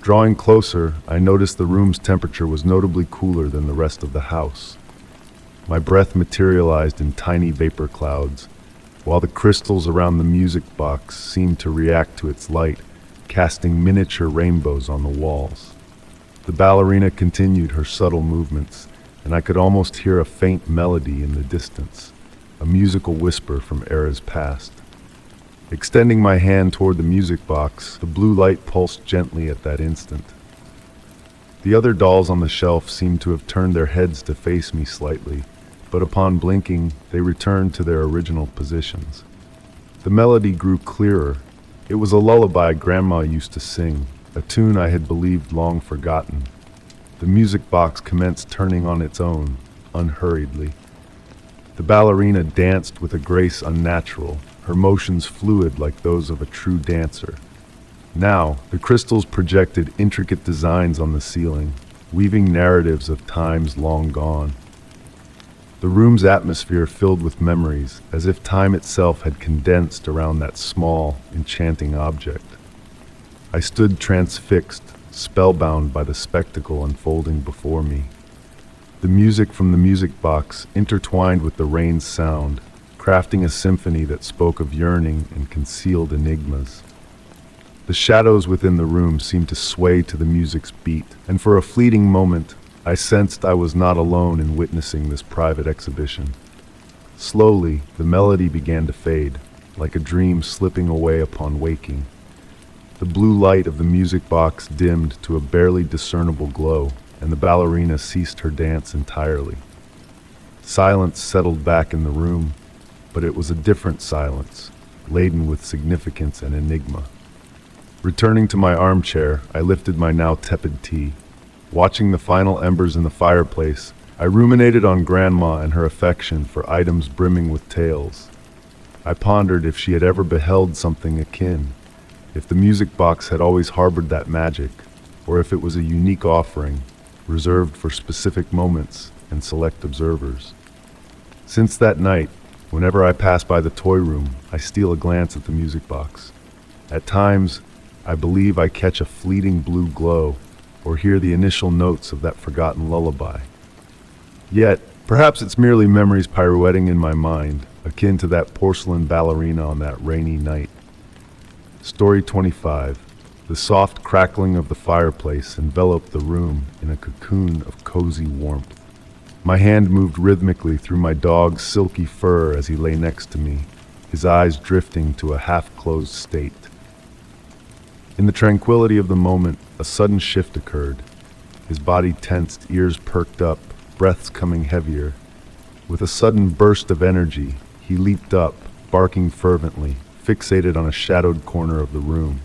Drawing closer, I noticed the room's temperature was notably cooler than the rest of the house. My breath materialized in tiny vapor clouds, while the crystals around the music box seemed to react to its light, casting miniature rainbows on the walls. The ballerina continued her subtle movements, and I could almost hear a faint melody in the distance, a musical whisper from eras past. Extending my hand toward the music box, the blue light pulsed gently at that instant. The other dolls on the shelf seemed to have turned their heads to face me slightly, but upon blinking, they returned to their original positions. The melody grew clearer. It was a lullaby Grandma used to sing, a tune I had believed long forgotten. The music box commenced turning on its own, unhurriedly. The ballerina danced with a grace unnatural, her motions fluid like those of a true dancer. Now, the crystals projected intricate designs on the ceiling, weaving narratives of times long gone. The room's atmosphere filled with memories, as if time itself had condensed around that small, enchanting object. I stood transfixed, spellbound by the spectacle unfolding before me. The music from the music box intertwined with the rain's sound, crafting a symphony that spoke of yearning and concealed enigmas. The shadows within the room seemed to sway to the music's beat, and for a fleeting moment, I sensed I was not alone in witnessing this private exhibition. Slowly, the melody began to fade, like a dream slipping away upon waking. The blue light of the music box dimmed to a barely discernible glow, and the ballerina ceased her dance entirely. Silence settled back in the room, but it was a different silence, laden with significance and enigma. Returning to my armchair, I lifted my now tepid tea. Watching the final embers in the fireplace, I ruminated on Grandma and her affection for items brimming with tales. I pondered if she had ever beheld something akin, if the music box had always harbored that magic, or if it was a unique offering, reserved for specific moments and select observers. Since that night, whenever I pass by the toy room, I steal a glance at the music box. At times, I believe I catch a fleeting blue glow or hear the initial notes of that forgotten lullaby. Yet, perhaps it's merely memories pirouetting in my mind, akin to that porcelain ballerina on that rainy night. Story 25. The soft crackling of the fireplace enveloped the room in a cocoon of cozy warmth. My hand moved rhythmically through my dog's silky fur as he lay next to me, his eyes drifting to a half-closed state. In the tranquility of the moment, a sudden shift occurred. His body tensed, ears perked up, breaths coming heavier. With a sudden burst of energy, he leaped up, barking fervently, fixated on a shadowed corner of the room.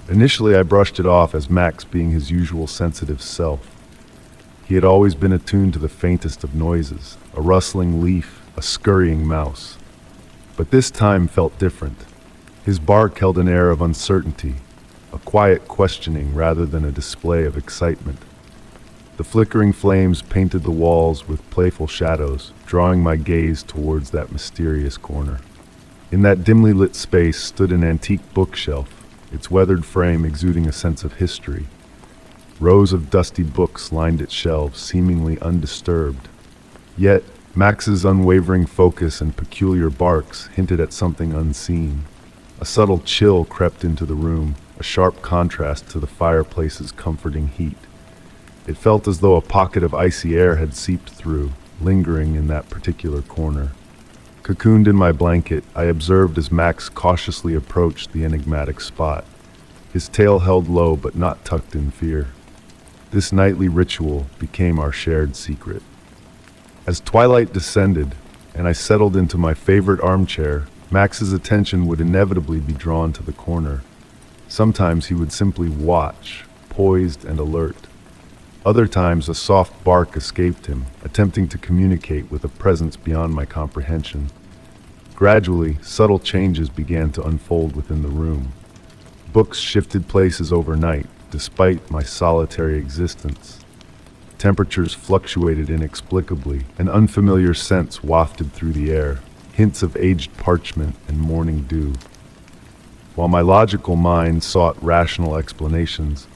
Initially, I brushed it off as Max being his usual sensitive self. He had always been attuned to the faintest of noises, a rustling leaf, a scurrying mouse. But this time felt different. His bark held an air of uncertainty, a quiet questioning rather than a display of excitement. The flickering flames painted the walls with playful shadows, drawing my gaze towards that mysterious corner. In that dimly lit space stood an antique bookshelf, its weathered frame exuding a sense of history. Rows of dusty books lined its shelves, seemingly undisturbed. Yet, Max's unwavering focus and peculiar barks hinted at something unseen. A subtle chill crept into the room, a sharp contrast to the fireplace's comforting heat. It felt as though a pocket of icy air had seeped through, lingering in that particular corner. Cocooned in my blanket, I observed as Max cautiously approached the enigmatic spot, his tail held low but not tucked in fear. This nightly ritual became our shared secret. As twilight descended, and I settled into my favorite armchair, Max's attention would inevitably be drawn to the corner. Sometimes he would simply watch, poised and alert. Other times a soft bark escaped him, attempting to communicate with a presence beyond my comprehension. Gradually, subtle changes began to unfold within the room. Books shifted places overnight, despite my solitary existence. Temperatures fluctuated inexplicably, an unfamiliar scents wafted through the air, hints of aged parchment and morning dew. While my logical mind sought rational explanations,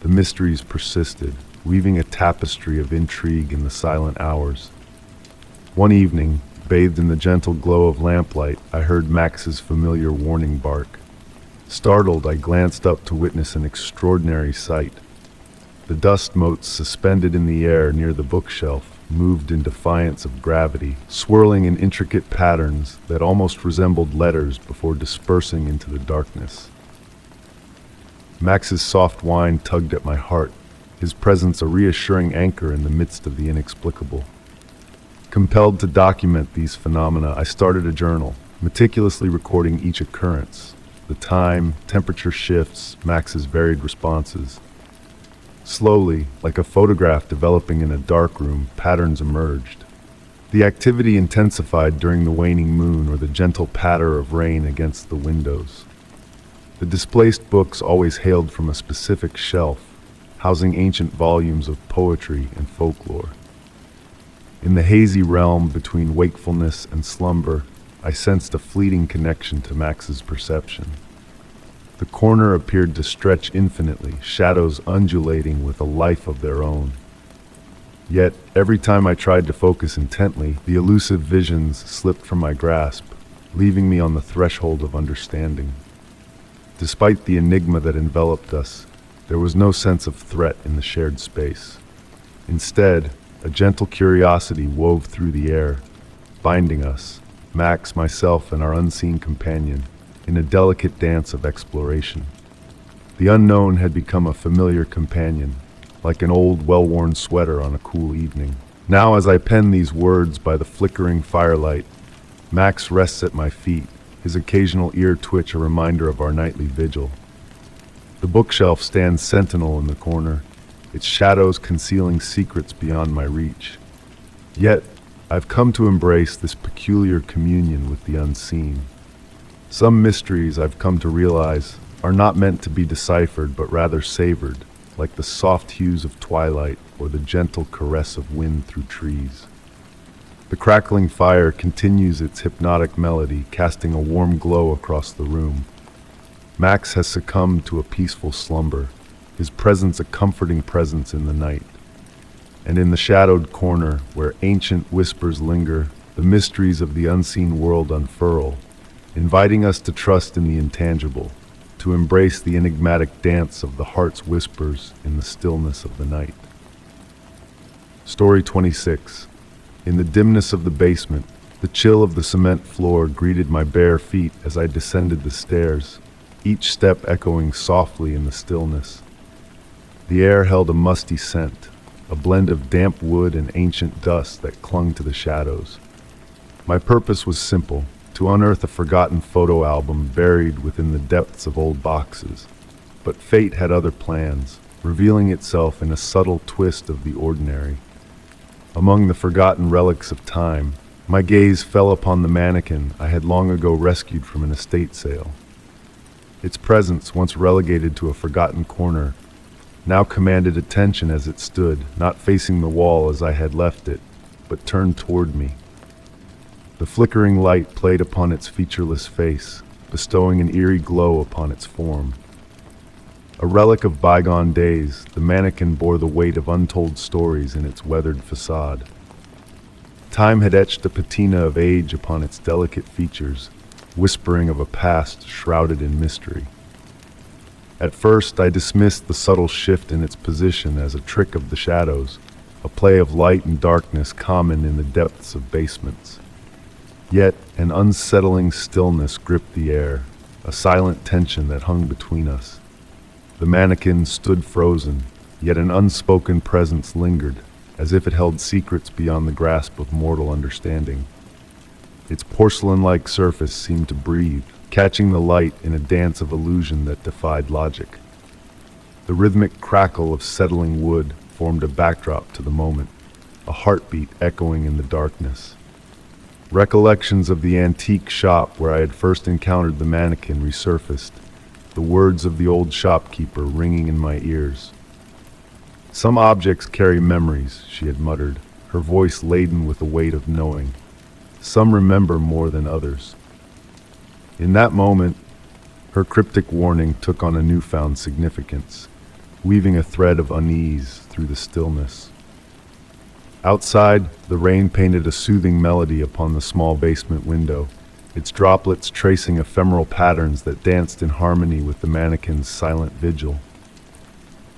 the mysteries persisted, weaving a tapestry of intrigue in the silent hours. One evening, bathed in the gentle glow of lamplight, I heard Max's familiar warning bark. Startled, I glanced up to witness an extraordinary sight. The dust motes suspended in the air near the bookshelf moved in defiance of gravity, swirling in intricate patterns that almost resembled letters before dispersing into the darkness. Max's soft whine tugged at my heart, his presence a reassuring anchor in the midst of the inexplicable. Compelled to document these phenomena, I started a journal, meticulously recording each occurrence, the time, temperature shifts, Max's varied responses. Slowly, like a photograph developing in a dark room, patterns emerged. The activity intensified during the waning moon or the gentle patter of rain against the windows. The displaced books always hailed from a specific shelf, housing ancient volumes of poetry and folklore. In the hazy realm between wakefulness and slumber, I sensed a fleeting connection to Max's perception. The corner appeared to stretch infinitely, shadows undulating with a life of their own. Yet, every time I tried to focus intently, the elusive visions slipped from my grasp, leaving me on the threshold of understanding. Despite the enigma that enveloped us, there was no sense of threat in the shared space. Instead, a gentle curiosity wove through the air, binding us, Max, myself, and our unseen companion, in a delicate dance of exploration. The unknown had become a familiar companion, like an old, well-worn sweater on a cool evening. Now, as I pen these words by the flickering firelight, Max rests at my feet, his occasional ear twitch a reminder of our nightly vigil. The bookshelf stands sentinel in the corner, its shadows concealing secrets beyond my reach. Yet, I've come to embrace this peculiar communion with the unseen. Some mysteries, I've come to realize, are not meant to be deciphered but rather savored, like the soft hues of twilight or the gentle caress of wind through trees. The crackling fire continues its hypnotic melody, casting a warm glow across the room. Max has succumbed to a peaceful slumber, his presence a comforting presence in the night. And in the shadowed corner, where ancient whispers linger, the mysteries of the unseen world unfurl, inviting us to trust in the intangible, to embrace the enigmatic dance of the heart's whispers in the stillness of the night. Story 26. In the dimness of the basement, the chill of the cement floor greeted my bare feet as I descended the stairs, each step echoing softly in the stillness. The air held a musty scent, a blend of damp wood and ancient dust that clung to the shadows. My purpose was simple: to unearth a forgotten photo album buried within the depths of old boxes. But fate had other plans. revealing itself in a subtle twist of the ordinary. Among the forgotten relics of time, my gaze fell upon the mannequin I had long ago rescued from an estate sale. Its presence, once relegated to a forgotten corner, now commanded attention as it stood, not facing the wall as I had left it, but turned toward me. The flickering light played upon its featureless face, bestowing an eerie glow upon its form. A relic of bygone days, the mannequin bore the weight of untold stories in its weathered facade. Time had etched a patina of age upon its delicate features, whispering of a past shrouded in mystery. At first, I dismissed the subtle shift in its position as a trick of the shadows, a play of light and darkness common in the depths of basements. Yet, an unsettling stillness gripped the air, a silent tension that hung between us. The mannequin stood frozen, yet an unspoken presence lingered, as if it held secrets beyond the grasp of mortal understanding. Its porcelain-like surface seemed to breathe, catching the light in a dance of illusion that defied logic. The rhythmic crackle of settling wood formed a backdrop to the moment, a heartbeat echoing in the darkness. Recollections of the antique shop where I had first encountered the mannequin resurfaced, the words of the old shopkeeper ringing in my ears. "Some objects carry memories," she had muttered, her voice laden with the weight of knowing. "Some remember more than others." In that moment, her cryptic warning took on a newfound significance, weaving a thread of unease through the stillness. Outside, the rain painted a soothing melody upon the small basement window, its droplets tracing ephemeral patterns that danced in harmony with the mannequin's silent vigil.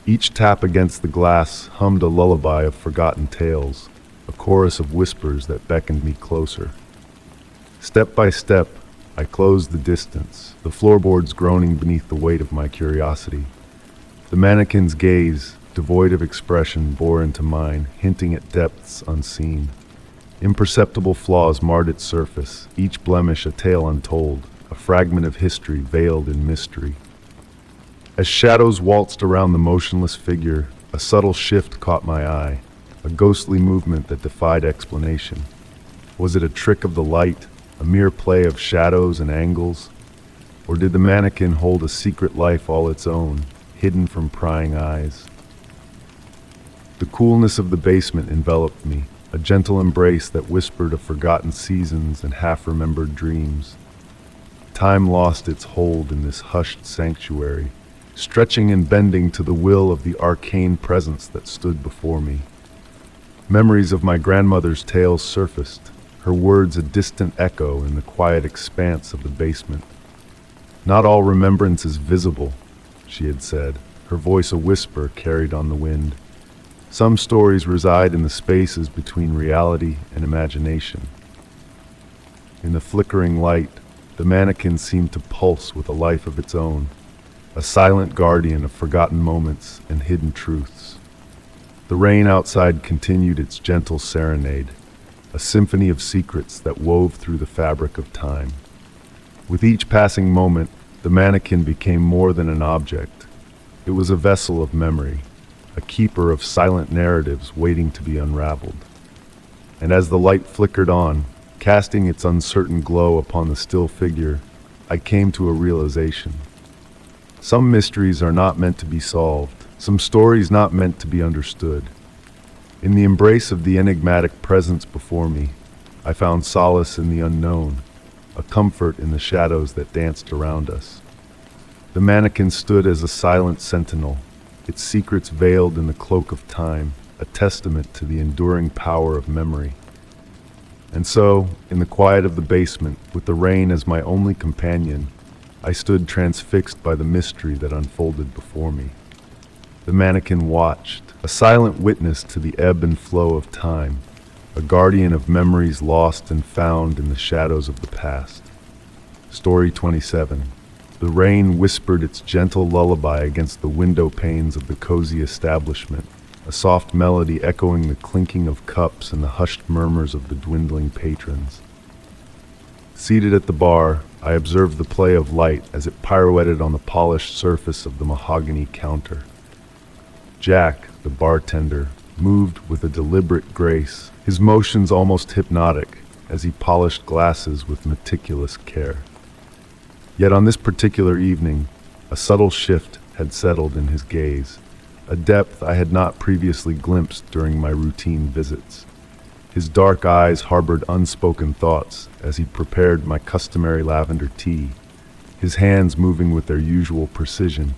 Each tap against the glass hummed a lullaby of forgotten tales, a chorus of whispers that beckoned me closer. Step by step, I closed the distance, the floorboards groaning beneath the weight of my curiosity. The mannequin's gaze, devoid of expression, bore into mine, hinting at depths unseen. Imperceptible flaws marred its surface, each blemish a tale untold, a fragment of history veiled in mystery. As shadows waltzed around the motionless figure, a subtle shift caught my eye, a ghostly movement that defied explanation. Was it a trick of the light, a mere play of shadows and angles? Or did the mannequin hold a secret life all its own, hidden from prying eyes? The coolness of the basement enveloped me, a gentle embrace that whispered of forgotten seasons and half-remembered dreams. Time lost its hold in this hushed sanctuary, stretching and bending to the will of the arcane presence that stood before me. Memories of my grandmother's tales surfaced, her words a distant echo in the quiet expanse of the basement. "Not all remembrance is visible," she had said, her voice a whisper carried on the wind. "Some stories reside in the spaces between reality and imagination." In the flickering light, the mannequin seemed to pulse with a life of its own, a silent guardian of forgotten moments and hidden truths. The rain outside continued its gentle serenade, a symphony of secrets that wove through the fabric of time. With each passing moment, the mannequin became more than an object. It was a vessel of memory, a keeper of silent narratives waiting to be unraveled. And as the light flickered on, casting its uncertain glow upon the still figure, I came to a realization. Some mysteries are not meant to be solved, some stories not meant to be understood. In the embrace of the enigmatic presence before me, I found solace in the unknown, a comfort in the shadows that danced around us. The mannequin stood as a silent sentinel, its secrets veiled in the cloak of time, a testament to the enduring power of memory. And so, in the quiet of the basement, with the rain as my only companion, I stood transfixed by the mystery that unfolded before me. The mannequin watched, a silent witness to the ebb and flow of time, a guardian of memories lost and found in the shadows of the past. Story 27. The rain whispered its gentle lullaby against the window panes of the cozy establishment, a soft melody echoing the clinking of cups and the hushed murmurs of the dwindling patrons. Seated at the bar, I observed the play of light as it pirouetted on the polished surface of the mahogany counter. Jack, the bartender, moved with a deliberate grace, his motions almost hypnotic as he polished glasses with meticulous care. Yet on this particular evening, a subtle shift had settled in his gaze, a depth I had not previously glimpsed during my routine visits. His dark eyes harbored unspoken thoughts as he prepared my customary lavender tea, his hands moving with their usual precision,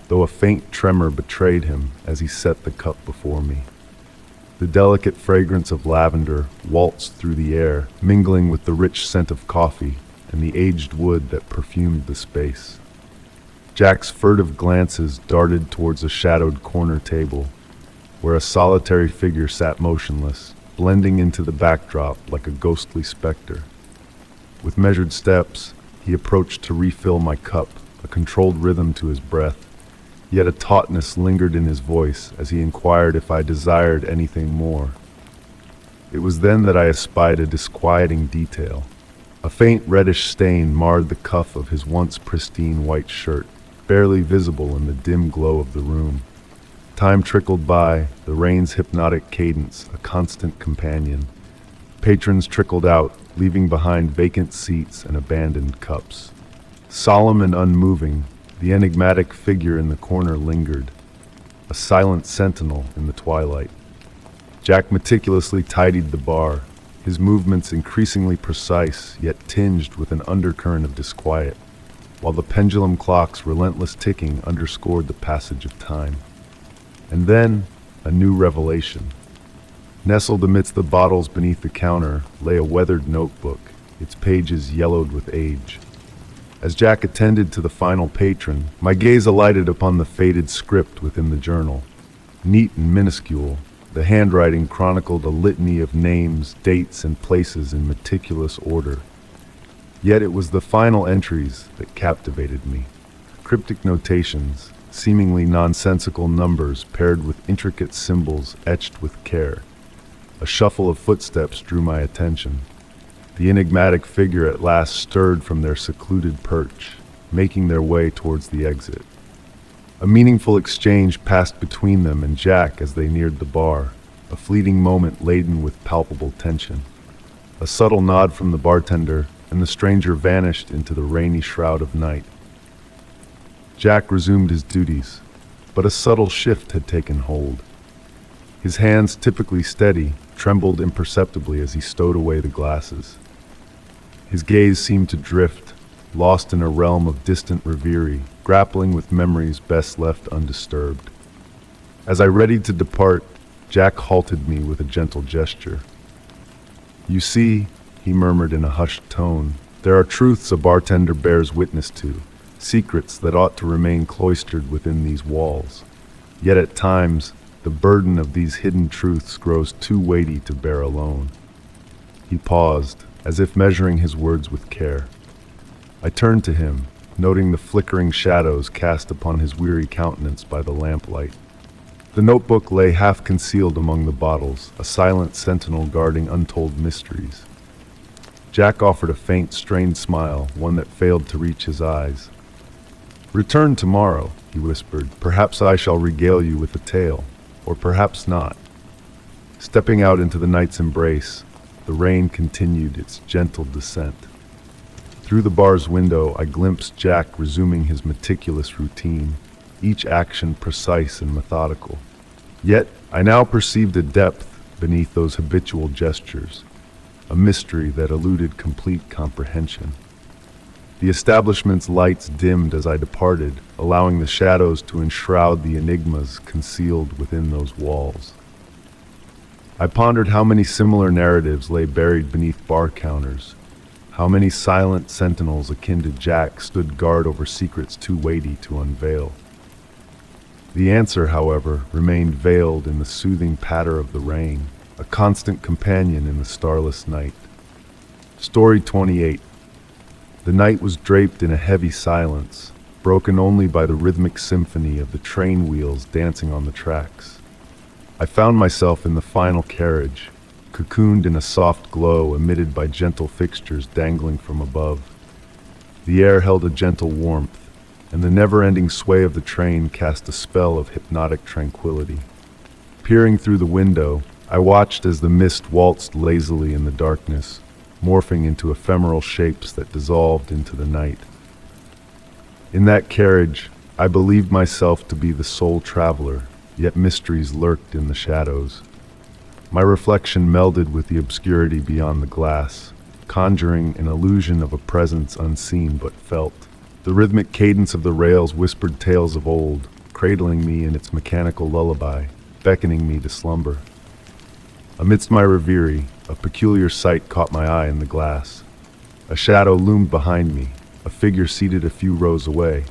though a faint tremor betrayed him as he set the cup before me. The delicate fragrance of lavender waltzed through the air, mingling with the rich scent of coffee and the aged wood that perfumed the space. Jack's furtive glances darted towards a shadowed corner table, where a solitary figure sat motionless, blending into the backdrop like a ghostly specter. With measured steps, he approached to refill my cup, a controlled rhythm to his breath, yet a tautness lingered in his voice as he inquired if I desired anything more. It was then that I espied a disquieting detail. A faint reddish stain marred the cuff of his once pristine white shirt, barely visible in the dim glow of the room. Time trickled by, the rain's hypnotic cadence a constant companion. Patrons trickled out, leaving behind vacant seats and abandoned cups. Solemn and unmoving, the enigmatic figure in the corner lingered, a silent sentinel in the twilight. Jack meticulously tidied the bar, his movements increasingly precise yet tinged with an undercurrent of disquiet, while the pendulum clock's relentless ticking underscored the passage of time. And then, a new revelation. Nestled amidst the bottles beneath the counter lay a weathered notebook, its pages yellowed with age. As Jack attended to the final patron, my gaze alighted upon the faded script within the journal. Neat and minuscule, the handwriting chronicled a litany of names, dates, and places in meticulous order. Yet it was the final entries that captivated me. Cryptic notations, seemingly nonsensical numbers paired with intricate symbols etched with care. A shuffle of footsteps drew my attention. The enigmatic figure at last stirred from their secluded perch, making their way towards the exit. A meaningful exchange passed between them and Jack as they neared the bar, a fleeting moment laden with palpable tension. A subtle nod from the bartender, and the stranger vanished into the rainy shroud of night. Jack resumed his duties, but a subtle shift had taken hold. His hands, typically steady, trembled imperceptibly as he stowed away the glasses. His gaze seemed to drift, lost in a realm of distant reverie, grappling with memories best left undisturbed. As I readied to depart, Jack halted me with a gentle gesture. "You see," he murmured in a hushed tone, "there are truths a bartender bears witness to, secrets that ought to remain cloistered within these walls. Yet at times, the burden of these hidden truths grows too weighty to bear alone." He paused, as if measuring his words with care. I turned to him, noting the flickering shadows cast upon his weary countenance by the lamplight. The notebook lay half concealed among the bottles, a silent sentinel guarding untold mysteries. Jack offered a faint, strained smile, one that failed to reach his eyes. "Return tomorrow," he whispered. "Perhaps I shall regale you with a tale, or perhaps not." Stepping out into the night's embrace, the rain continued its gentle descent. Through the bar's window, I glimpsed Jack resuming his meticulous routine, each action precise and methodical. Yet, I now perceived a depth beneath those habitual gestures, a mystery that eluded complete comprehension. The establishment's lights dimmed as I departed, allowing the shadows to enshroud the enigmas concealed within those walls. I pondered how many similar narratives lay buried beneath bar counters, how many silent sentinels akin to Jack stood guard over secrets too weighty to unveil. The answer, however, remained veiled in the soothing patter of the rain, a constant companion in the starless night. Story 28. The night was draped in a heavy silence, broken only by the rhythmic symphony of the train wheels dancing on the tracks. I found myself in the final carriage, cocooned in a soft glow emitted by gentle fixtures dangling from above. The air held a gentle warmth, and the never-ending sway of the train cast a spell of hypnotic tranquility. Peering through the window, I watched as the mist waltzed lazily in the darkness, morphing into ephemeral shapes that dissolved into the night. In that carriage, I believed myself to be the sole traveler, yet mysteries lurked in the shadows. My reflection melded with the obscurity beyond the glass, conjuring an illusion of a presence unseen but felt. The rhythmic cadence of the rails whispered tales of old, cradling me in its mechanical lullaby, beckoning me to slumber. Amidst my reverie, a peculiar sight caught my eye in the glass. A shadow loomed behind me, a figure seated a few rows away.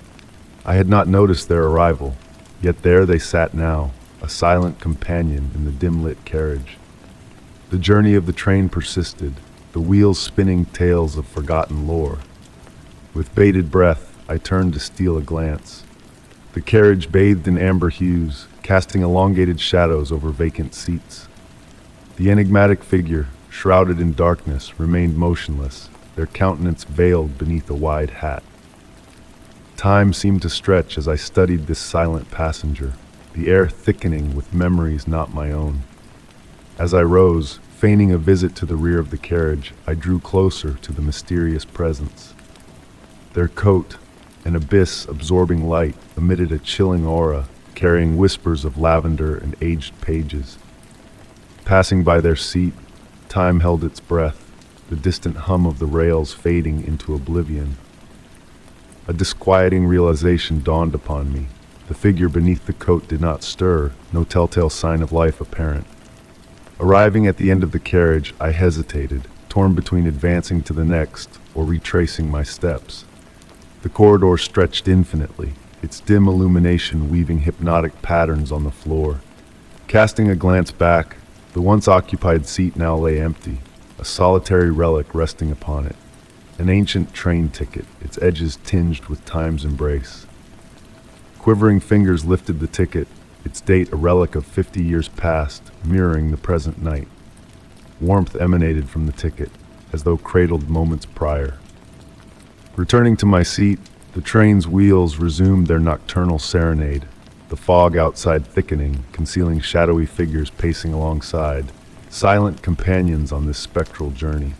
I had not noticed their arrival, yet there they sat now, a silent companion in the dim-lit carriage. The journey of the train persisted, the wheels spinning tales of forgotten lore. With bated breath, I turned to steal a glance. The carriage bathed in amber hues, casting elongated shadows over vacant seats. The enigmatic figure, shrouded in darkness, remained motionless, their countenance veiled beneath a wide hat. Time seemed to stretch as I studied this silent passenger, the air thickening with memories not my own. As I rose, feigning a visit to the rear of the carriage, I drew closer to the mysterious presence. Their coat, an abyss absorbing light, emitted a chilling aura, carrying whispers of lavender and aged pages. Passing by their seat, time held its breath, the distant hum of the rails fading into oblivion. A disquieting realization dawned upon me. The figure beneath the coat did not stir, no telltale sign of life apparent. Arriving at the end of the carriage, I hesitated, torn between advancing to the next or retracing my steps. The corridor stretched infinitely, its dim illumination weaving hypnotic patterns on the floor. Casting a glance back, the once occupied seat now lay empty, a solitary relic resting upon it. An ancient train ticket, its edges tinged with time's embrace. Quivering fingers lifted the ticket, its date a relic of 50 years past, mirroring the present night. Warmth emanated from the ticket, as though cradled moments prior. Returning to my seat, the train's wheels resumed their nocturnal serenade, the fog outside thickening, concealing shadowy figures pacing alongside, silent companions on this spectral journey.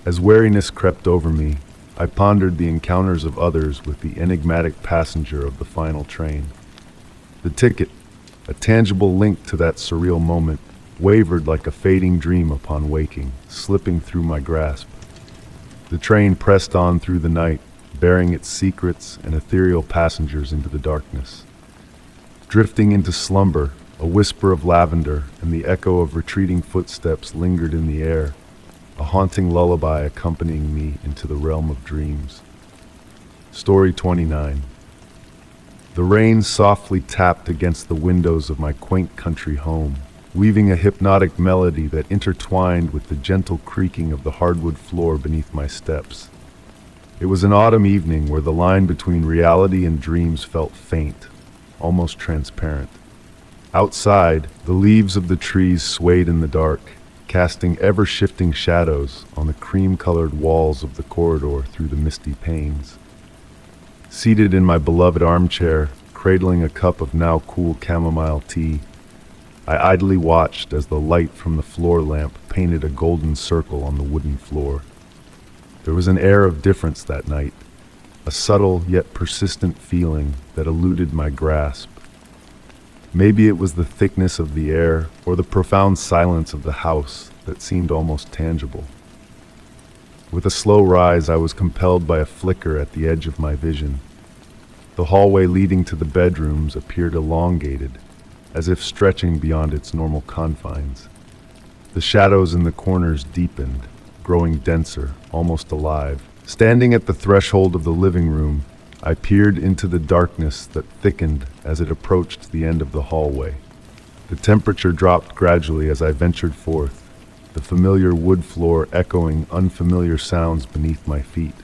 As weariness crept over me, I pondered the encounters of others with the enigmatic passenger of the final train. The ticket, a tangible link to that surreal moment, wavered like a fading dream upon waking, slipping through my grasp. The train pressed on through the night, bearing its secrets and ethereal passengers into the darkness. Drifting into slumber, a whisper of lavender and the echo of retreating footsteps lingered in the air, a haunting lullaby accompanying me into the realm of dreams. Story 29. The rain softly tapped against the windows of my quaint country home, weaving a hypnotic melody that intertwined with the gentle creaking of the hardwood floor beneath my steps. It was an autumn evening where the line between reality and dreams felt faint, almost transparent. Outside, the leaves of the trees swayed in the dark, casting ever-shifting shadows on the cream-colored walls of the corridor through the misty panes. Seated in my beloved armchair, cradling a cup of now cool chamomile tea, I idly watched as the light from the floor lamp painted a golden circle on the wooden floor. There was an air of difference that night, a subtle yet persistent feeling that eluded my grasp. Maybe it was the thickness of the air or the profound silence of the house that seemed almost tangible. With a slow rise, I was compelled by a flicker at the edge of my vision. The hallway leading to the bedrooms appeared elongated, as if stretching beyond its normal confines. The shadows in the corners deepened, growing denser, almost alive. Standing at the threshold of the living room, I peered into the darkness that thickened as it approached the end of the hallway. The temperature dropped gradually as I ventured forth, the familiar wood floor echoing unfamiliar sounds beneath my feet.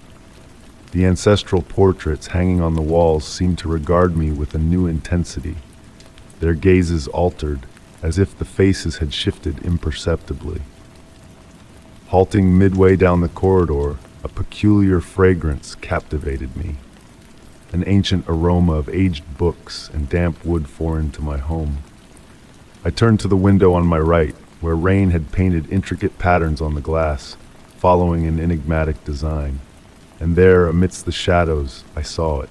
The ancestral portraits hanging on the walls seemed to regard me with a new intensity, their gazes altered, as if the faces had shifted imperceptibly. Halting midway down the corridor, a peculiar fragrance captivated me. an ancient aroma of aged books and damp wood foreign to my home. I turned to the window on my right, where rain had painted intricate patterns on the glass, following an enigmatic design. And there, amidst the shadows, I saw it,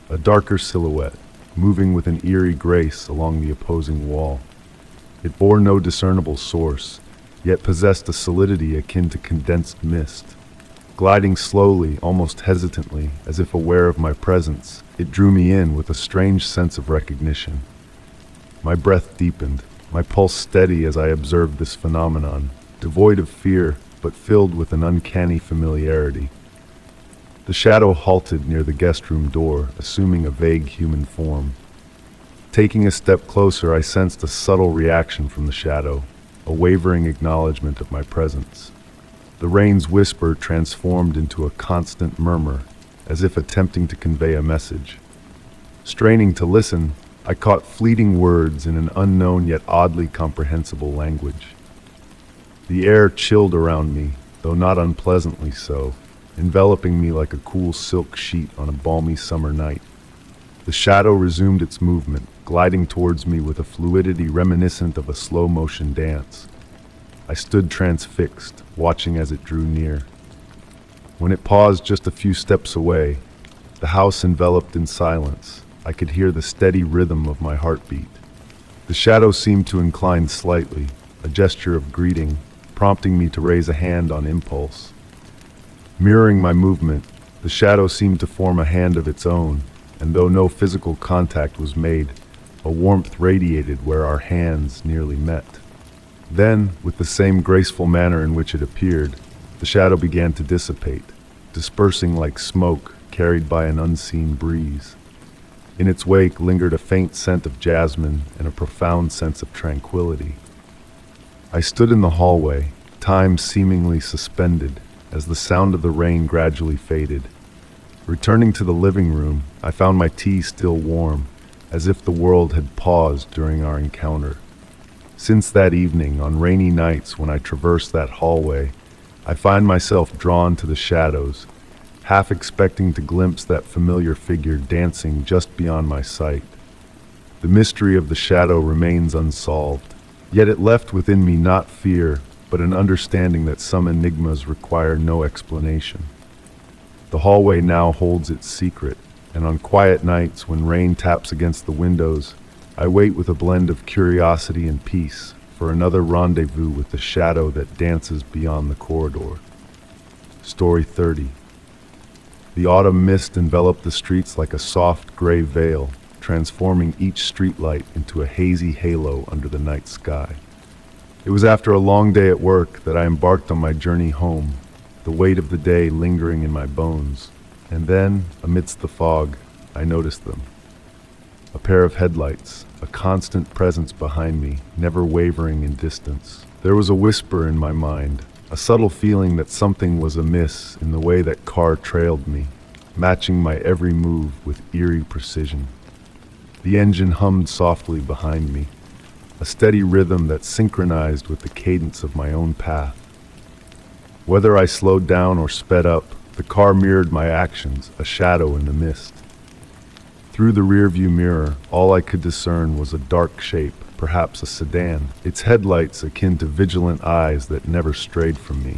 a darker silhouette, moving with an eerie grace along the opposing wall. It bore no discernible source, yet possessed a solidity akin to condensed mist. Gliding slowly, almost hesitantly, as if aware of my presence, it drew me in with a strange sense of recognition. My breath deepened, my pulse steady as I observed this phenomenon, devoid of fear, but filled with an uncanny familiarity. The shadow halted near the guest room door, assuming a vague human form. Taking a step closer, I sensed a subtle reaction from the shadow, a wavering acknowledgement of my presence. The rain's whisper transformed into a constant murmur, as if attempting to convey a message. Straining to listen, I caught fleeting words in an unknown yet oddly comprehensible language. The air chilled around me, though not unpleasantly so, enveloping me like a cool silk sheet on a balmy summer night. The shadow resumed its movement, gliding towards me with a fluidity reminiscent of a slow-motion dance. I stood transfixed, watching as it drew near. When it paused just a few steps away, the house enveloped in silence, I could hear the steady rhythm of my heartbeat. The shadow seemed to incline slightly, a gesture of greeting, prompting me to raise a hand on impulse. Mirroring my movement, the shadow seemed to form a hand of its own, and though no physical contact was made, a warmth radiated where our hands nearly met. Then, with the same graceful manner in which it appeared, the shadow began to dissipate, dispersing like smoke carried by an unseen breeze. In its wake lingered a faint scent of jasmine and a profound sense of tranquility. I stood in the hallway, time seemingly suspended, as the sound of the rain gradually faded. Returning to the living room, I found my tea still warm, as if the world had paused during our encounter. Since that evening, on rainy nights when I traverse that hallway, I find myself drawn to the shadows, half expecting to glimpse that familiar figure dancing just beyond my sight. The mystery of the shadow remains unsolved, yet it left within me not fear, but an understanding that some enigmas require no explanation. The hallway now holds its secret, and on quiet nights when rain taps against the windows, I wait with a blend of curiosity and peace for another rendezvous with the shadow that dances beyond the corridor. Story 30. The autumn mist enveloped the streets like a soft gray veil, transforming each streetlight into a hazy halo under the night sky. It was after a long day at work that I embarked on my journey home, the weight of the day lingering in my bones. And then, amidst the fog, I noticed them. A pair of headlights, a constant presence behind me, never wavering in distance. There was a whisper in my mind, a subtle feeling that something was amiss in the way that car trailed me, matching my every move with eerie precision. The engine hummed softly behind me, a steady rhythm that synchronized with the cadence of my own path. Whether I slowed down or sped up, the car mirrored my actions, a shadow in the mist. Through the rearview mirror, all I could discern was a dark shape, perhaps a sedan, its headlights akin to vigilant eyes that never strayed from me.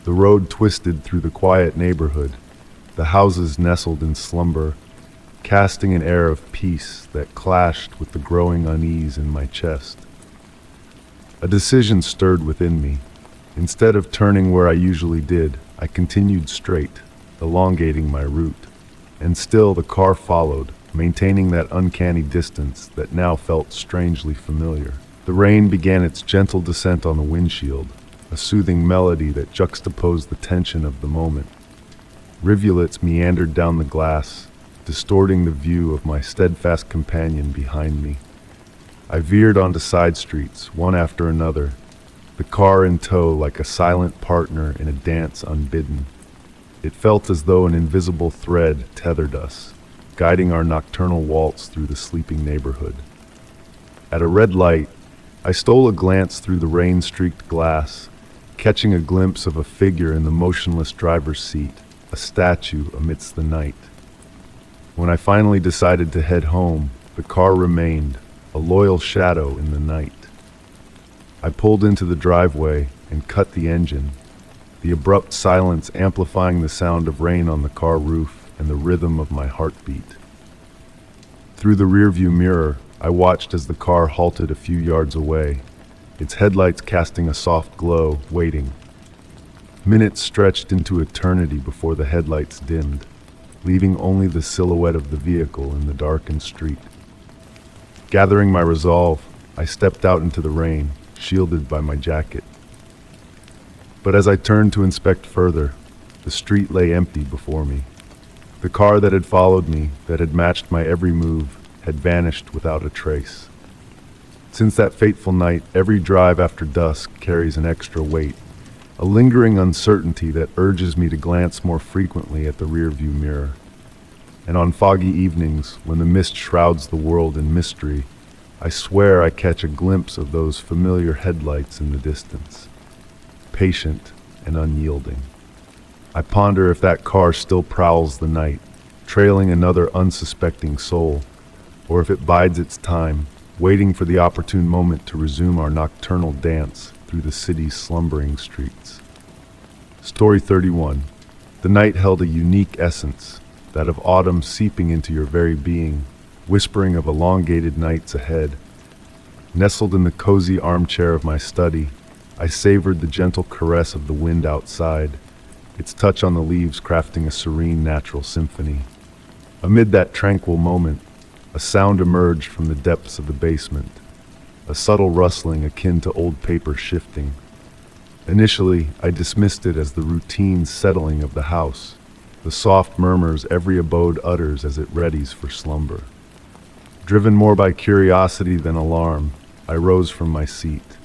The road twisted through the quiet neighborhood, the houses nestled in slumber, casting an air of peace that clashed with the growing unease in my chest. A decision stirred within me. Instead of turning where I usually did, I continued straight, elongating my route. And still the car followed, maintaining that uncanny distance that now felt strangely familiar. The rain began its gentle descent on the windshield, a soothing melody that juxtaposed the tension of the moment. Rivulets meandered down the glass, distorting the view of my steadfast companion behind me. I veered onto side streets, one after another, the car in tow like a silent partner in a dance unbidden. It felt as though an invisible thread tethered us, guiding our nocturnal waltz through the sleeping neighborhood. At a red light, I stole a glance through the rain-streaked glass, catching a glimpse of a figure in the motionless driver's seat, a statue amidst the night. When I finally decided to head home, the car remained, a loyal shadow in the night. I pulled into the driveway and cut the engine, the abrupt silence amplifying the sound of rain on the car roof and the rhythm of my heartbeat. Through the rearview mirror, I watched as the car halted a few yards away, its headlights casting a soft glow, waiting. Minutes stretched into eternity before the headlights dimmed, leaving only the silhouette of the vehicle in the darkened street. Gathering my resolve, I stepped out into the rain, shielded by my jacket. But as I turned to inspect further, the street lay empty before me. The car that had followed me, that had matched my every move, had vanished without a trace. Since that fateful night, every drive after dusk carries an extra weight, a lingering uncertainty that urges me to glance more frequently at the rearview mirror. And on foggy evenings, when the mist shrouds the world in mystery, I swear I catch a glimpse of those familiar headlights in the distance, patient and unyielding. I ponder if that car still prowls the night, trailing another unsuspecting soul, or if it bides its time, waiting for the opportune moment to resume our nocturnal dance through the city's slumbering streets. Story 31. The night held a unique essence, that of autumn seeping into your very being, whispering of elongated nights ahead. Nestled in the cozy armchair of my study, I savored the gentle caress of the wind outside, its touch on the leaves crafting a serene natural symphony. Amid that tranquil moment, a sound emerged from the depths of the basement, a subtle rustling akin to old paper shifting. Initially, I dismissed it as the routine settling of the house, the soft murmurs every abode utters as it readies for slumber. Driven more by curiosity than alarm, I rose from my seat.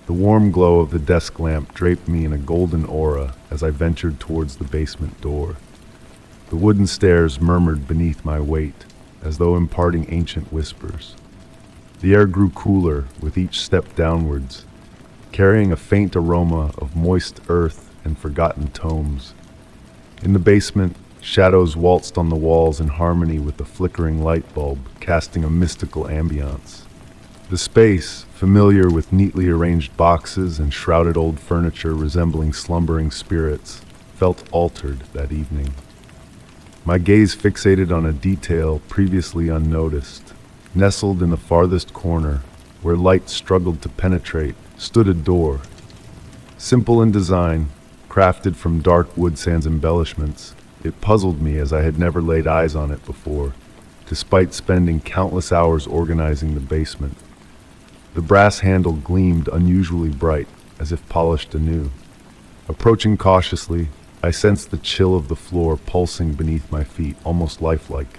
The warm glow of the desk lamp draped me in a golden aura as I ventured towards the basement door. The wooden stairs murmured beneath my weight, as though imparting ancient whispers. The air grew cooler with each step downwards, carrying a faint aroma of moist earth and forgotten tomes. In the basement, shadows waltzed on the walls in harmony with the flickering light bulb, casting a mystical ambiance. The space, familiar with neatly arranged boxes and shrouded old furniture resembling slumbering spirits, felt altered that evening. My gaze fixated on a detail previously unnoticed. Nestled in the farthest corner, where light struggled to penetrate, stood a door. Simple in design, crafted from dark wood sans embellishments, it puzzled me as I had never laid eyes on it before, despite spending countless hours organizing the basement. The brass handle gleamed unusually bright, as if polished anew. Approaching cautiously, I sensed the chill of the floor pulsing beneath my feet, almost lifelike.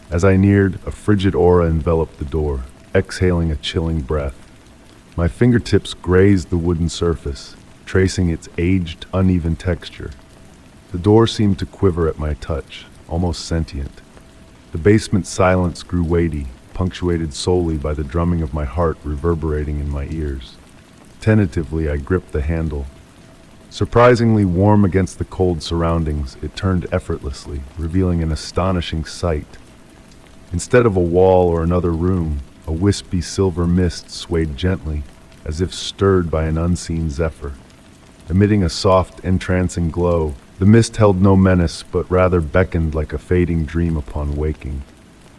As I neared, a frigid aura enveloped the door, exhaling a chilling breath. My fingertips grazed the wooden surface, tracing its aged, uneven texture. The door seemed to quiver at my touch, almost sentient. The basement silence grew weighty, punctuated solely by the drumming of my heart reverberating in my ears. Tentatively, I gripped the handle. Surprisingly warm against the cold surroundings, it turned effortlessly, revealing an astonishing sight. Instead of a wall or another room, a wispy silver mist swayed gently, as if stirred by an unseen zephyr. Emitting a soft, entrancing glow, the mist held no menace, but rather beckoned like a fading dream upon waking.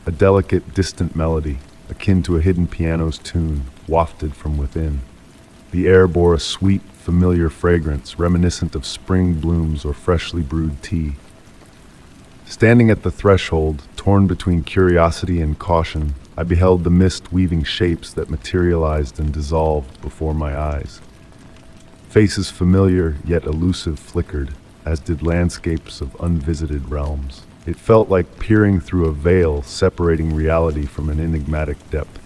A delicate, distant melody, akin to a hidden piano's tune, wafted from within. The air bore a sweet, familiar fragrance reminiscent of spring blooms or freshly brewed tea. Standing at the threshold, torn between curiosity and caution, I beheld the mist weaving shapes that materialized and dissolved before my eyes. Faces familiar yet elusive flickered, as did landscapes of unvisited realms. It felt like peering through a veil separating reality from an enigmatic depth.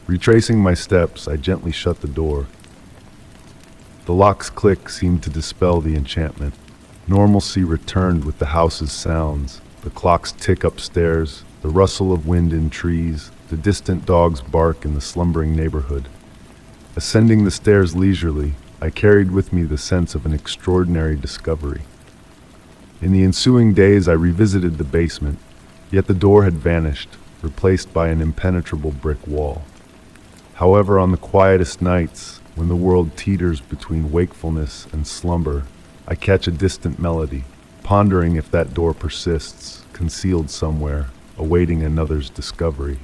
Retracing my steps, I gently shut the door. The lock's click seemed to dispel the enchantment. Normalcy returned with the house's sounds, the clock's tick upstairs, the rustle of wind in trees, the distant dog's bark in the slumbering neighborhood. Ascending the stairs leisurely, I carried with me the sense of an extraordinary discovery. In the ensuing days, I revisited the basement, Yet the door had vanished, replaced by an impenetrable brick wall. However, on the quietest nights, when the world teeters between wakefulness and slumber, I catch a distant melody, pondering if that door persists, concealed somewhere, awaiting another's discovery.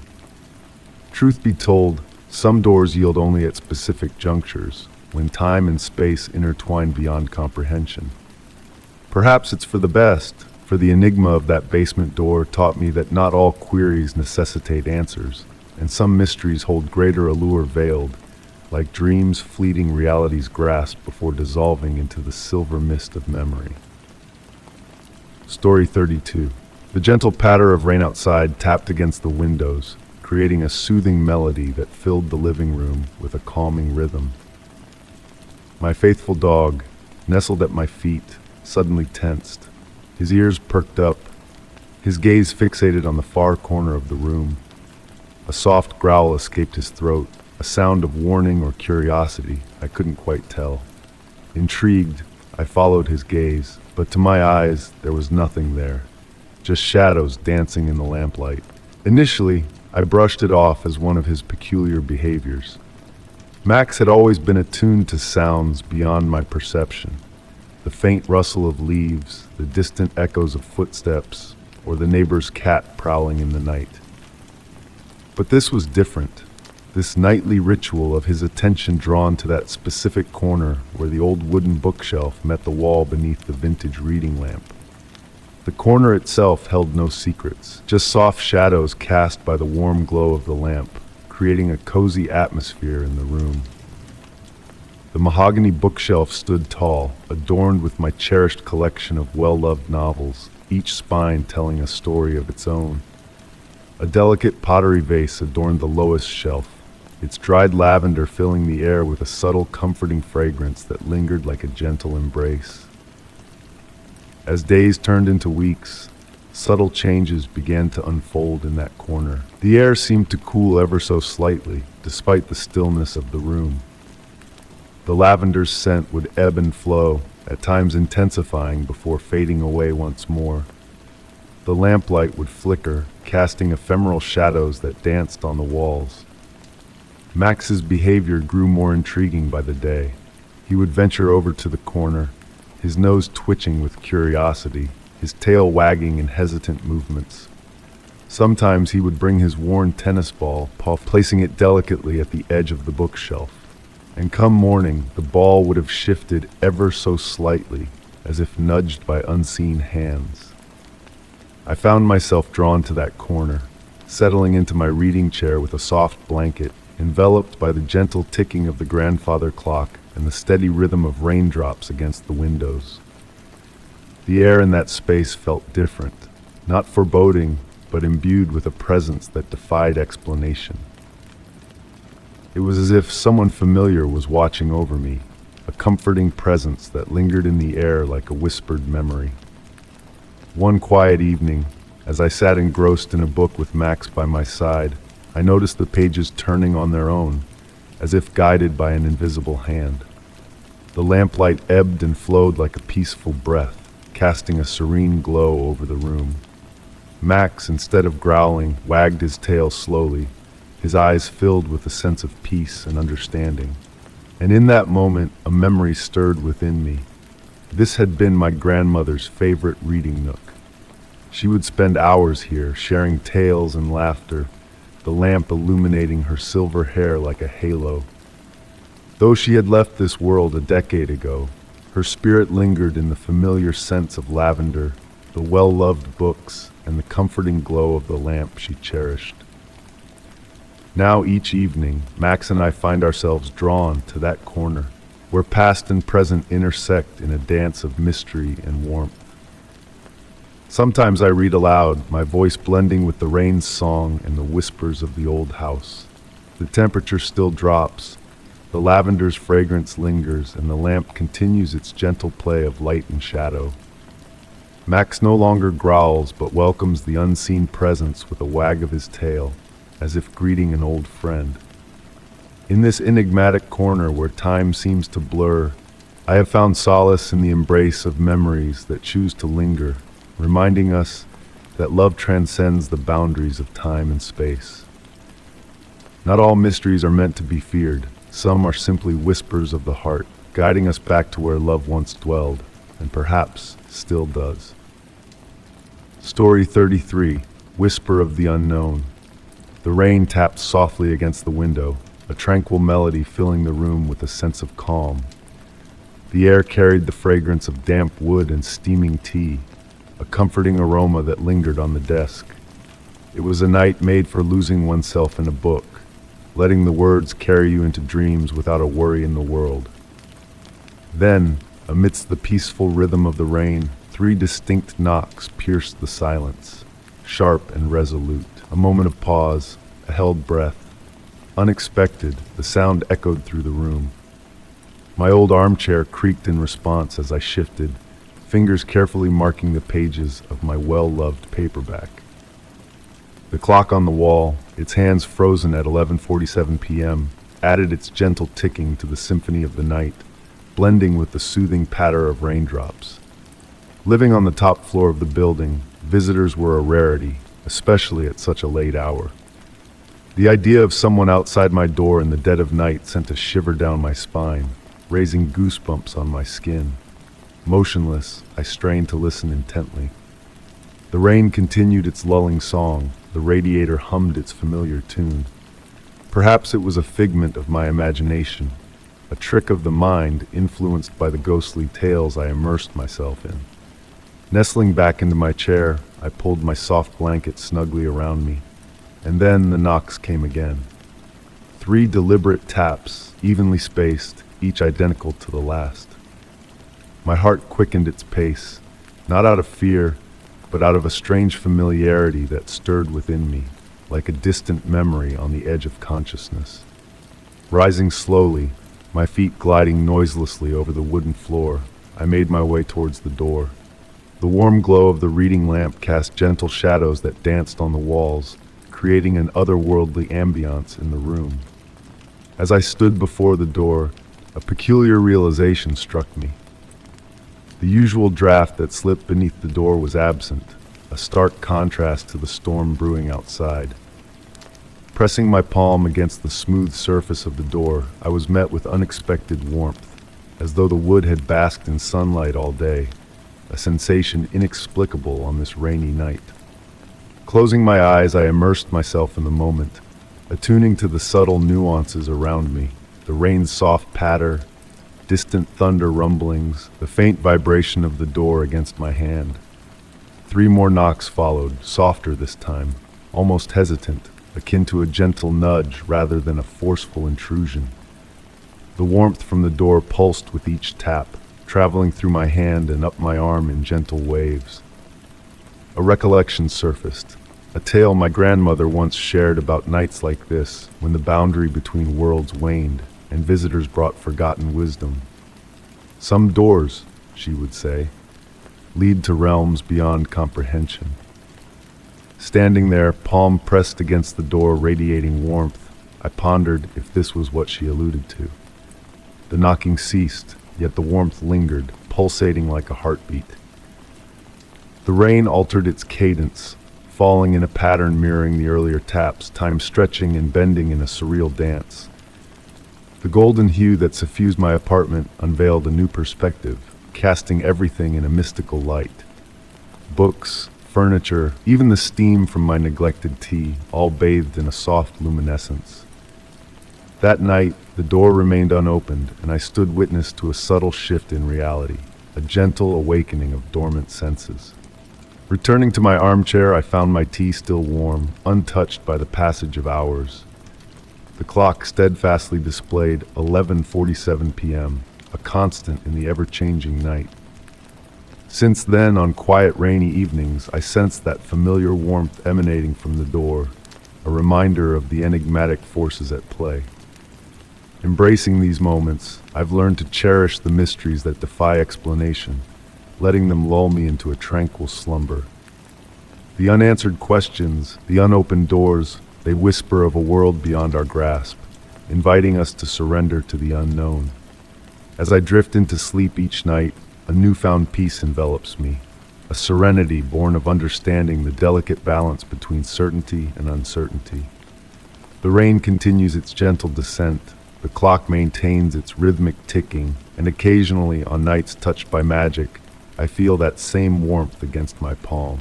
Truth be told, some doors yield only at specific junctures, when time and space intertwine beyond comprehension. Perhaps it's for the best, for the enigma of that basement door taught me that not all queries necessitate answers, and some mysteries hold greater allure veiled, like dreams fleeting reality's grasp before dissolving into the silver mist of memory. Story 32. The gentle patter of rain outside tapped against the windows, creating a soothing melody that filled the living room with a calming rhythm. My faithful dog, nestled at my feet, suddenly tensed. His ears perked up, his gaze fixated on the far corner of the room. A soft growl escaped his throat, a sound of warning or curiosity, I couldn't quite tell. Intrigued, I followed his gaze, but to my eyes there was nothing there, just shadows dancing in the lamplight. Initially, I brushed it off as one of his peculiar behaviors. Max had always been attuned to sounds beyond my perception. The faint rustle of leaves, the distant echoes of footsteps, or the neighbor's cat prowling in the night. But this was different. This nightly ritual of his attention drawn to that specific corner where the old wooden bookshelf met the wall beneath the vintage reading lamp. The corner itself held no secrets, just soft shadows cast by the warm glow of the lamp, creating a cozy atmosphere in the room. The mahogany bookshelf stood tall, adorned with my cherished collection of well-loved novels, each spine telling a story of its own. A delicate pottery vase adorned the lowest shelf, its dried lavender filling the air with a subtle, comforting fragrance that lingered like a gentle embrace. As days turned into weeks, subtle changes began to unfold in that corner. The air seemed to cool ever so slightly, despite the stillness of the room. The lavender's scent would ebb and flow, at times intensifying before fading away once more. The lamplight would flicker, casting ephemeral shadows that danced on the walls. Max's behavior grew more intriguing by the day. He would venture over to the corner, his nose twitching with curiosity, his tail wagging in hesitant movements. Sometimes he would bring his worn tennis ball, placing it delicately at the edge of the bookshelf. And come morning, the ball would have shifted ever so slightly, as if nudged by unseen hands. I found myself drawn to that corner, settling into my reading chair with a soft blanket, enveloped by the gentle ticking of the grandfather clock and the steady rhythm of raindrops against the windows. The air in that space felt different, not foreboding, but imbued with a presence that defied explanation. It was as if someone familiar was watching over me, a comforting presence that lingered in the air like a whispered memory. One quiet evening, as I sat engrossed in a book with Max by my side, I noticed the pages turning on their own, as if guided by an invisible hand. The lamplight ebbed and flowed like a peaceful breath, casting a serene glow over the room. Max, instead of growling, wagged his tail slowly, his eyes filled with a sense of peace and understanding. And in that moment, a memory stirred within me. This had been my grandmother's favorite reading nook. She would spend hours here, sharing tales and laughter, the lamp illuminating her silver hair like a halo. Though she had left this world a decade ago, her spirit lingered in the familiar scents of lavender, the well-loved books, and the comforting glow of the lamp she cherished. Now each evening, Max and I find ourselves drawn to that corner, where past and present intersect in a dance of mystery and warmth. Sometimes I read aloud, my voice blending with the rain's song and the whispers of the old house. The temperature still drops, the lavender's fragrance lingers, and the lamp continues its gentle play of light and shadow. Max no longer growls, but welcomes the unseen presence with a wag of his tail, as if greeting an old friend. In this enigmatic corner where time seems to blur, I have found solace in the embrace of memories that choose to linger, reminding us that love transcends the boundaries of time and space. Not all mysteries are meant to be feared. Some are simply whispers of the heart, guiding us back to where love once dwelled, and perhaps still does. Story 33, Whisper of the Unknown. The rain tapped softly against the window, a tranquil melody filling the room with a sense of calm. The air carried the fragrance of damp wood and steaming tea, a comforting aroma that lingered on the desk. It was a night made for losing oneself in a book, letting the words carry you into dreams without a worry in the world. Then, amidst the peaceful rhythm of the rain, 3 distinct knocks pierced the silence, sharp and resolute. A moment of pause, a held breath. Unexpected, the sound echoed through the room. My old armchair creaked in response as I shifted, fingers carefully marking the pages of my well-loved paperback. The clock on the wall, its hands frozen at 11:47 p.m., added its gentle ticking to the symphony of the night, blending with the soothing patter of raindrops. Living on the top floor of the building, visitors were a rarity, especially at such a late hour. The idea of someone outside my door in the dead of night sent a shiver down my spine, raising goosebumps on my skin. Motionless, I strained to listen intently. The rain continued its lulling song, the radiator hummed its familiar tune. Perhaps it was a figment of my imagination, a trick of the mind influenced by the ghostly tales I immersed myself in. Nestling back into my chair, I pulled my soft blanket snugly around me, and then the knocks came again. 3 deliberate taps, evenly spaced, each identical to the last. My heart quickened its pace, not out of fear, but out of a strange familiarity that stirred within me, like a distant memory on the edge of consciousness. Rising slowly, my feet gliding noiselessly over the wooden floor, I made my way towards the door. The warm glow of the reading lamp cast gentle shadows that danced on the walls, creating an otherworldly ambiance in the room. As I stood before the door, a peculiar realization struck me. The usual draft that slipped beneath the door was absent, a stark contrast to the storm brewing outside. Pressing my palm against the smooth surface of the door, I was met with unexpected warmth, as though the wood had basked in sunlight all day, a sensation inexplicable on this rainy night. Closing my eyes, I immersed myself in the moment, attuning to the subtle nuances around me, the rain's soft patter, distant thunder rumblings, the faint vibration of the door against my hand. 3 more knocks followed, softer this time, almost hesitant, akin to a gentle nudge rather than a forceful intrusion. The warmth from the door pulsed with each tap, traveling through my hand and up my arm in gentle waves. A recollection surfaced, a tale my grandmother once shared about nights like this, when the boundary between worlds waned and visitors brought forgotten wisdom. Some doors, she would say, lead to realms beyond comprehension. Standing there, palm pressed against the door, radiating warmth, I pondered if this was what she alluded to. The knocking ceased, yet the warmth lingered, pulsating like a heartbeat. The rain altered its cadence, falling in a pattern mirroring the earlier taps, time stretching and bending in a surreal dance. The golden hue that suffused my apartment unveiled a new perspective, casting everything in a mystical light. Books, furniture, even the steam from my neglected tea, all bathed in a soft luminescence. That night, the door remained unopened, and I stood witness to a subtle shift in reality, a gentle awakening of dormant senses. Returning to my armchair, I found my tea still warm, untouched by the passage of hours. The clock steadfastly displayed 11:47 p.m., a constant in the ever-changing night. Since then, on quiet rainy evenings, I sensed that familiar warmth emanating from the door, a reminder of the enigmatic forces at play. Embracing these moments, I've learned to cherish the mysteries that defy explanation, letting them lull me into a tranquil slumber. The unanswered questions, the unopened doors, they whisper of a world beyond our grasp, inviting us to surrender to the unknown. As I drift into sleep each night, a newfound peace envelops me, a serenity born of understanding the delicate balance between certainty and uncertainty. The rain continues its gentle descent, the clock maintains its rhythmic ticking, and occasionally, on nights touched by magic, I feel that same warmth against my palm.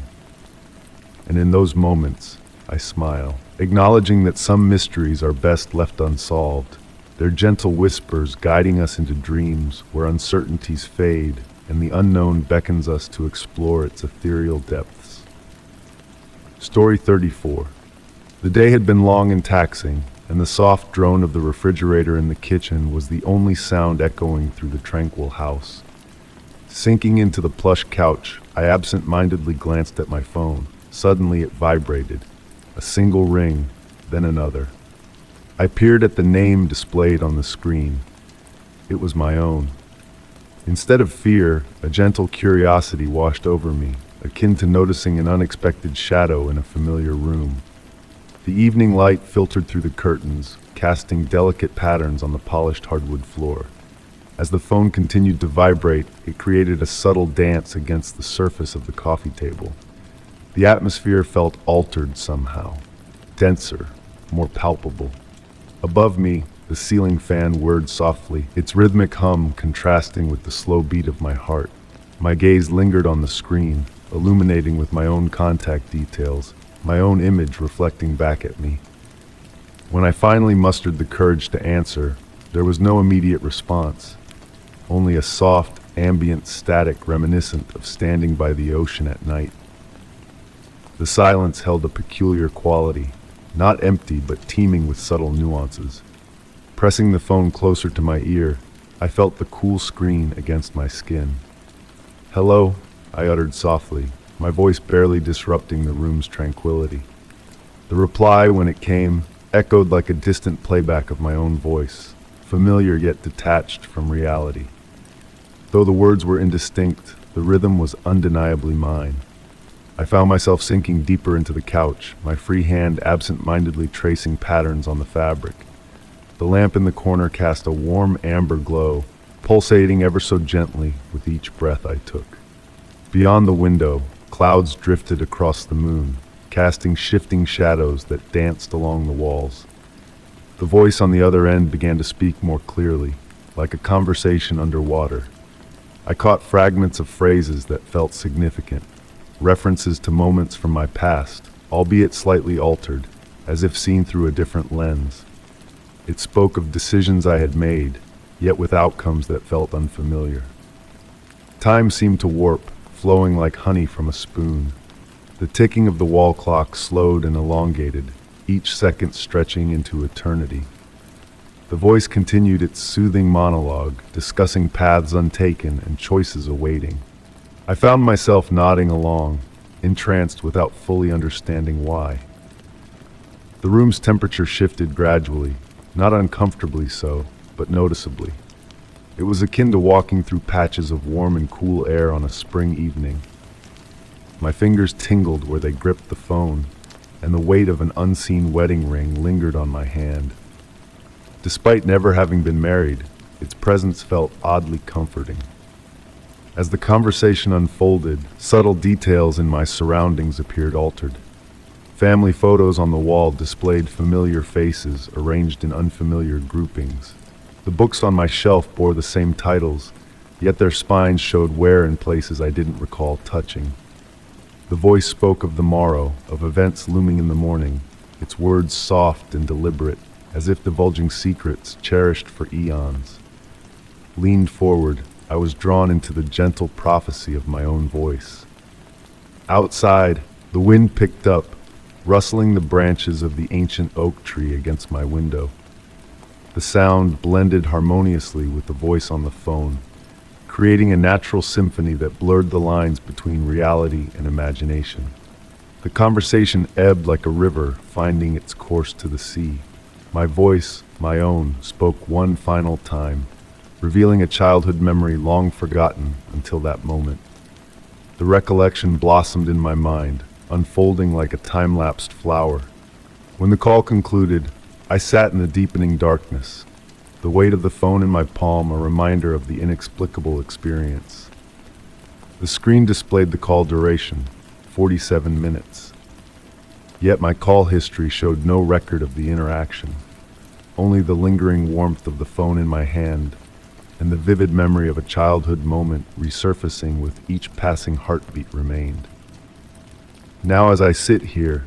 And in those moments, I smile, acknowledging that some mysteries are best left unsolved, their gentle whispers guiding us into dreams where uncertainties fade and the unknown beckons us to explore its ethereal depths. Story 34. The day had been long and taxing, and the soft drone of the refrigerator in the kitchen was the only sound echoing through the tranquil house. Sinking into the plush couch, I absent-mindedly glanced at my phone. Suddenly it vibrated. A single ring, then another. I peered at the name displayed on the screen. It was my own. Instead of fear, a gentle curiosity washed over me, akin to noticing an unexpected shadow in a familiar room. The evening light filtered through the curtains, casting delicate patterns on the polished hardwood floor. As the phone continued to vibrate, it created a subtle dance against the surface of the coffee table. The atmosphere felt altered somehow, denser, more palpable. Above me, the ceiling fan whirred softly, its rhythmic hum contrasting with the slow beat of my heart. My gaze lingered on the screen, illuminating with my own contact details, my own image reflecting back at me. When I finally mustered the courage to answer, there was no immediate response, only a soft, ambient static reminiscent of standing by the ocean at night. The silence held a peculiar quality, not empty but teeming with subtle nuances. Pressing the phone closer to my ear, I felt the cool screen against my skin. "Hello," I uttered softly, my voice barely disrupting the room's tranquility. The reply, when it came, echoed like a distant playback of my own voice, familiar yet detached from reality. Though the words were indistinct, the rhythm was undeniably mine. I found myself sinking deeper into the couch, my free hand absent-mindedly tracing patterns on the fabric. The lamp in the corner cast a warm amber glow, pulsating ever so gently with each breath I took. Beyond the window, clouds drifted across the moon, casting shifting shadows that danced along the walls. The voice on the other end began to speak more clearly, like a conversation underwater. I caught fragments of phrases that felt significant, references to moments from my past, albeit slightly altered, as if seen through a different lens. It spoke of decisions I had made, yet with outcomes that felt unfamiliar. Time seemed to warp, flowing like honey from a spoon. The ticking of the wall clock slowed and elongated, each second stretching into eternity. The voice continued its soothing monologue, discussing paths untaken and choices awaiting. I found myself nodding along, entranced without fully understanding why. The room's temperature shifted gradually, not uncomfortably so, but noticeably. It was akin to walking through patches of warm and cool air on a spring evening. My fingers tingled where they gripped the phone, and the weight of an unseen wedding ring lingered on my hand. Despite never having been married, its presence felt oddly comforting. As the conversation unfolded, subtle details in my surroundings appeared altered. Family photos on the wall displayed familiar faces arranged in unfamiliar groupings. The books on my shelf bore the same titles, yet their spines showed wear in places I didn't recall touching. The voice spoke of the morrow, of events looming in the morning, its words soft and deliberate, as if divulging secrets cherished for eons. Leaned forward, I was drawn into the gentle prophecy of my own voice. Outside, the wind picked up, rustling the branches of the ancient oak tree against my window. The sound blended harmoniously with the voice on the phone, creating a natural symphony that blurred the lines between reality and imagination. The conversation ebbed like a river finding its course to the sea. My voice, my own, spoke one final time, revealing a childhood memory long forgotten until that moment. The recollection blossomed in my mind, unfolding like a time-lapsed flower. When the call concluded, I sat in the deepening darkness, the weight of the phone in my palm a reminder of the inexplicable experience. The screen displayed the call duration, 47 minutes. Yet my call history showed no record of the interaction, only the lingering warmth of the phone in my hand and the vivid memory of a childhood moment resurfacing with each passing heartbeat remained. Now as I sit here,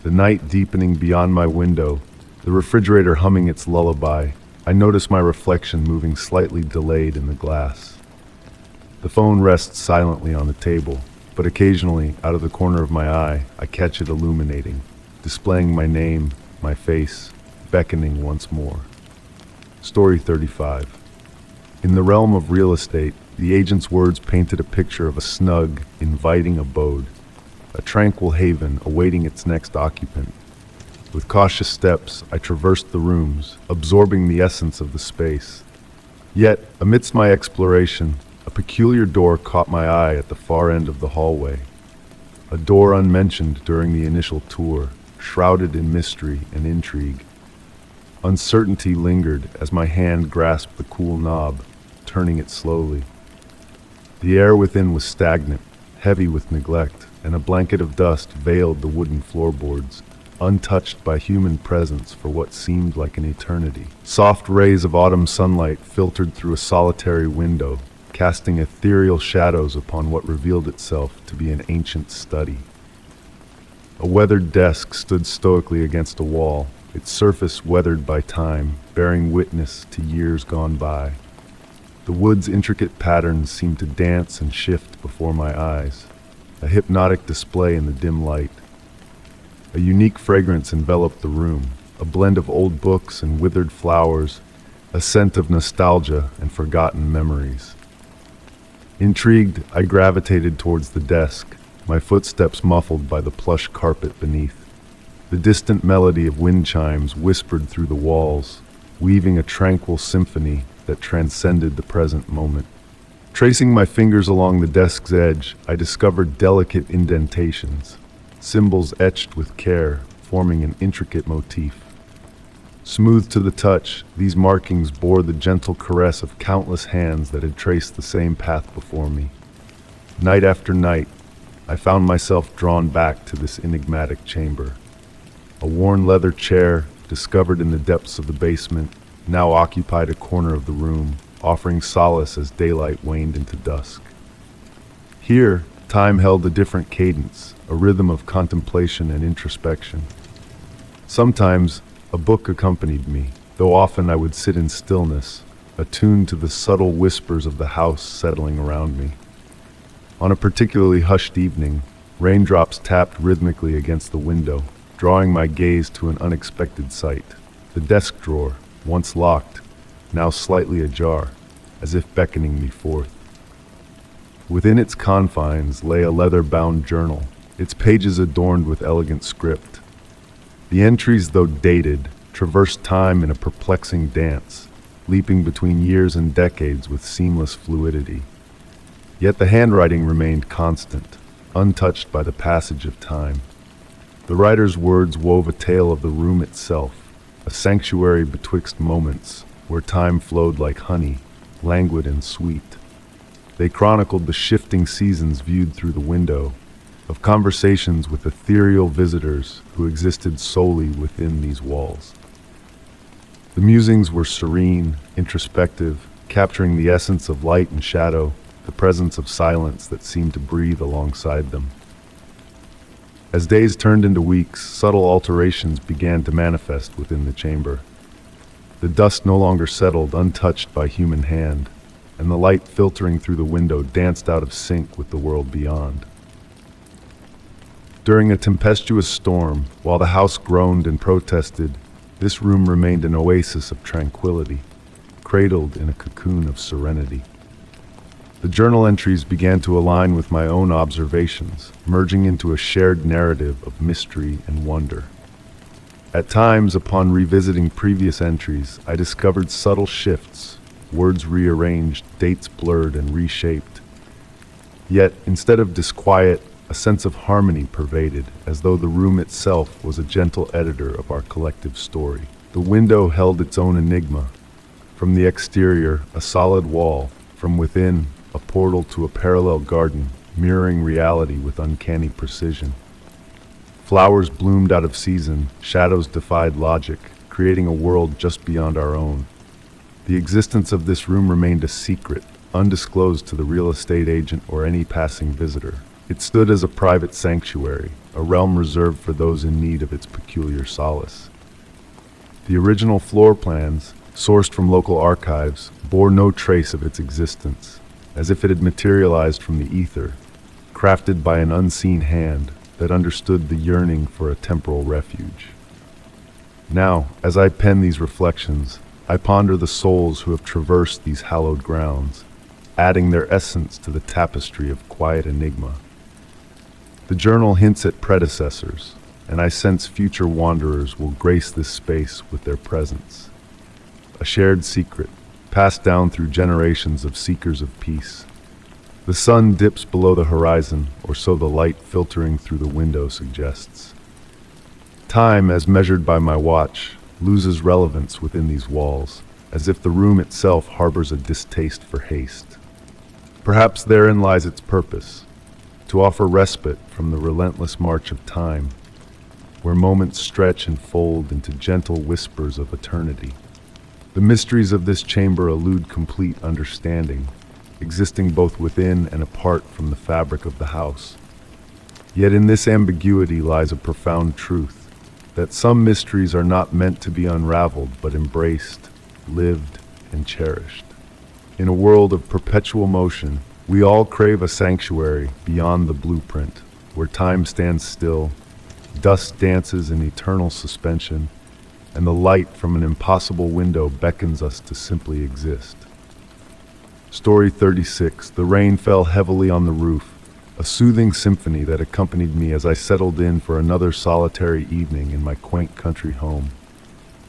the night deepening beyond my window, the refrigerator humming its lullaby, I notice my reflection moving slightly delayed in the glass. The phone rests silently on the table, but occasionally, out of the corner of my eye, I catch it illuminating, displaying my name, my face, beckoning once more. Story 35. In the realm of real estate, the agent's words painted a picture of a snug, inviting abode, a tranquil haven awaiting its next occupant. With cautious steps, I traversed the rooms, absorbing the essence of the space. Yet, amidst my exploration, a peculiar door caught my eye at the far end of the hallway. A door unmentioned during the initial tour, shrouded in mystery and intrigue. Uncertainty lingered as my hand grasped the cool knob, turning it slowly. The air within was stagnant, heavy with neglect, and a blanket of dust veiled the wooden floorboards, untouched by human presence for what seemed like an eternity. Soft rays of autumn sunlight filtered through a solitary window, casting ethereal shadows upon what revealed itself to be an ancient study. A weathered desk stood stoically against a wall, its surface weathered by time, bearing witness to years gone by. The wood's intricate patterns seemed to dance and shift before my eyes, a hypnotic display in the dim light. A unique fragrance enveloped the room, a blend of old books and withered flowers, a scent of nostalgia and forgotten memories. Intrigued, I gravitated towards the desk, my footsteps muffled by the plush carpet beneath. The distant melody of wind chimes whispered through the walls, weaving a tranquil symphony that transcended the present moment. Tracing my fingers along the desk's edge, I discovered delicate indentations, symbols etched with care, forming an intricate motif. Smooth to the touch, these markings bore the gentle caress of countless hands that had traced the same path before me. Night after night, I found myself drawn back to this enigmatic chamber. A worn leather chair, discovered in the depths of the basement, now occupied a corner of the room, offering solace as daylight waned into dusk. Here, time held a different cadence, a rhythm of contemplation and introspection. Sometimes, a book accompanied me, though often I would sit in stillness, attuned to the subtle whispers of the house settling around me. On a particularly hushed evening, raindrops tapped rhythmically against the window, drawing my gaze to an unexpected sight. The desk drawer, once locked, now slightly ajar, as if beckoning me forth. Within its confines lay a leather-bound journal, its pages adorned with elegant script. The entries, though dated, traversed time in a perplexing dance, leaping between years and decades with seamless fluidity. Yet the handwriting remained constant, untouched by the passage of time. The writer's words wove a tale of the room itself, a sanctuary betwixt moments, where time flowed like honey, languid and sweet. They chronicled the shifting seasons viewed through the window, of conversations with ethereal visitors who existed solely within these walls. The musings were serene, introspective, capturing the essence of light and shadow, the presence of silence that seemed to breathe alongside them. As days turned into weeks, subtle alterations began to manifest within the chamber. The dust no longer settled untouched by human hand, and the light filtering through the window danced out of sync with the world beyond. During a tempestuous storm, while the house groaned and protested, this room remained an oasis of tranquility, cradled in a cocoon of serenity. The journal entries began to align with my own observations, merging into a shared narrative of mystery and wonder. At times, upon revisiting previous entries, I discovered subtle shifts, words rearranged, dates blurred and reshaped. Yet, instead of disquiet, a sense of harmony pervaded, as though the room itself was a gentle editor of our collective story. The window held its own enigma. From the exterior, a solid wall; from within, a portal to a parallel garden, mirroring reality with uncanny precision. Flowers bloomed out of season, shadows defied logic, creating a world just beyond our own. The existence of this room remained a secret, undisclosed to the real estate agent or any passing visitor. It stood as a private sanctuary, a realm reserved for those in need of its peculiar solace. The original floor plans, sourced from local archives, bore no trace of its existence, as if it had materialized from the ether, crafted by an unseen hand that understood the yearning for a temporal refuge. Now, as I pen these reflections, I ponder the souls who have traversed these hallowed grounds, adding their essence to the tapestry of quiet enigma. The journal hints at predecessors, and I sense future wanderers will grace this space with their presence. A shared secret, passed down through generations of seekers of peace. The sun dips below the horizon, or so the light filtering through the window suggests. Time, as measured by my watch, loses relevance within these walls, as if the room itself harbors a distaste for haste. Perhaps therein lies its purpose, to offer respite from the relentless march of time, where moments stretch and fold into gentle whispers of eternity. The mysteries of this chamber elude complete understanding, existing both within and apart from the fabric of the house. Yet in this ambiguity lies a profound truth, that some mysteries are not meant to be unraveled but embraced, lived, and cherished. In a world of perpetual motion, we all crave a sanctuary beyond the blueprint, where time stands still, dust dances in eternal suspension, and the light from an impossible window beckons us to simply exist. Story 36. The rain fell heavily on the roof, a soothing symphony that accompanied me as I settled in for another solitary evening in my quaint country home.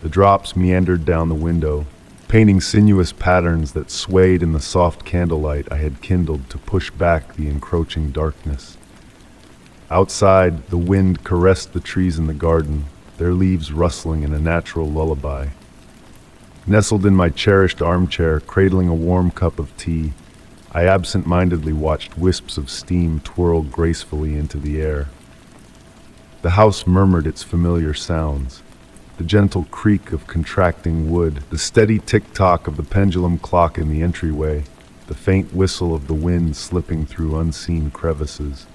The drops meandered down the window, painting sinuous patterns that swayed in the soft candlelight I had kindled to push back the encroaching darkness. Outside, the wind caressed the trees in the garden, their leaves rustling in a natural lullaby. Nestled in my cherished armchair, cradling a warm cup of tea, I absent-mindedly watched wisps of steam twirl gracefully into the air. The house murmured its familiar sounds, the gentle creak of contracting wood, the steady tick-tock of the pendulum clock in the entryway, the faint whistle of the wind slipping through unseen crevices.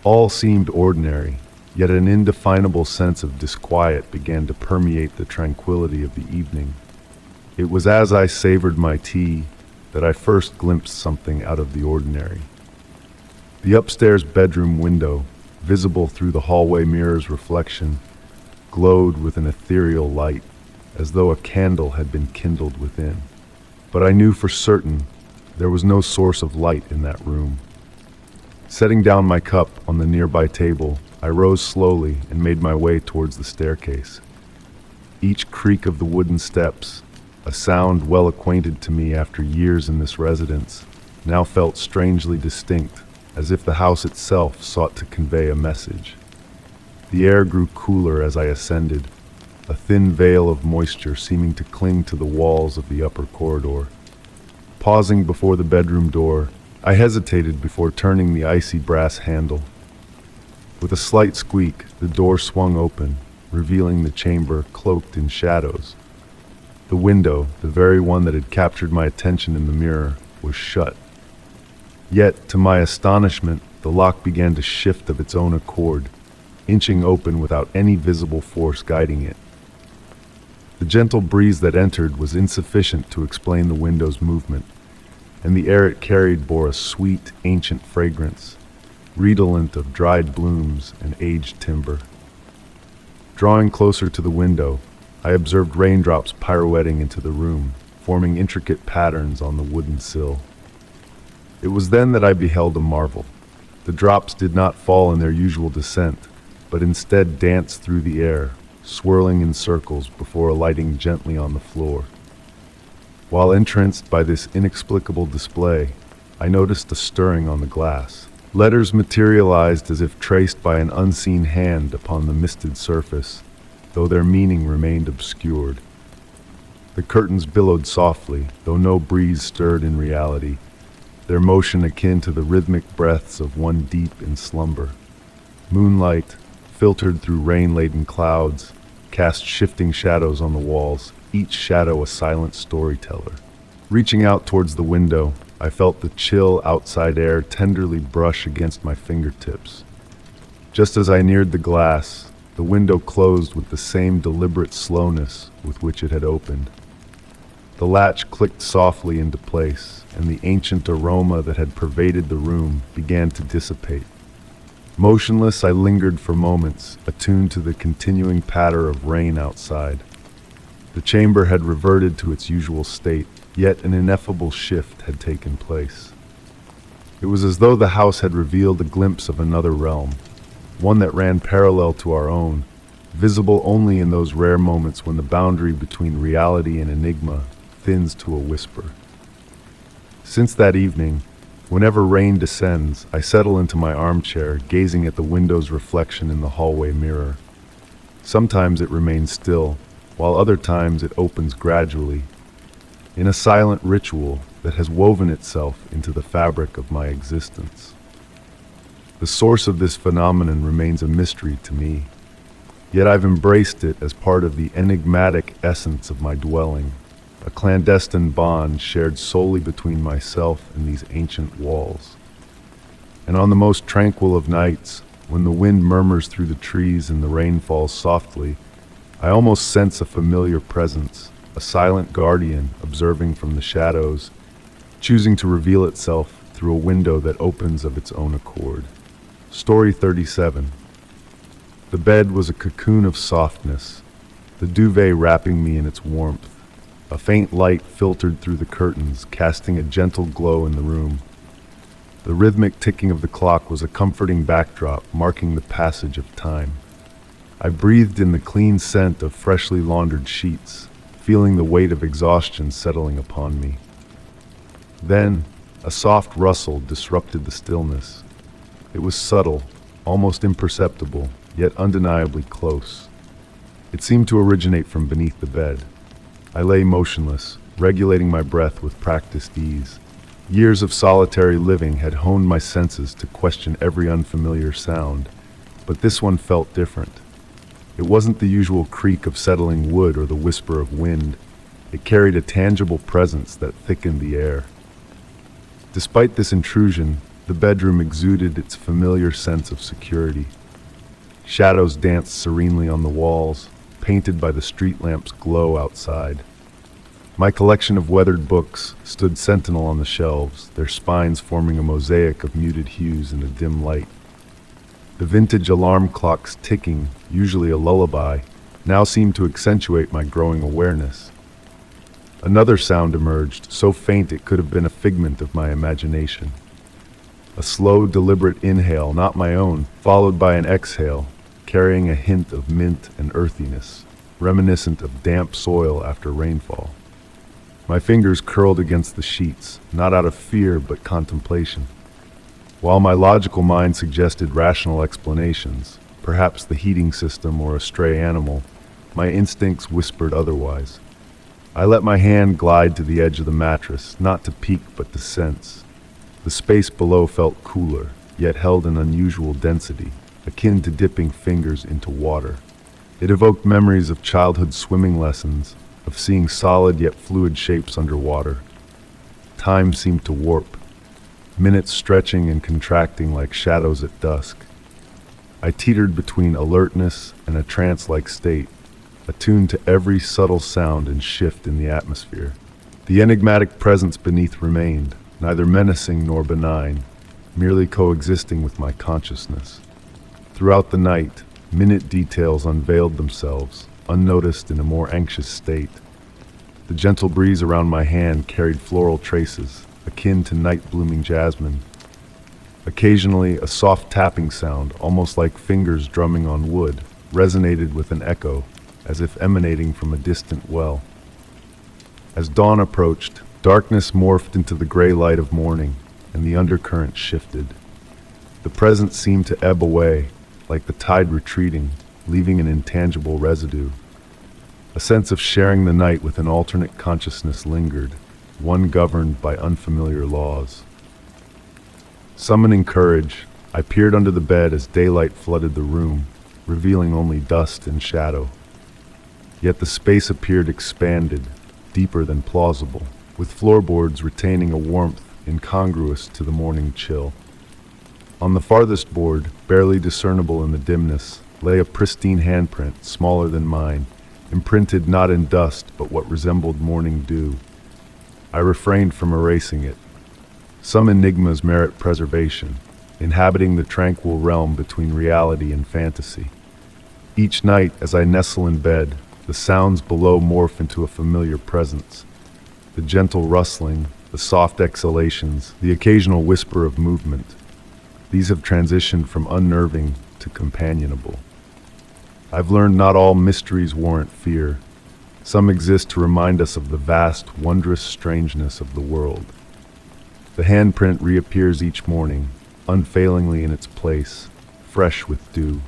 All seemed ordinary, yet an indefinable sense of disquiet began to permeate the tranquility of the evening. It was as I savored my tea that I first glimpsed something out of the ordinary. The upstairs bedroom window, visible through the hallway mirror's reflection, glowed with an ethereal light, as though a candle had been kindled within. But I knew for certain there was no source of light in that room. Setting down my cup on the nearby table, I rose slowly and made my way towards the staircase. Each creak of the wooden steps, a sound well acquainted to me after years in this residence, now felt strangely distinct, as if the house itself sought to convey a message. The air grew cooler as I ascended, a thin veil of moisture seeming to cling to the walls of the upper corridor. Pausing before the bedroom door, I hesitated before turning the icy brass handle. With a slight squeak, the door swung open, revealing the chamber cloaked in shadows. The window, the very one that had captured my attention in the mirror, was shut. Yet, to my astonishment, the lock began to shift of its own accord, inching open without any visible force guiding it. The gentle breeze that entered was insufficient to explain the window's movement, and the air it carried bore a sweet, ancient fragrance, redolent of dried blooms and aged timber. Drawing closer to the window, I observed raindrops pirouetting into the room, forming intricate patterns on the wooden sill. It was then that I beheld a marvel. The drops did not fall in their usual descent, but instead danced through the air, swirling in circles before alighting gently on the floor. While entranced by this inexplicable display, I noticed a stirring on the glass. Letters materialized as if traced by an unseen hand upon the misted surface, though their meaning remained obscured. The curtains billowed softly, though no breeze stirred in reality, their motion akin to the rhythmic breaths of one deep in slumber. Moonlight, filtered through rain-laden clouds, cast shifting shadows on the walls, each shadow a silent storyteller. Reaching out towards the window, I felt the chill outside air tenderly brush against my fingertips. Just as I neared the glass, the window closed with the same deliberate slowness with which it had opened. The latch clicked softly into place, and the ancient aroma that had pervaded the room began to dissipate. Motionless, I lingered for moments, attuned to the continuing patter of rain outside. The chamber had reverted to its usual state, yet an ineffable shift had taken place. It was as though the house had revealed a glimpse of another realm, one that ran parallel to our own, visible only in those rare moments when the boundary between reality and enigma thins to a whisper. Since that evening, whenever rain descends, I settle into my armchair, gazing at the window's reflection in the hallway mirror. Sometimes it remains still, while other times it opens gradually, in a silent ritual that has woven itself into the fabric of my existence. The source of this phenomenon remains a mystery to me, yet I've embraced it as part of the enigmatic essence of my dwelling, a clandestine bond shared solely between myself and these ancient walls. And on the most tranquil of nights, when the wind murmurs through the trees and the rain falls softly, I almost sense a familiar presence, a silent guardian observing from the shadows, choosing to reveal itself through a window that opens of its own accord. Story 37. The bed was a cocoon of softness, the duvet wrapping me in its warmth. A faint light filtered through the curtains, casting a gentle glow in the room. The rhythmic ticking of the clock was a comforting backdrop, marking the passage of time. I breathed in the clean scent of freshly laundered sheets, feeling the weight of exhaustion settling upon me. Then, a soft rustle disrupted the stillness. It was subtle, almost imperceptible, yet undeniably close. It seemed to originate from beneath the bed. I lay motionless, regulating my breath with practiced ease. Years of solitary living had honed my senses to question every unfamiliar sound, but this one felt different. It wasn't the usual creak of settling wood or the whisper of wind. It carried a tangible presence that thickened the air. Despite this intrusion, the bedroom exuded its familiar sense of security. Shadows danced serenely on the walls, painted by the street lamp's glow outside. My collection of weathered books stood sentinel on the shelves, their spines forming a mosaic of muted hues in the dim light. The vintage alarm clock's ticking, usually a lullaby, now seemed to accentuate my growing awareness. Another sound emerged, so faint it could have been a figment of my imagination. A slow, deliberate inhale, not my own, followed by an exhale, carrying a hint of mint and earthiness, reminiscent of damp soil after rainfall. My fingers curled against the sheets, not out of fear but contemplation. While my logical mind suggested rational explanations, perhaps the heating system or a stray animal, my instincts whispered otherwise. I let my hand glide to the edge of the mattress, not to peek but to sense. The space below felt cooler, yet held an unusual density, akin to dipping fingers into water. It evoked memories of childhood swimming lessons, of seeing solid yet fluid shapes underwater. Time seemed to warp, minutes stretching and contracting like shadows at dusk. I teetered between alertness and a trance-like state, attuned to every subtle sound and shift in the atmosphere. The enigmatic presence beneath remained, neither menacing nor benign, merely coexisting with my consciousness. Throughout the night, minute details unveiled themselves, unnoticed in a more anxious state. The gentle breeze around my hand carried floral traces, akin to night-blooming jasmine. Occasionally, a soft tapping sound, almost like fingers drumming on wood, resonated with an echo, as if emanating from a distant well. As dawn approached, darkness morphed into the gray light of morning, and the undercurrent shifted. The present seemed to ebb away, like the tide retreating, leaving an intangible residue. A sense of sharing the night with an alternate consciousness lingered, one governed by unfamiliar laws. Summoning courage, I peered under the bed as daylight flooded the room, revealing only dust and shadow. Yet the space appeared expanded, deeper than plausible, with floorboards retaining a warmth incongruous to the morning chill. On the farthest board, barely discernible in the dimness, lay a pristine handprint, smaller than mine, imprinted not in dust but what resembled morning dew. I refrained from erasing it. Some enigmas merit preservation, inhabiting the tranquil realm between reality and fantasy. Each night, as I nestle in bed, the sounds below morph into a familiar presence. The gentle rustling, the soft exhalations, the occasional whisper of movement. These have transitioned from unnerving to companionable. I've learned not all mysteries warrant fear. Some exist to remind us of the vast, wondrous strangeness of the world. The handprint reappears each morning, unfailingly in its place, fresh with dew.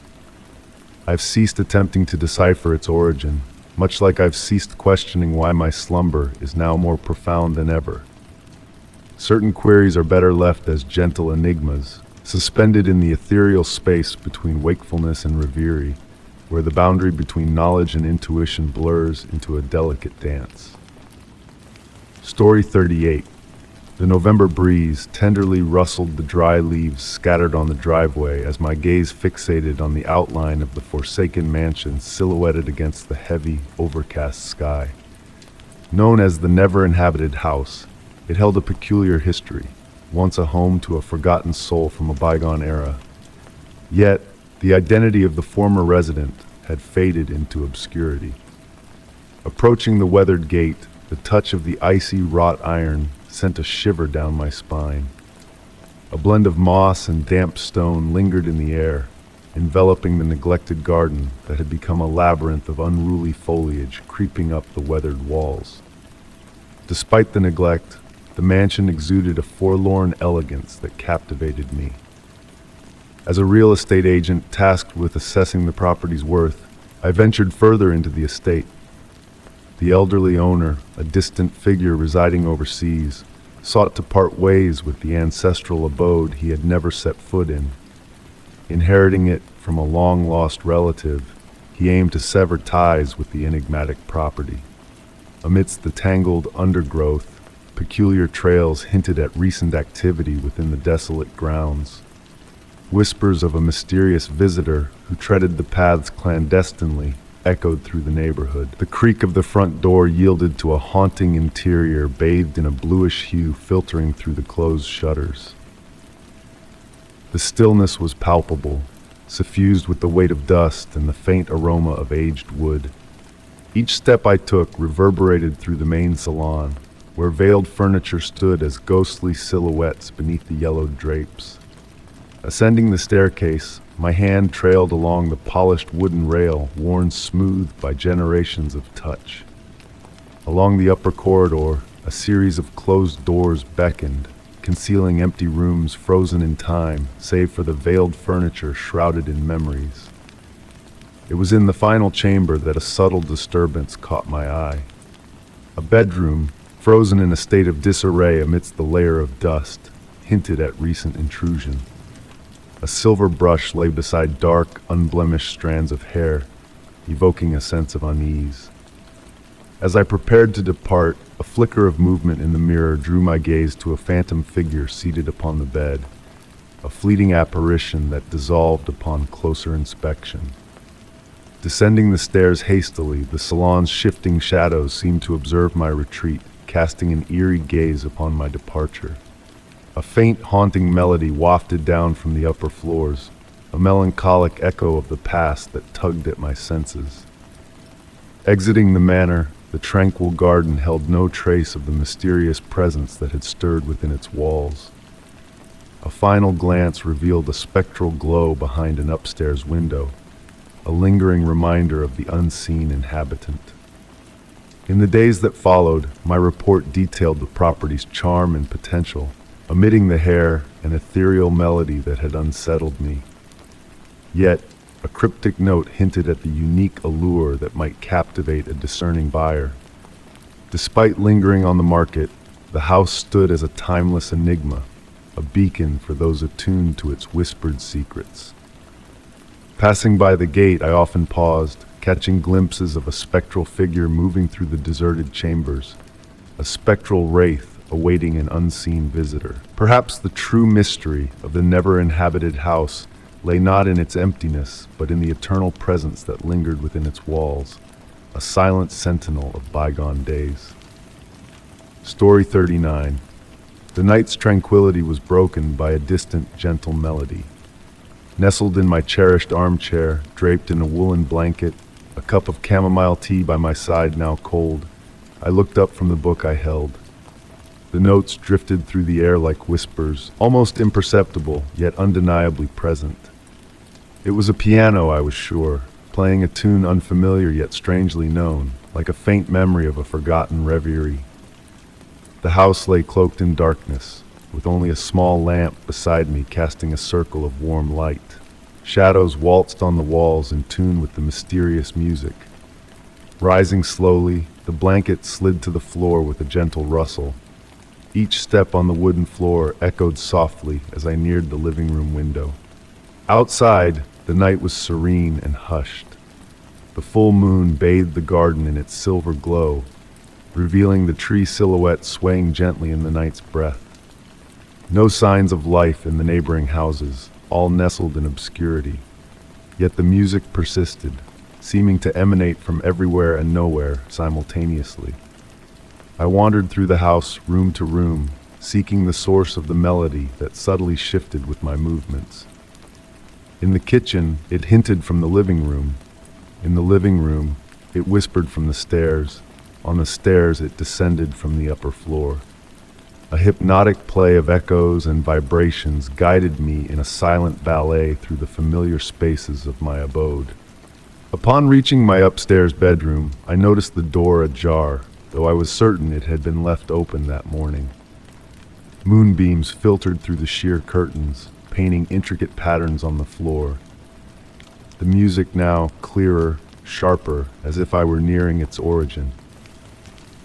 I've ceased attempting to decipher its origin, much like I've ceased questioning why my slumber is now more profound than ever. Certain queries are better left as gentle enigmas, suspended in the ethereal space between wakefulness and reverie, where the boundary between knowledge and intuition blurs into a delicate dance. Story 38. The November breeze tenderly rustled the dry leaves scattered on the driveway as my gaze fixated on the outline of the forsaken mansion silhouetted against the heavy, overcast sky. Known as the never-inhabited house, it held a peculiar history, once a home to a forgotten soul from a bygone era. Yet, the identity of the former resident had faded into obscurity. Approaching the weathered gate, the touch of the icy wrought iron sent a shiver down my spine. A blend of moss and damp stone lingered in the air, enveloping the neglected garden that had become a labyrinth of unruly foliage creeping up the weathered walls. Despite the neglect, the mansion exuded a forlorn elegance that captivated me. As a real estate agent tasked with assessing the property's worth, I ventured further into the estate. The elderly owner, a distant figure residing overseas, sought to part ways with the ancestral abode he had never set foot in. Inheriting it from a long-lost relative, he aimed to sever ties with the enigmatic property. Amidst the tangled undergrowth, peculiar trails hinted at recent activity within the desolate grounds. Whispers of a mysterious visitor who treaded the paths clandestinely echoed through the neighborhood. The creak of the front door yielded to a haunting interior bathed in a bluish hue filtering through the closed shutters. The stillness was palpable, suffused with the weight of dust and the faint aroma of aged wood. Each step I took reverberated through the main salon, where veiled furniture stood as ghostly silhouettes beneath the yellowed drapes. Ascending the staircase, my hand trailed along the polished wooden rail worn smooth by generations of touch. Along the upper corridor, a series of closed doors beckoned, concealing empty rooms frozen in time, save for the veiled furniture shrouded in memories. It was in the final chamber that a subtle disturbance caught my eye. A bedroom, frozen in a state of disarray amidst the layer of dust, hinted at recent intrusion. A silver brush lay beside dark, unblemished strands of hair, evoking a sense of unease. As I prepared to depart, a flicker of movement in the mirror drew my gaze to a phantom figure seated upon the bed, a fleeting apparition that dissolved upon closer inspection. Descending the stairs hastily, the salon's shifting shadows seemed to observe my retreat, casting an eerie gaze upon my departure. A faint, haunting melody wafted down from the upper floors, a melancholic echo of the past that tugged at my senses. Exiting the manor, the tranquil garden held no trace of the mysterious presence that had stirred within its walls. A final glance revealed a spectral glow behind an upstairs window, a lingering reminder of the unseen inhabitant. In the days that followed, my report detailed the property's charm and potential, omitting the hair and ethereal melody that had unsettled me. Yet, a cryptic note hinted at the unique allure that might captivate a discerning buyer. Despite lingering on the market, the house stood as a timeless enigma, a beacon for those attuned to its whispered secrets. Passing by the gate, I often paused, catching glimpses of a spectral figure moving through the deserted chambers, a spectral wraith awaiting an unseen visitor. Perhaps the true mystery of the never-inhabited house lay not in its emptiness, but in the eternal presence that lingered within its walls, a silent sentinel of bygone days. Story 39. The night's tranquility was broken by a distant, gentle melody. Nestled in my cherished armchair, draped in a woolen blanket, a cup of chamomile tea by my side now cold, I looked up from the book I held. The notes drifted through the air like whispers, almost imperceptible, yet undeniably present. It was a piano, I was sure, playing a tune unfamiliar yet strangely known, like a faint memory of a forgotten reverie. The house lay cloaked in darkness, with only a small lamp beside me casting a circle of warm light. Shadows waltzed on the walls in tune with the mysterious music. Rising slowly, the blanket slid to the floor with a gentle rustle. Each step on the wooden floor echoed softly as I neared the living room window. Outside, the night was serene and hushed. The full moon bathed the garden in its silver glow, revealing the tree silhouettes swaying gently in the night's breath. No signs of life in the neighboring houses, all nestled in obscurity. Yet the music persisted, seeming to emanate from everywhere and nowhere simultaneously. I wandered through the house, room to room, seeking the source of the melody that subtly shifted with my movements. In the kitchen, it hinted from the living room. In the living room, it whispered from the stairs. On the stairs, it descended from the upper floor. A hypnotic play of echoes and vibrations guided me in a silent ballet through the familiar spaces of my abode. Upon reaching my upstairs bedroom, I noticed the door ajar, though I was certain it had been left open that morning. Moonbeams filtered through the sheer curtains, painting intricate patterns on the floor. The music now clearer, sharper, as if I were nearing its origin.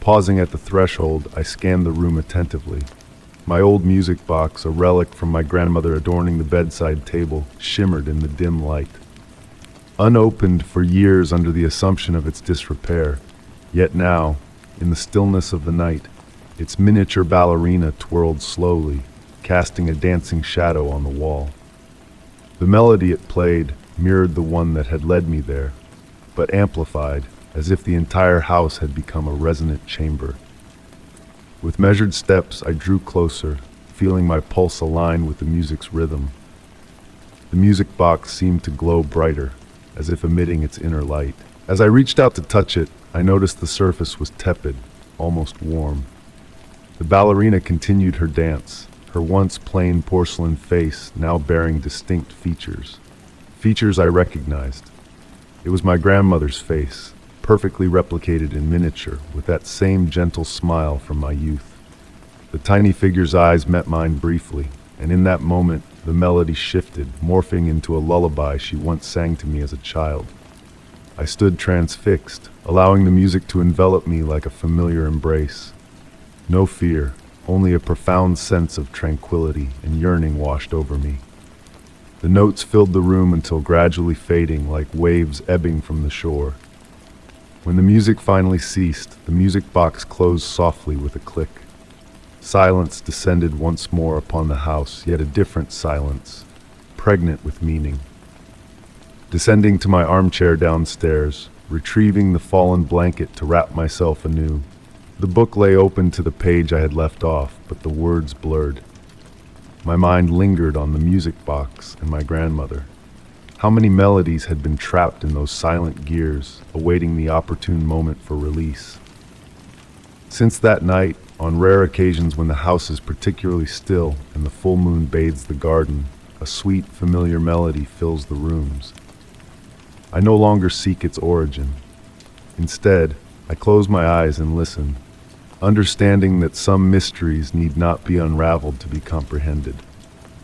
Pausing at the threshold, I scanned the room attentively. My old music box, a relic from my grandmother adorning the bedside table, shimmered in the dim light. Unopened for years under the assumption of its disrepair, yet now, in the stillness of the night, its miniature ballerina twirled slowly, casting a dancing shadow on the wall. The melody it played mirrored the one that had led me there, but amplified, as if the entire house had become a resonant chamber. With measured steps, I drew closer, feeling my pulse align with the music's rhythm. The music box seemed to glow brighter, as if emitting its inner light. As I reached out to touch it, I noticed the surface was tepid, almost warm. The ballerina continued her dance, her once plain porcelain face now bearing distinct features. Features I recognized. It was my grandmother's face, perfectly replicated in miniature, with that same gentle smile from my youth. The tiny figure's eyes met mine briefly, and in that moment, the melody shifted, morphing into a lullaby she once sang to me as a child. I stood transfixed, allowing the music to envelop me like a familiar embrace. No fear, only a profound sense of tranquility and yearning washed over me. The notes filled the room until gradually fading like waves ebbing from the shore. When the music finally ceased, the music box closed softly with a click. Silence descended once more upon the house, yet a different silence, pregnant with meaning. Descending to my armchair downstairs, retrieving the fallen blanket to wrap myself anew. The book lay open to the page I had left off, but the words blurred. My mind lingered on the music box and my grandmother. How many melodies had been trapped in those silent gears, awaiting the opportune moment for release? Since that night, on rare occasions when the house is particularly still and the full moon bathes the garden, a sweet, familiar melody fills the rooms. I no longer seek its origin. Instead, I close my eyes and listen, understanding that some mysteries need not be unraveled to be comprehended.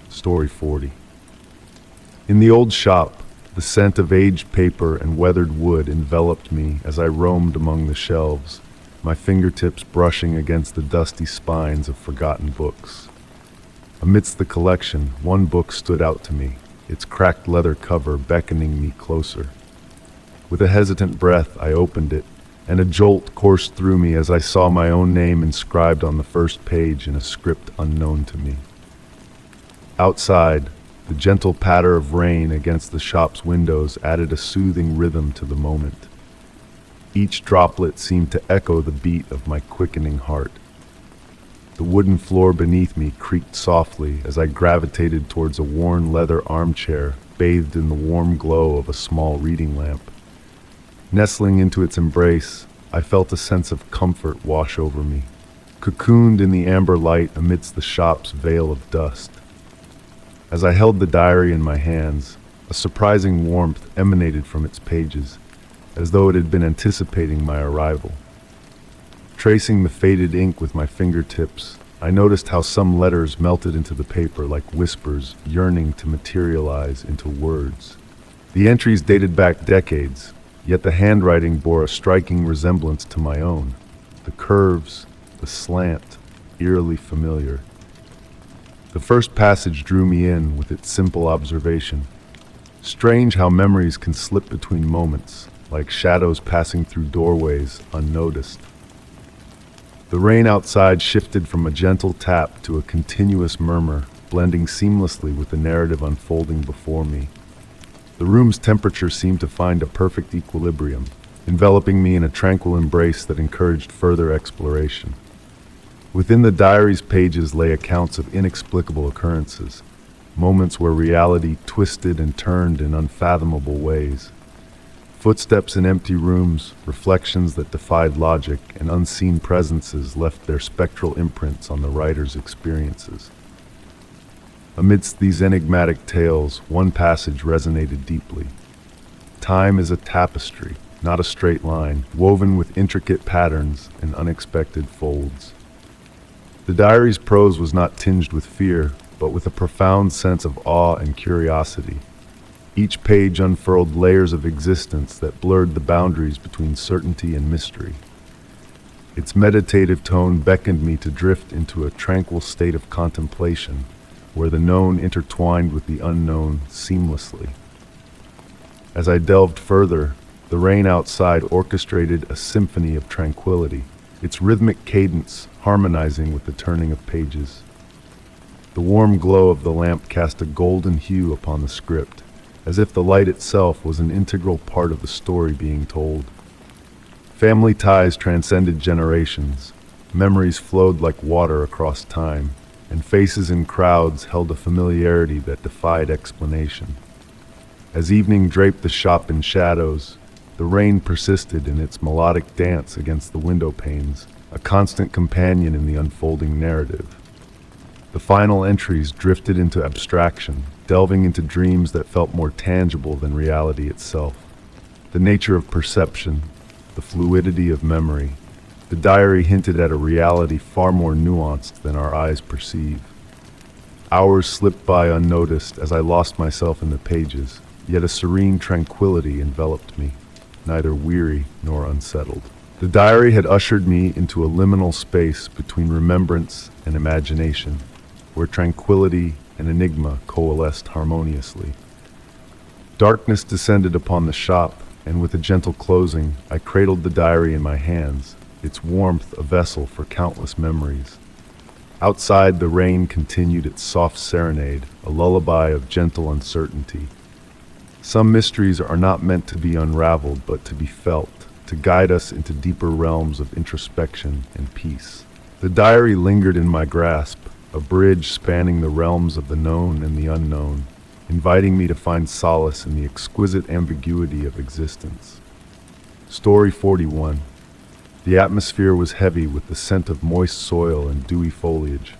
Story 40. In the old shop, the scent of aged paper and weathered wood enveloped me as I roamed among the shelves, my fingertips brushing against the dusty spines of forgotten books. Amidst the collection, one book stood out to me, its cracked leather cover beckoning me closer. With a hesitant breath, I opened it, and a jolt coursed through me as I saw my own name inscribed on the first page in a script unknown to me. Outside, the gentle patter of rain against the shop's windows added a soothing rhythm to the moment. Each droplet seemed to echo the beat of my quickening heart. The wooden floor beneath me creaked softly as I gravitated towards a worn leather armchair bathed in the warm glow of a small reading lamp. Nestling into its embrace, I felt a sense of comfort wash over me, cocooned in the amber light amidst the shop's veil of dust. As I held the diary in my hands, a surprising warmth emanated from its pages, as though it had been anticipating my arrival. Tracing the faded ink with my fingertips, I noticed how some letters melted into the paper like whispers yearning to materialize into words. The entries dated back decades, yet the handwriting bore a striking resemblance to my own. The curves, the slant, eerily familiar. The first passage drew me in with its simple observation. Strange how memories can slip between moments, like shadows passing through doorways unnoticed. The rain outside shifted from a gentle tap to a continuous murmur, blending seamlessly with the narrative unfolding before me. The room's temperature seemed to find a perfect equilibrium, enveloping me in a tranquil embrace that encouraged further exploration. Within the diary's pages lay accounts of inexplicable occurrences, moments where reality twisted and turned in unfathomable ways. Footsteps in empty rooms, reflections that defied logic, and unseen presences left their spectral imprints on the writer's experiences. Amidst these enigmatic tales, one passage resonated deeply. Time is a tapestry, not a straight line, woven with intricate patterns and unexpected folds. The diary's prose was not tinged with fear, but with a profound sense of awe and curiosity. Each page unfurled layers of existence that blurred the boundaries between certainty and mystery. Its meditative tone beckoned me to drift into a tranquil state of contemplation, where the known intertwined with the unknown seamlessly. As I delved further, the rain outside orchestrated a symphony of tranquility, its rhythmic cadence harmonizing with the turning of pages. The warm glow of the lamp cast a golden hue upon the script, as if the light itself was an integral part of the story being told. Family ties transcended generations, memories flowed like water across time, and faces in crowds held a familiarity that defied explanation. As evening draped the shop in shadows, the rain persisted in its melodic dance against the window panes, a constant companion in the unfolding narrative. The final entries drifted into abstraction, delving into dreams that felt more tangible than reality itself. The nature of perception, the fluidity of memory, the diary hinted at a reality far more nuanced than our eyes perceive. Hours slipped by unnoticed as I lost myself in the pages, yet a serene tranquility enveloped me, neither weary nor unsettled. The diary had ushered me into a liminal space between remembrance and imagination, where tranquility and enigma coalesced harmoniously. Darkness descended upon the shop, and with a gentle closing, I cradled the diary in my hands, its warmth a vessel for countless memories. Outside, the rain continued its soft serenade, a lullaby of gentle uncertainty. Some mysteries are not meant to be unraveled, but to be felt, to guide us into deeper realms of introspection and peace. The diary lingered in my grasp, a bridge spanning the realms of the known and the unknown, inviting me to find solace in the exquisite ambiguity of existence. Story 41. The atmosphere was heavy with the scent of moist soil and dewy foliage.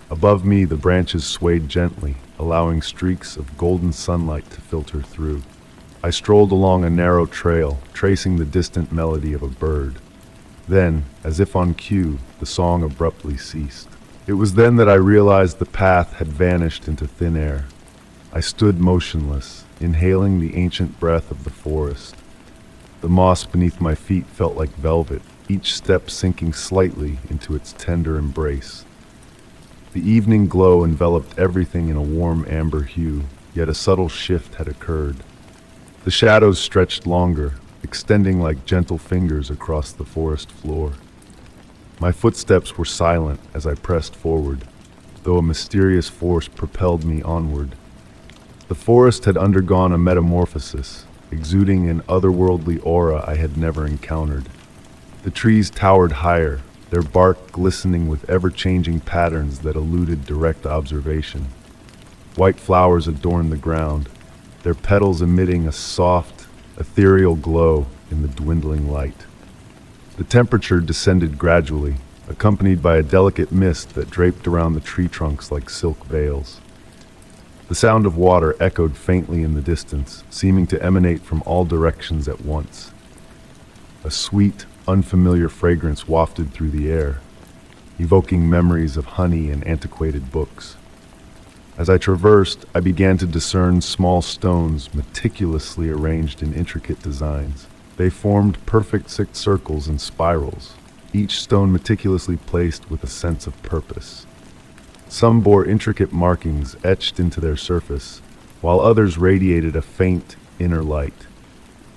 Above me, the branches swayed gently, allowing streaks of golden sunlight to filter through. I strolled along a narrow trail, tracing the distant melody of a bird. Then, as if on cue, the song abruptly ceased. It was then that I realized the path had vanished into thin air. I stood motionless, inhaling the ancient breath of the forest. The moss beneath my feet felt like velvet, each step sinking slightly into its tender embrace. The evening glow enveloped everything in a warm amber hue, yet a subtle shift had occurred. The shadows stretched longer, extending like gentle fingers across the forest floor. My footsteps were silent as I pressed forward, though a mysterious force propelled me onward. The forest had undergone a metamorphosis, exuding an otherworldly aura I had never encountered. The trees towered higher, their bark glistening with ever-changing patterns that eluded direct observation. White flowers adorned the ground, their petals emitting a soft, ethereal glow in the dwindling light. The temperature descended gradually, accompanied by a delicate mist that draped around the tree trunks like silk veils. The sound of water echoed faintly in the distance, seeming to emanate from all directions at once. A sweet, unfamiliar fragrance wafted through the air, evoking memories of honey and antiquated books. As I traversed, I began to discern small stones meticulously arranged in intricate designs. They formed perfect circles and spirals, each stone meticulously placed with a sense of purpose. Some bore intricate markings etched into their surface, while others radiated a faint inner light.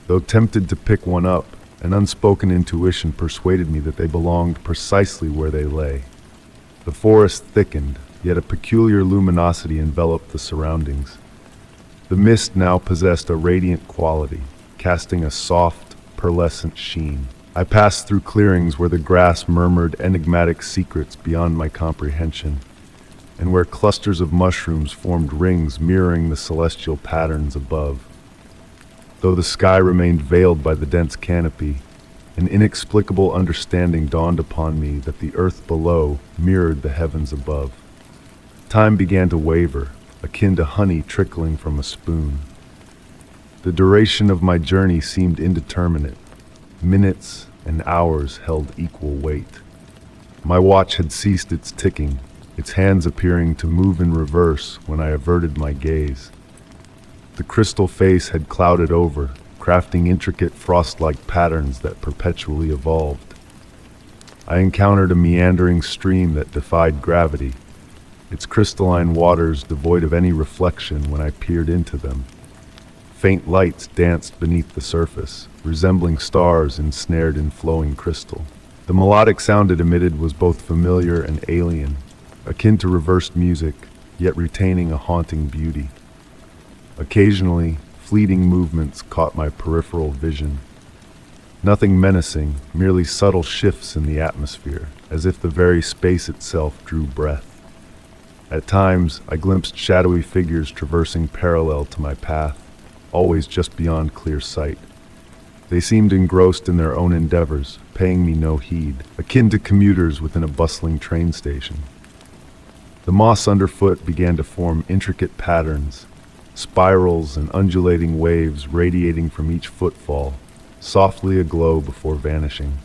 Though tempted to pick one up, an unspoken intuition persuaded me that they belonged precisely where they lay. The forest thickened, yet a peculiar luminosity enveloped the surroundings. The mist now possessed a radiant quality, casting a soft, pearlescent sheen. I passed through clearings where the grass murmured enigmatic secrets beyond my comprehension, and where clusters of mushrooms formed rings mirroring the celestial patterns above. Though the sky remained veiled by the dense canopy, an inexplicable understanding dawned upon me that the earth below mirrored the heavens above. Time began to waver, akin to honey trickling from a spoon. The duration of my journey seemed indeterminate. Minutes and hours held equal weight. My watch had ceased its ticking, its hands appearing to move in reverse when I averted my gaze. The crystal face had clouded over, crafting intricate frost-like patterns that perpetually evolved. I encountered a meandering stream that defied gravity, its crystalline waters devoid of any reflection when I peered into them. Faint lights danced beneath the surface, resembling stars ensnared in flowing crystal. The melodic sound it emitted was both familiar and alien, akin to reversed music, yet retaining a haunting beauty. Occasionally, fleeting movements caught my peripheral vision. Nothing menacing, merely subtle shifts in the atmosphere, as if the very space itself drew breath. At times, I glimpsed shadowy figures traversing parallel to my path, always just beyond clear sight. They seemed engrossed in their own endeavors, paying me no heed, akin to commuters within a bustling train station. The moss underfoot began to form intricate patterns, spirals and undulating waves radiating from each footfall, softly aglow before vanishing.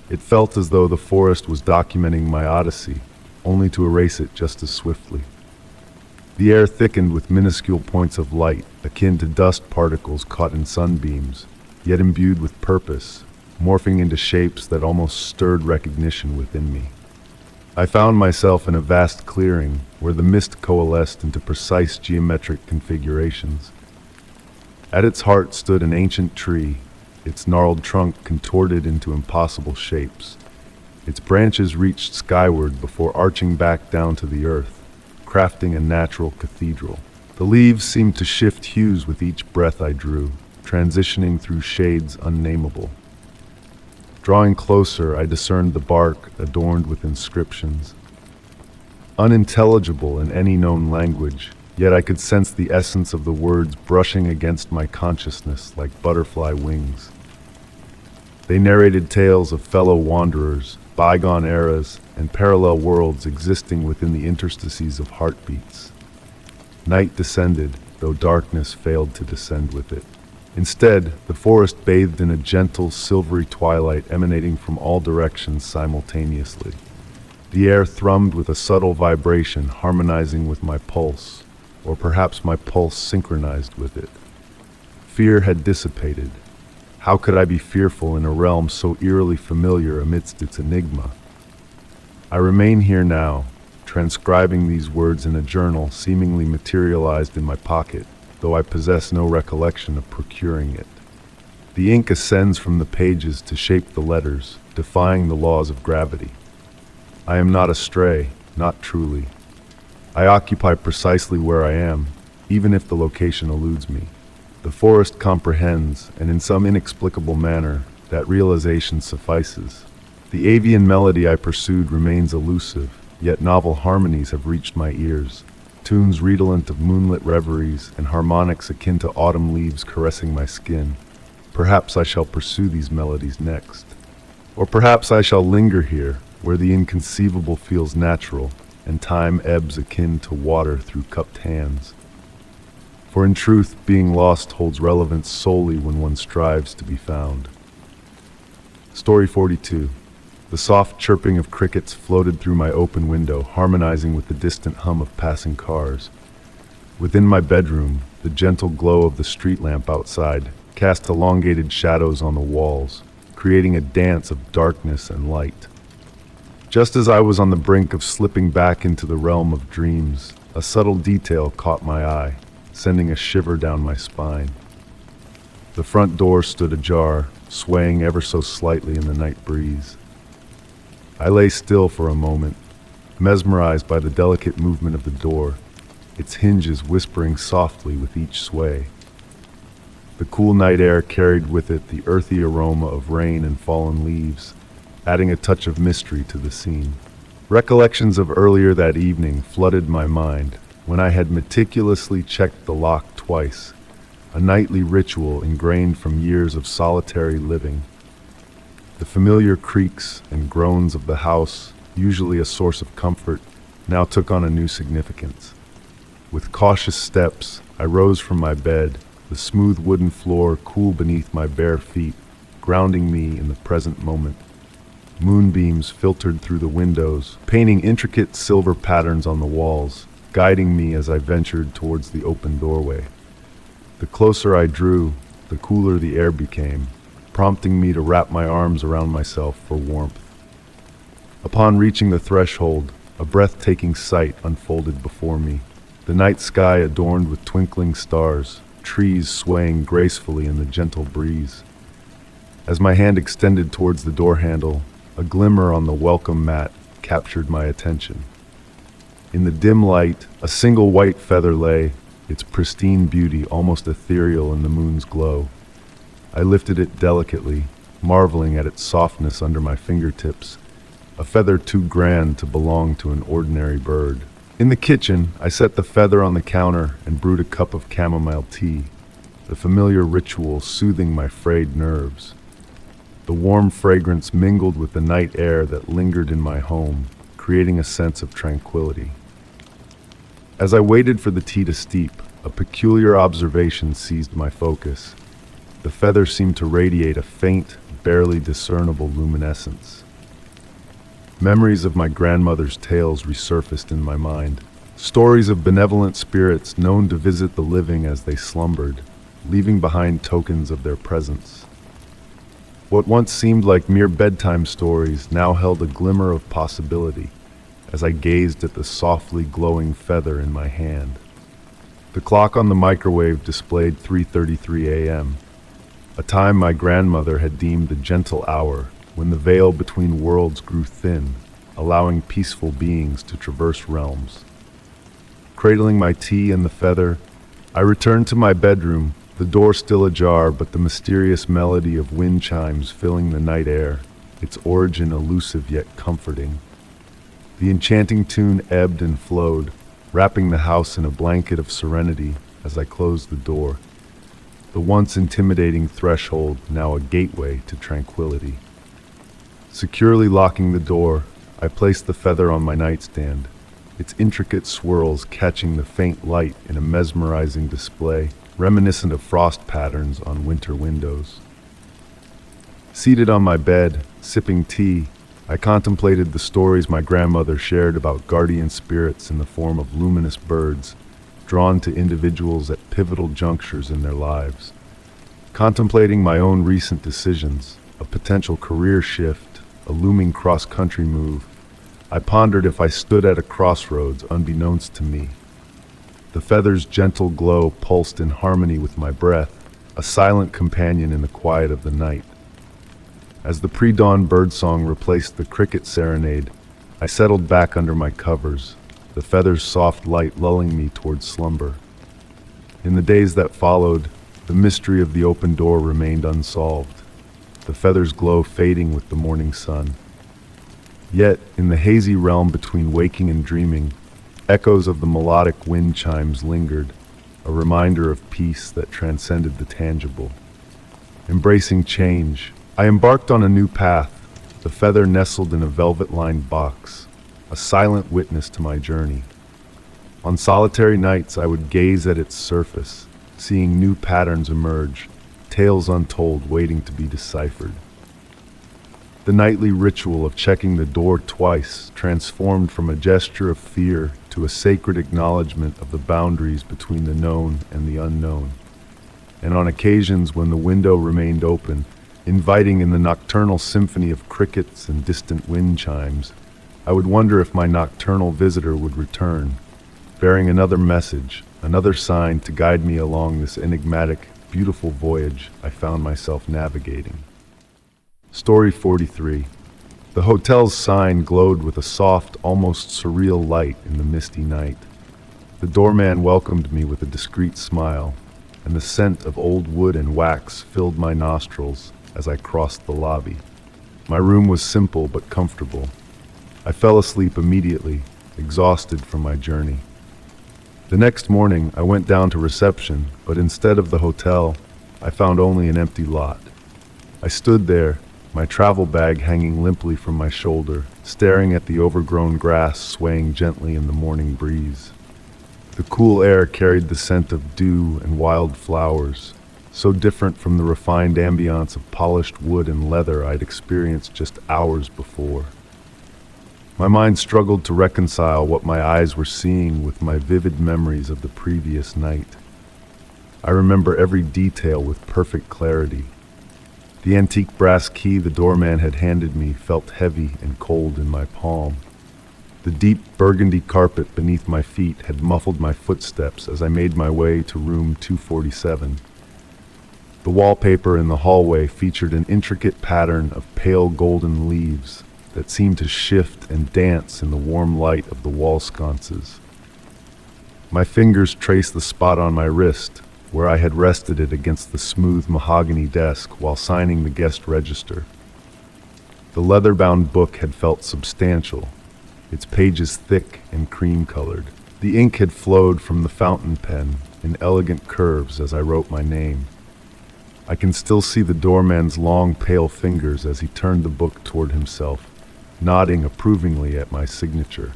It felt as though the forest was documenting my odyssey, only to erase it just as swiftly. The air thickened with minuscule points of light, akin to dust particles caught in sunbeams, yet imbued with purpose, morphing into shapes that almost stirred recognition within me. I found myself in a vast clearing where the mist coalesced into precise geometric configurations. At its heart stood an ancient tree, its gnarled trunk contorted into impossible shapes. Its branches reached skyward before arching back down to the earth, crafting a natural cathedral. The leaves seemed to shift hues with each breath I drew, transitioning through shades unnameable. Drawing closer, I discerned the bark adorned with inscriptions. Unintelligible in any known language, yet I could sense the essence of the words brushing against my consciousness like butterfly wings. They narrated tales of fellow wanderers, bygone eras, and parallel worlds existing within the interstices of heartbeats. Night descended, though darkness failed to descend with it. Instead, the forest bathed in a gentle, silvery twilight emanating from all directions simultaneously. The air thrummed with a subtle vibration harmonizing with my pulse, or perhaps my pulse synchronized with it. Fear had dissipated. How could I be fearful in a realm so eerily familiar amidst its enigma? I remain here now, transcribing these words in a journal seemingly materialized in my pocket, though I possess no recollection of procuring it. The ink ascends from the pages to shape the letters, defying the laws of gravity. I am not astray, not truly. I occupy precisely where I am, even if the location eludes me. The forest comprehends, and in some inexplicable manner, that realization suffices. The avian melody I pursued remains elusive, yet novel harmonies have reached my ears, tunes redolent of moonlit reveries and harmonics akin to autumn leaves caressing my skin. Perhaps I shall pursue these melodies next. Or perhaps I shall linger here, where the inconceivable feels natural, and time ebbs akin to water through cupped hands. For in truth, being lost holds relevance solely when one strives to be found. Story 42. The soft chirping of crickets floated through my open window, harmonizing with the distant hum of passing cars. Within my bedroom, the gentle glow of the street lamp outside cast elongated shadows on the walls, creating a dance of darkness and light. Just as I was on the brink of slipping back into the realm of dreams, a subtle detail caught my eye, sending a shiver down my spine. The front door stood ajar, swaying ever so slightly in the night breeze. I lay still for a moment, mesmerized by the delicate movement of the door, its hinges whispering softly with each sway. The cool night air carried with it the earthy aroma of rain and fallen leaves, adding a touch of mystery to the scene. Recollections of earlier that evening flooded my mind when I had meticulously checked the lock twice, a nightly ritual ingrained from years of solitary living. The familiar creaks and groans of the house, usually a source of comfort, now took on a new significance. With cautious steps, I rose from my bed, the smooth wooden floor cool beneath my bare feet, grounding me in the present moment. Moonbeams filtered through the windows, painting intricate silver patterns on the walls, guiding me as I ventured towards the open doorway. The closer I drew, the cooler the air became, prompting me to wrap my arms around myself for warmth. Upon reaching the threshold, a breathtaking sight unfolded before me. The night sky adorned with twinkling stars, trees swaying gracefully in the gentle breeze. As my hand extended towards the door handle, a glimmer on the welcome mat captured my attention. In the dim light, a single white feather lay, its pristine beauty almost ethereal in the moon's glow. I lifted it delicately, marveling at its softness under my fingertips, a feather too grand to belong to an ordinary bird. In the kitchen, I set the feather on the counter and brewed a cup of chamomile tea, the familiar ritual soothing my frayed nerves. The warm fragrance mingled with the night air that lingered in my home, creating a sense of tranquility. As I waited for the tea to steep, a peculiar observation seized my focus. The feather seemed to radiate a faint, barely discernible luminescence. Memories of my grandmother's tales resurfaced in my mind, stories of benevolent spirits known to visit the living as they slumbered, leaving behind tokens of their presence. What once seemed like mere bedtime stories now held a glimmer of possibility as I gazed at the softly glowing feather in my hand. The clock on the microwave displayed 3:33 a.m., a time my grandmother had deemed the gentle hour when the veil between worlds grew thin, allowing peaceful beings to traverse realms. Cradling my tea and the feather, I returned to my bedroom, the door still ajar, but the mysterious melody of wind chimes filling the night air, its origin elusive yet comforting. The enchanting tune ebbed and flowed, wrapping the house in a blanket of serenity as I closed the door, the once intimidating threshold now a gateway to tranquility. Securely locking the door, I placed the feather on my nightstand, its intricate swirls catching the faint light in a mesmerizing display, reminiscent of frost patterns on winter windows. Seated on my bed, sipping tea, I contemplated the stories my grandmother shared about guardian spirits in the form of luminous birds, drawn to individuals at pivotal junctures in their lives. Contemplating my own recent decisions, a potential career shift, a looming cross-country move, I pondered if I stood at a crossroads unbeknownst to me. The feather's gentle glow pulsed in harmony with my breath, a silent companion in the quiet of the night. As the pre-dawn birdsong replaced the cricket serenade, I settled back under my covers, the feather's soft light lulling me towards slumber. In the days that followed, the mystery of the open door remained unsolved, the feather's glow fading with the morning sun. Yet, in the hazy realm between waking and dreaming, echoes of the melodic wind chimes lingered, a reminder of peace that transcended the tangible. Embracing change, I embarked on a new path, the feather nestled in a velvet-lined box, a silent witness to my journey. On solitary nights, I would gaze at its surface, seeing new patterns emerge, tales untold waiting to be deciphered. The nightly ritual of checking the door twice transformed from a gesture of fear to a sacred acknowledgement of the boundaries between the known and the unknown. And on occasions when the window remained open, inviting in the nocturnal symphony of crickets and distant wind chimes, I would wonder if my nocturnal visitor would return, bearing another message, another sign to guide me along this enigmatic, beautiful voyage I found myself navigating. Story 43. The hotel's sign glowed with a soft, almost surreal light in the misty night. The doorman welcomed me with a discreet smile, and the scent of old wood and wax filled my nostrils as I crossed the lobby. My room was simple but comfortable. I fell asleep immediately, exhausted from my journey. The next morning, I went down to reception, but instead of the hotel, I found only an empty lot. I stood there, my travel bag hanging limply from my shoulder, staring at the overgrown grass swaying gently in the morning breeze. The cool air carried the scent of dew and wild flowers, so different from the refined ambiance of polished wood and leather I'd experienced just hours before. My mind struggled to reconcile what my eyes were seeing with my vivid memories of the previous night. I remember every detail with perfect clarity. The antique brass key the doorman had handed me felt heavy and cold in my palm. The deep burgundy carpet beneath my feet had muffled my footsteps as I made my way to room 247. The wallpaper in the hallway featured an intricate pattern of pale golden leaves that seemed to shift and dance in the warm light of the wall sconces. My fingers traced the spot on my wrist, where I had rested it against the smooth mahogany desk while signing the guest register. The leather-bound book had felt substantial, its pages thick and cream-colored. The ink had flowed from the fountain pen in elegant curves as I wrote my name. I can still see the doorman's long, pale fingers as he turned the book toward himself, nodding approvingly at my signature.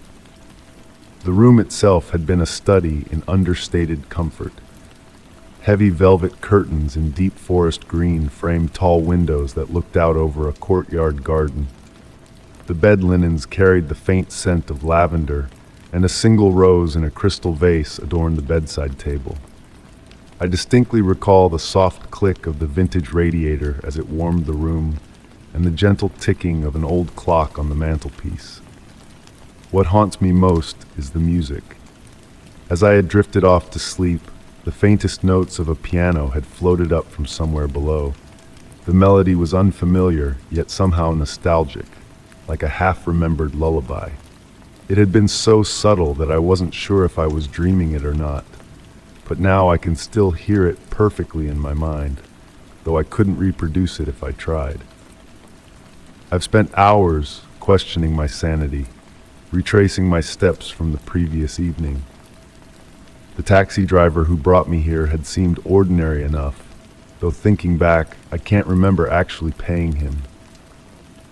The room itself had been a study in understated comfort. Heavy velvet curtains in deep forest green framed tall windows that looked out over a courtyard garden. The bed linens carried the faint scent of lavender, and a single rose in a crystal vase adorned the bedside table. I distinctly recall the soft click of the vintage radiator as it warmed the room, and the gentle ticking of an old clock on the mantelpiece. What haunts me most is the music. As I had drifted off to sleep, the faintest notes of a piano had floated up from somewhere below. The melody was unfamiliar, yet somehow nostalgic, like a half-remembered lullaby. It had been so subtle that I wasn't sure if I was dreaming it or not, but now I can still hear it perfectly in my mind, though I couldn't reproduce it if I tried. I've spent hours questioning my sanity, retracing my steps from the previous evening. The taxi driver who brought me here had seemed ordinary enough, though thinking back, I can't remember actually paying him.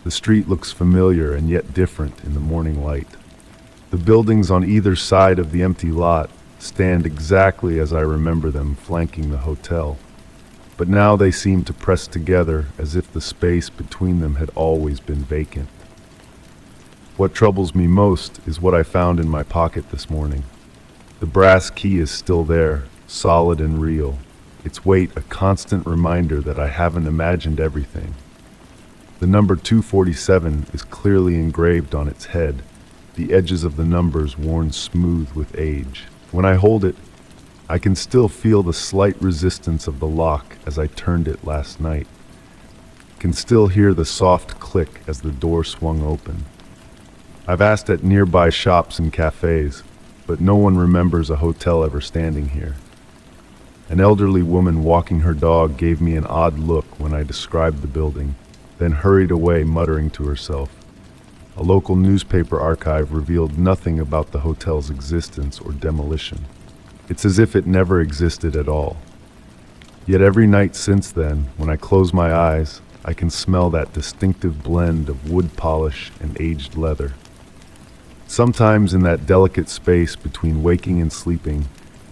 The street looks familiar and yet different in the morning light. The buildings on either side of the empty lot stand exactly as I remember them flanking the hotel, but now they seem to press together as if the space between them had always been vacant. What troubles me most is what I found in my pocket this morning. The brass key is still there, solid and real, its weight a constant reminder that I haven't imagined everything. The number 247 is clearly engraved on its head, the edges of the numbers worn smooth with age. When I hold it, I can still feel the slight resistance of the lock as I turned it last night. Can still hear the soft click as the door swung open. I've asked at nearby shops and cafes, but no one remembers a hotel ever standing here. An elderly woman walking her dog gave me an odd look when I described the building, then hurried away muttering to herself. A local newspaper archive revealed nothing about the hotel's existence or demolition. It's as if it never existed at all. Yet every night since then, when I close my eyes, I can smell that distinctive blend of wood polish and aged leather. Sometimes in that delicate space between waking and sleeping,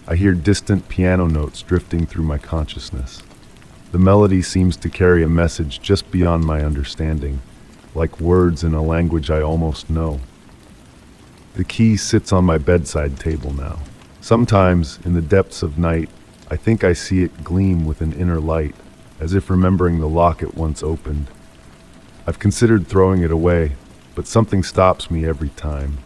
I hear distant piano notes drifting through my consciousness. The melody seems to carry a message just beyond my understanding, like words in a language I almost know. The key sits on my bedside table now. Sometimes, in the depths of night, I think I see it gleam with an inner light, as if remembering the lock it once opened. I've considered throwing it away, but something stops me every time.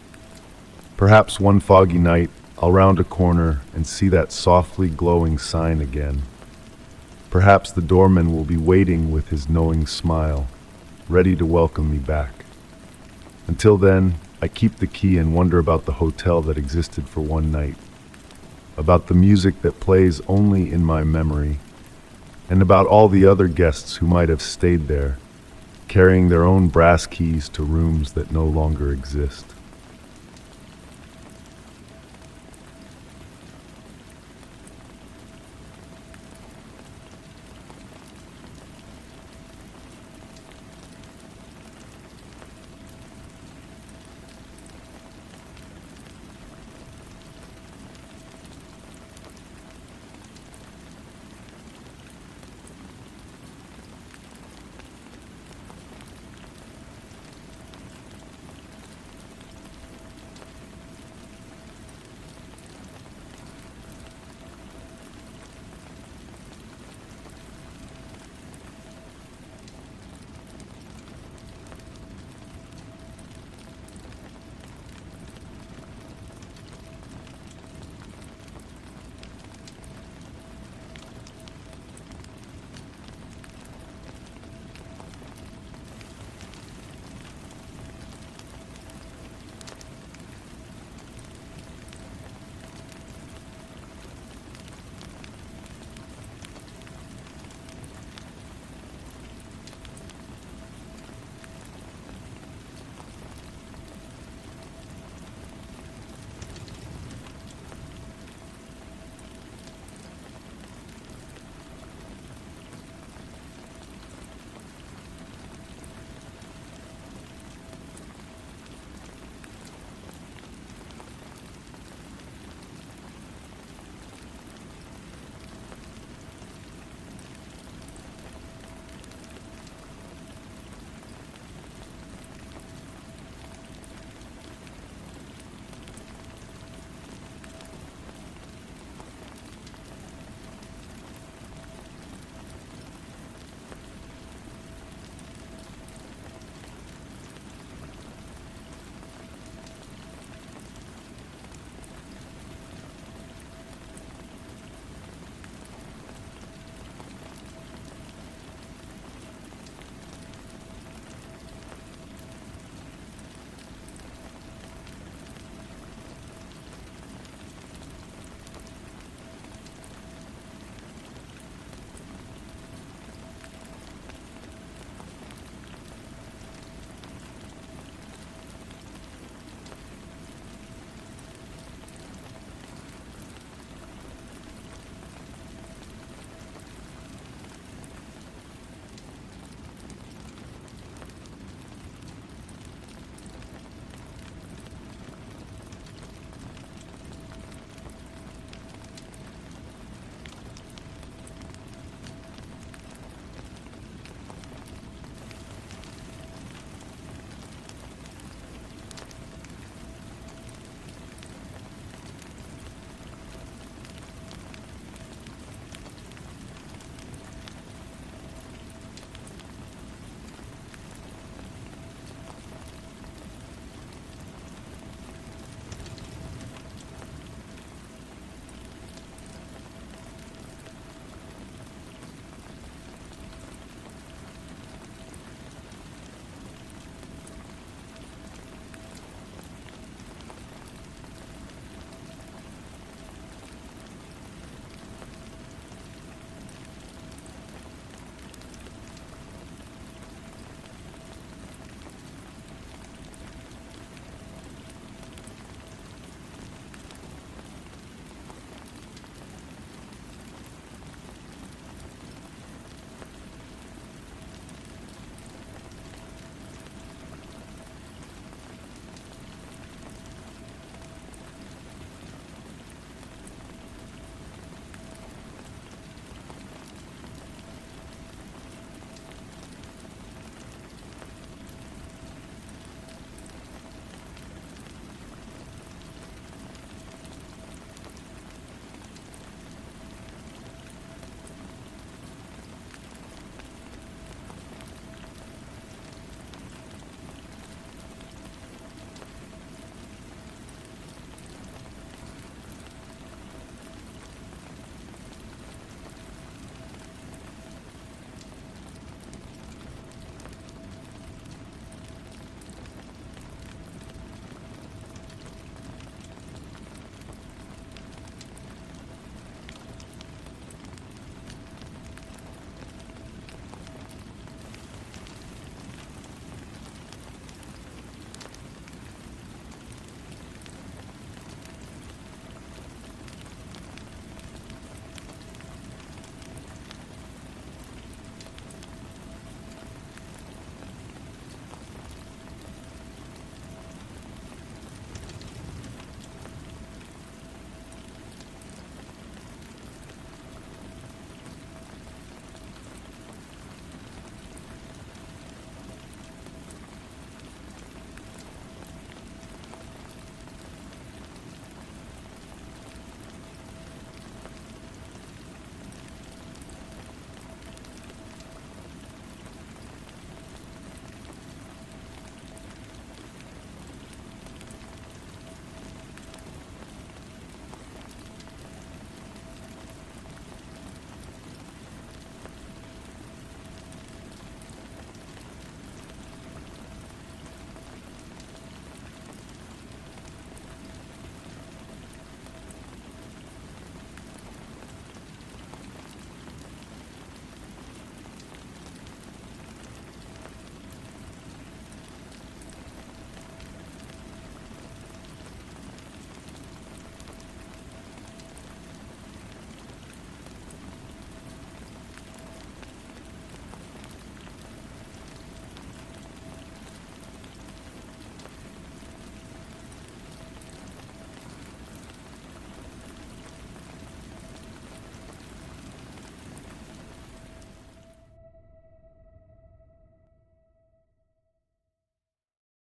Perhaps one foggy night, I'll round a corner and see that softly glowing sign again. Perhaps the doorman will be waiting with his knowing smile, ready to welcome me back. Until then, I keep the key and wonder about the hotel that existed for one night, about the music that plays only in my memory, and about all the other guests who might have stayed there, carrying their own brass keys to rooms that no longer exist.